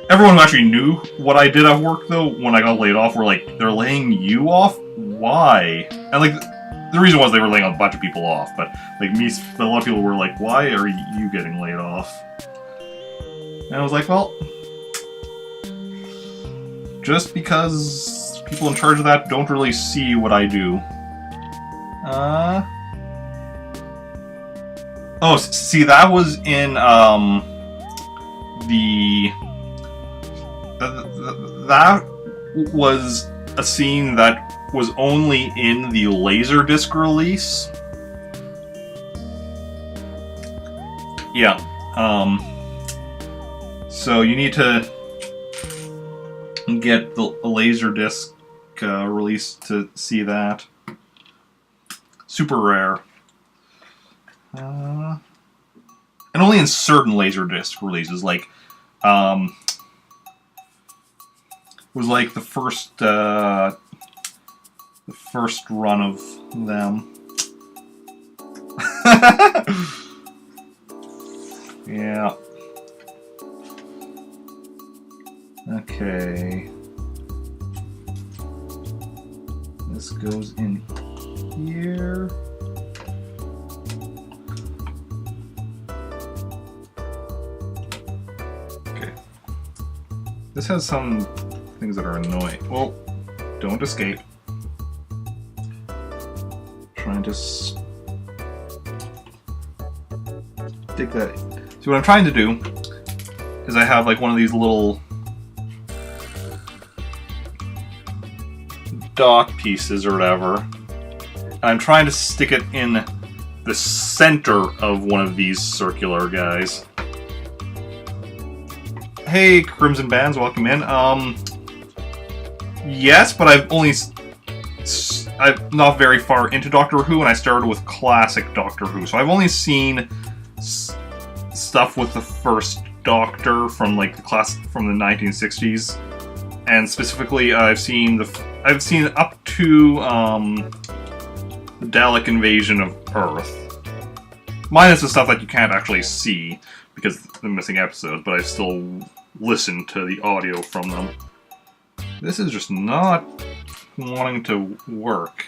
Everyone who actually knew what I did at work, though, when I got laid off, were like, they're laying you off? Why? And, like, the reason was they were laying a bunch of people off, but, like, a lot of people were like, why are you getting laid off? And I was like, well, just because people in charge of that don't really see what I do. Oh, see, that was in, that was a scene that was only in the Laserdisc release. Yeah, so you need to get the Laserdisc release to see that. Super rare. And only in certain Laserdisc releases, like, it was like the first run of them. Yeah. Okay. This goes in here. Okay. This has some things that are annoying. Well, don't escape. Trying to stick that in. So what I'm trying to do is I have like one of these little dot pieces or whatever, and I'm trying to stick it in the center of one of these circular guys. Hey, Crimson Bands, welcome in. Yes, but I'm not very far into Doctor Who, and I started with classic Doctor Who, so I've only seen stuff with the first Doctor from like the from the 1960s, and specifically I've seen up to the Dalek invasion of Earth, minus the stuff that you can't actually see because of the missing episodes, but I still listen to the audio from them. This is just not wanting to work.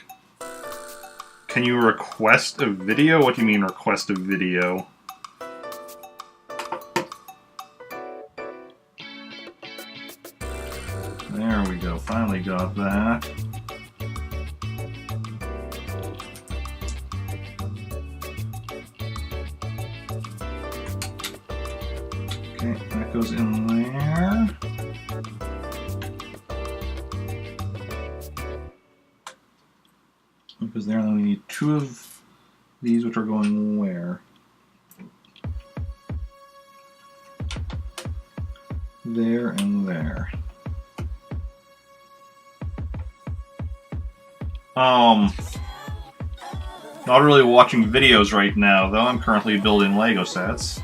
Can you request a video? What do you mean request a video? There we go, finally got that. Okay, that goes in there. Because there, then we need 2 of these, which are going where? There and there. Not really watching videos right now, though. I'm currently building Lego sets.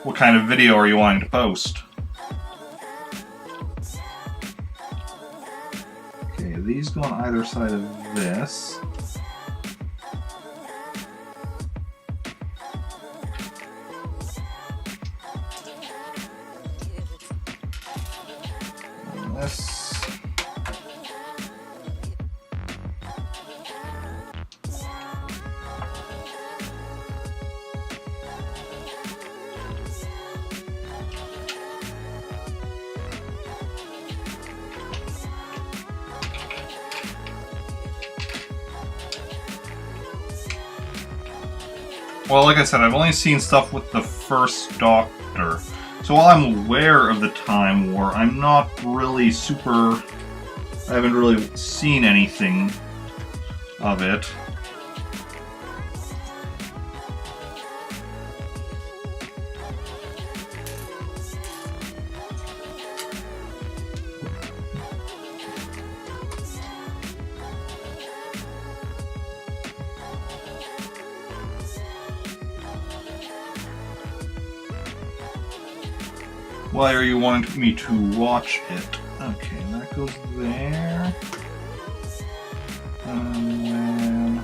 What kind of video are you wanting to post? Okay, these go on either side of this. And this. Well, like I said, I've only seen stuff with the first Doctor. So while I'm aware of the Time War, I'm not really I haven't really seen anything of it. Why are you wanting me to watch it? Okay, that goes there. And then...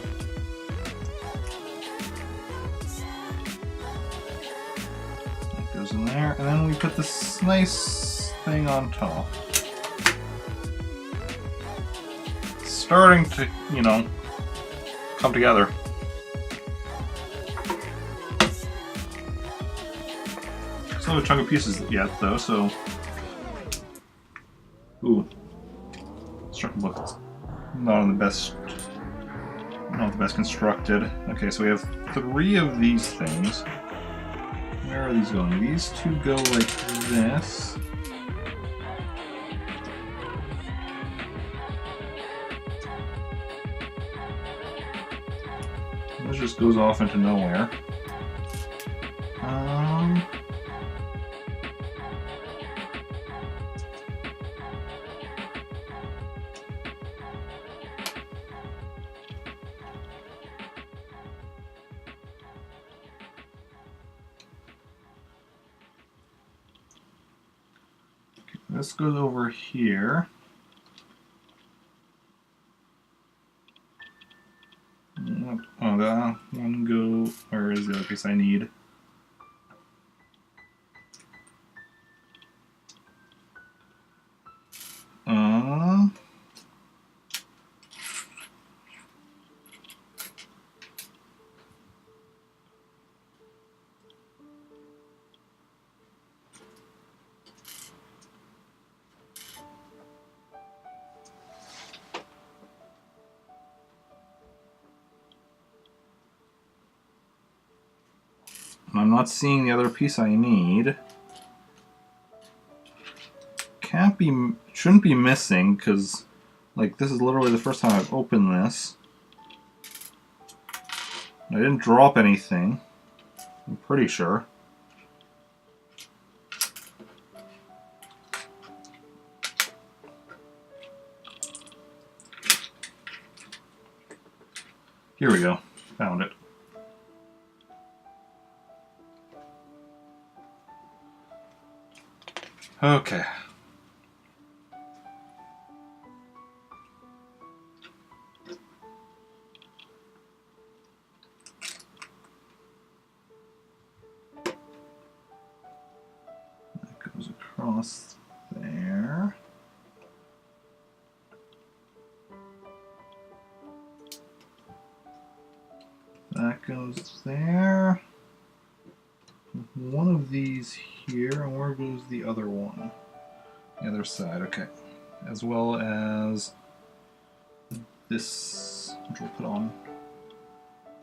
that goes in there. And then we put this nice thing on top. Starting to, you know, come together. Still have a chunk of pieces yet, though, so... Ooh. Starting to look not the best constructed. Okay, so we have 3 of these things. Where are these going? These 2 go like this. This just goes off into nowhere. This goes over here. Oh, that one go. Where is the other piece I need? I'm not seeing the other piece I need. Shouldn't be missing, because, like, this is literally the first time I've opened this. I didn't drop anything, I'm pretty sure. Here we go, found it. Okay. That goes across there. That goes there. One of these here, and where goes the other one? The other side, okay. As well as this, which we'll put on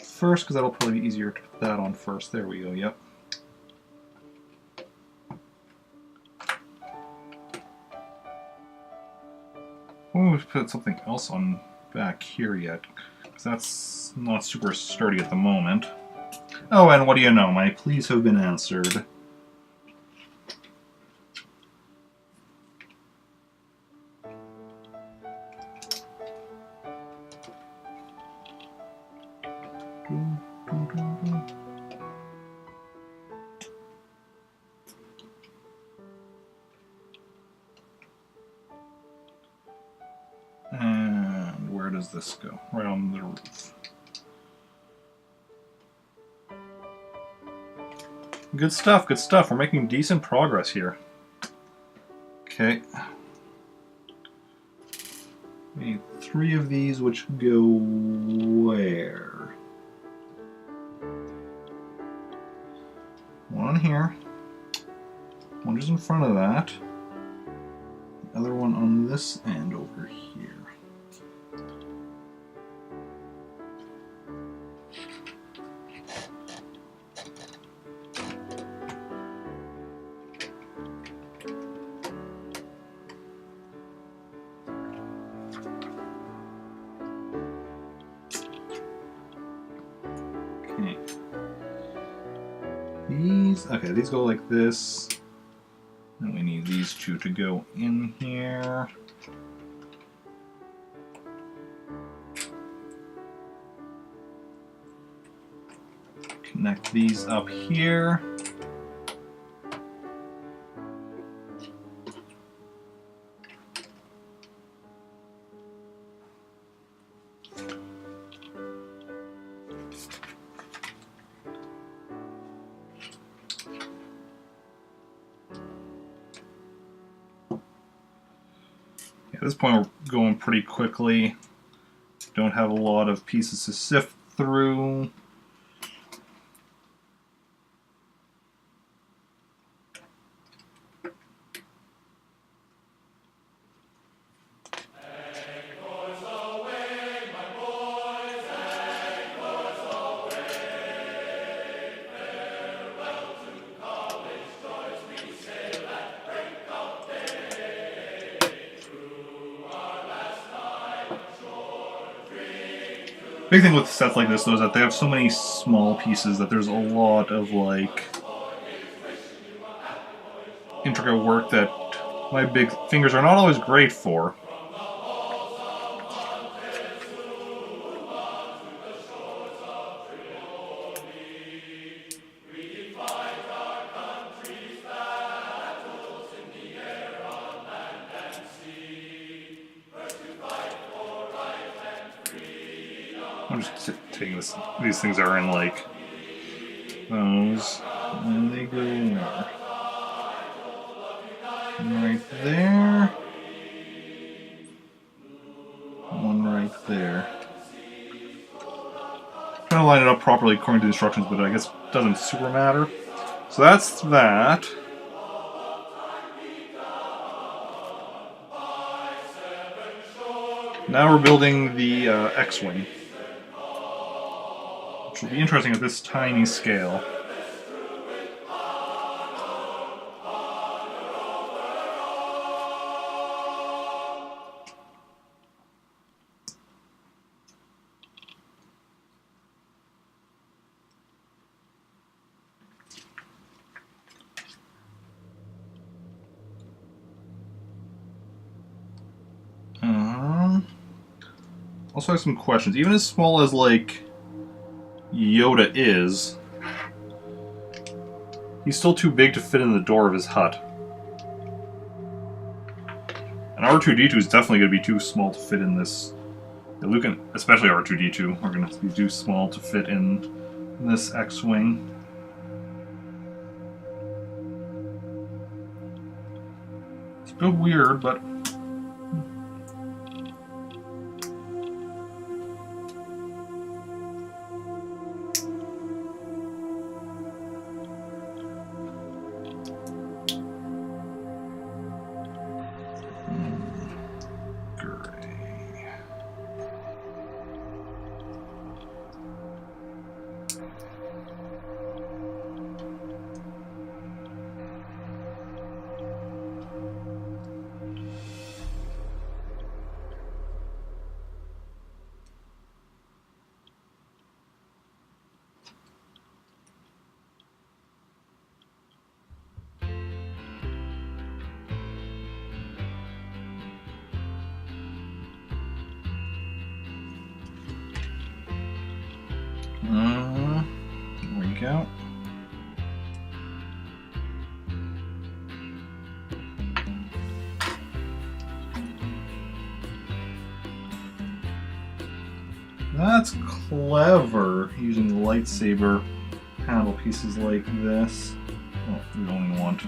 first, because that'll probably be easier to put that on first. There we go, yep. Oh, we've put something else on back here yet, because that's not super sturdy at the moment. Oh, and what do you know? My pleas have been answered. And where does this go? Right on the roof. Good stuff, good stuff. We're making decent progress here. Okay. We need 3 of these, which go where? One on here. One just in front of that. The other one on this end over here. Okay, these go like this. And we need these 2 to go in here. Connect these up here. At this point we're going pretty quickly. Don't have a lot of pieces to sift through. Big thing with sets like this, though, is that they have so many small pieces that there's a lot of, like, intricate work that my big fingers are not always great for. I'm just taking this. These things are in like those, and they go where? Right there. One right there. Trying to line it up properly according to the instructions, but I guess it doesn't super matter. So that's that. Now we're building the X-Wing. Which will be interesting at this tiny scale. Also have some questions. Even as small as, like, Yoda is, he's still too big to fit in the door of his hut. And R2-D2 is definitely going to be too small to fit in this. Luke and especially R2-D2 are going to be too small to fit in this X-Wing. It's a bit weird, but... go. That's clever, using lightsaber handle pieces like this. Oh, we only want.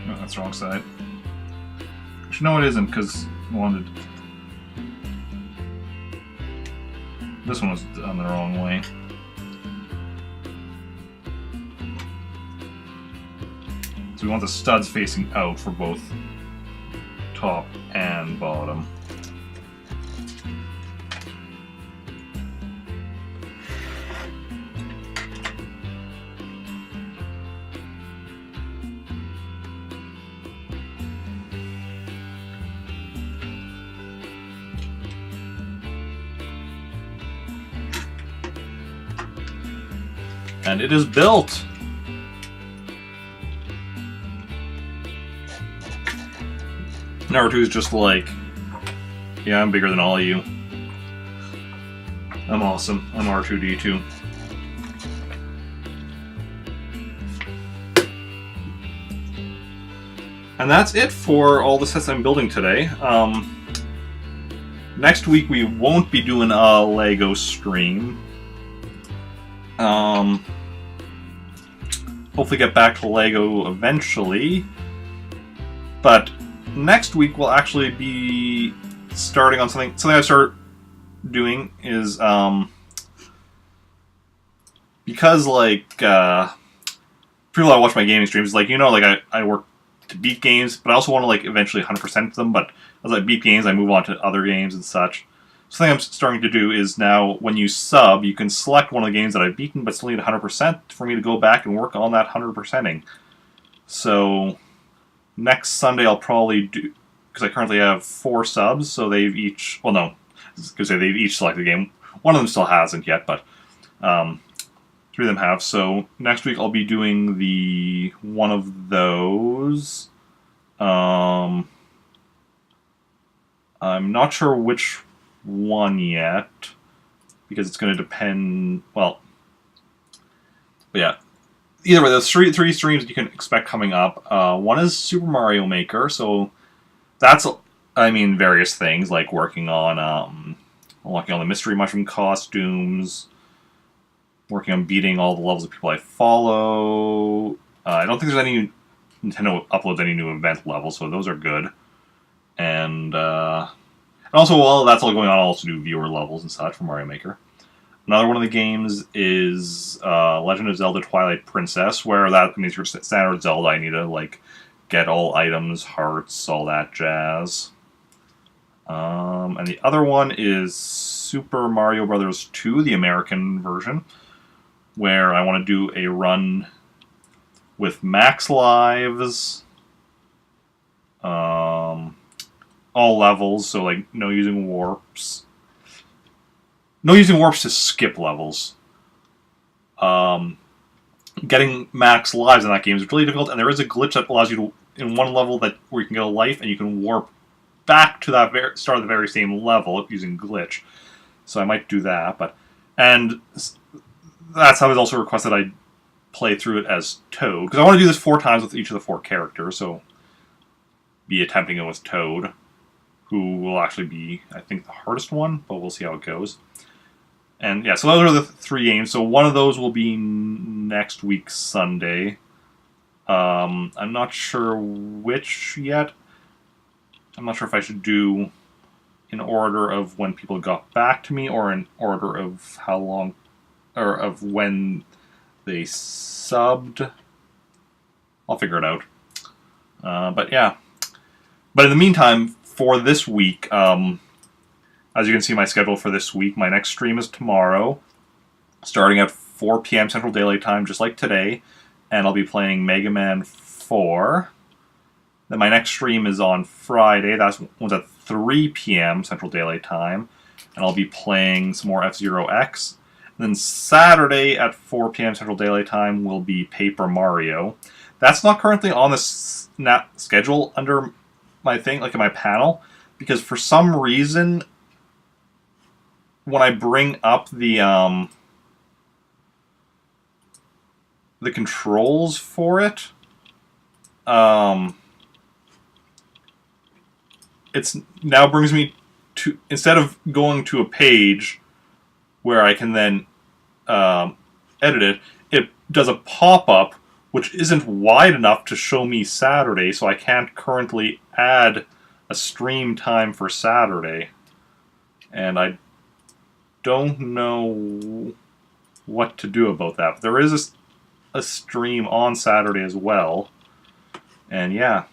Oh, that's the wrong side. Actually, no, it isn't, because I wanted. This one was done the wrong way. So we want the studs facing out for both top and bottom. And it is built! Naruto is just like, yeah, I'm bigger than all of you. I'm awesome. I'm R2-D2. And that's it for all the sets I'm building today. Next week we won't be doing a LEGO stream. Hopefully get back to LEGO eventually. But next week we'll actually be starting on something I start doing is because like people that watch my gaming streams, like, you know, like I work to beat games, but I also want to like eventually 100% them. But as I beat games, I move on to other games and such. Something I'm starting to do is now, when you sub, you can select one of the games that I've beaten, but still need 100% for me to go back and work on that 100%ing. So next Sunday I'll probably do, because I currently have 4 subs, so they've each, well, no, I was going to say they've each selected a game. One of them still hasn't yet, but 3 of them have. So next week I'll be doing the one of those. I'm not sure which one yet, because it's going to depend, well, but yeah. Either way, there's three streams you can expect coming up. One is Super Mario Maker, so that's, I mean, various things, like working on unlocking all the Mystery Mushroom costumes, working on beating all the levels of people I follow. I don't think there's any Nintendo uploads any new event levels, so those are good. And also, while that's all going on, I'll also do viewer levels and such for Mario Maker. Another one of the games is Legend of Zelda Twilight Princess, where that means your standard Zelda, I need to like get all items, hearts, all that jazz. And the other one is Super Mario Bros. 2, the American version, where I want to do a run with max lives, all levels, so like no using warps. No using warps to skip levels. Getting max lives in that game is really difficult, and there is a glitch that allows you to, in one level where you can get a life, and you can warp back to that start of the very same level using glitch. So I might do that, and that's how it's also requested I play through it as Toad, because I want to do this 4 times with each of the 4 characters, so be attempting it with Toad, who will actually be, I think, the hardest one, but we'll see how it goes. And yeah, so those are the 3 games. So one of those will be next week, Sunday. I'm not sure which yet. I'm not sure if I should do in order of when people got back to me, or in order of how long, or of when they subbed. I'll figure it out. But yeah. But in the meantime, for this week, as you can see my schedule for this week, my next stream is tomorrow, starting at 4 p.m. Central Daylight Time, just like today, and I'll be playing Mega Man 4, Then my next stream is on Friday. That one's at 3 p.m. Central Daylight Time. And I'll be playing some more F-Zero X. And then Saturday at 4 p.m. Central Daylight Time will be Paper Mario. That's not currently on the schedule under my thing, like in my panel, because for some reason, when I bring up the controls for it, it's now brings me to, instead of going to a page where I can then edit it, it does a pop-up which isn't wide enough to show me Saturday, so I can't currently add a stream time for Saturday. And I don't know what to do about that. But there is a stream on Saturday as well. And yeah.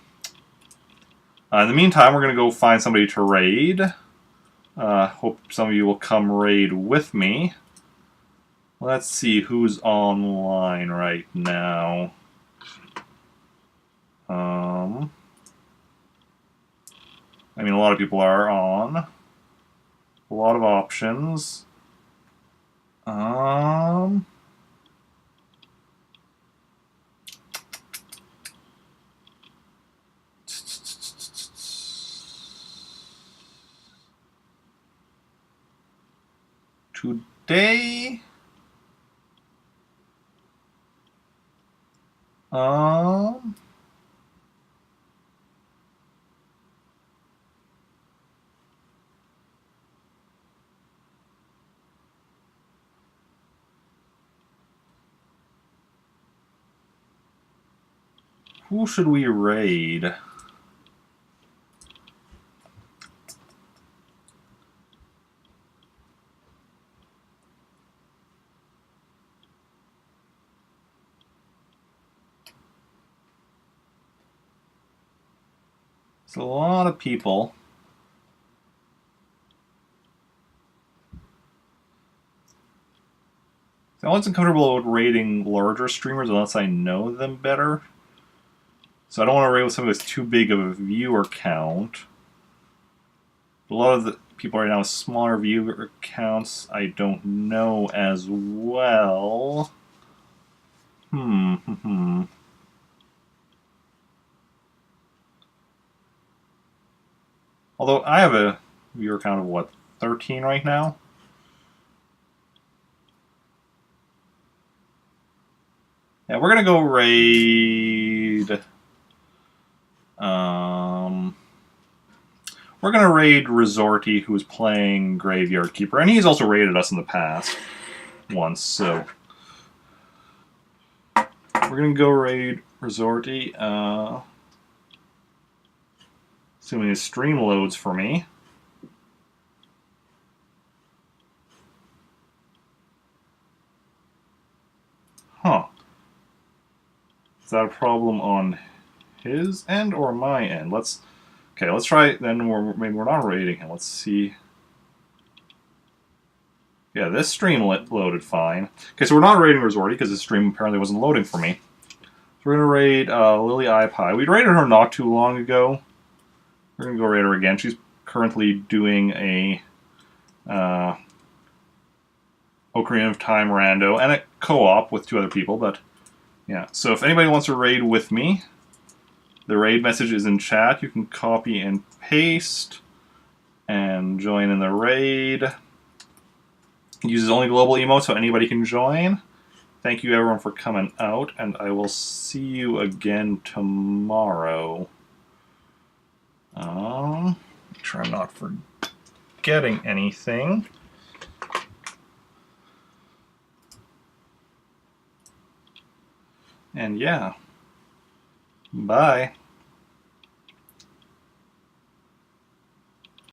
In the meantime, we're going to go find somebody to raid. Hope some of you will come raid with me. Let's see who's online right now. I mean, a lot of people are on. A lot of options. Today, who should we raid? It's a lot of people. I wasn't comfortable with raiding larger streamers unless I know them better. So I don't want to raid with somebody with too big of a viewer count. A lot of the people right now with smaller viewer counts I don't know as well. Although I have a viewer count of, what, 13 right now? Yeah, we're going to go raid... we're going to raid Resorty, who is playing Graveyard Keeper. And he's also raided us in the past once, so... We're going to go raid Resorty. Assuming his stream loads for me. Huh. Is that a problem on his end or my end? Let's try it then. Maybe we're not raiding him. Let's see. Yeah, this stream loaded fine. Okay, so we're not raiding Resorty because this stream apparently wasn't loading for me. So we're going to raid Lily iPie. We raided her not too long ago. We're going to go raid her again. She's currently doing a Ocarina of Time rando and a co-op with 2 other people, but yeah. So if anybody wants to raid with me, the raid message is in chat. You can copy and paste and join in the raid. It uses only global emotes, so anybody can join. Thank you everyone for coming out, and I will see you again tomorrow. Make sure I'm not forgetting anything. And yeah, bye.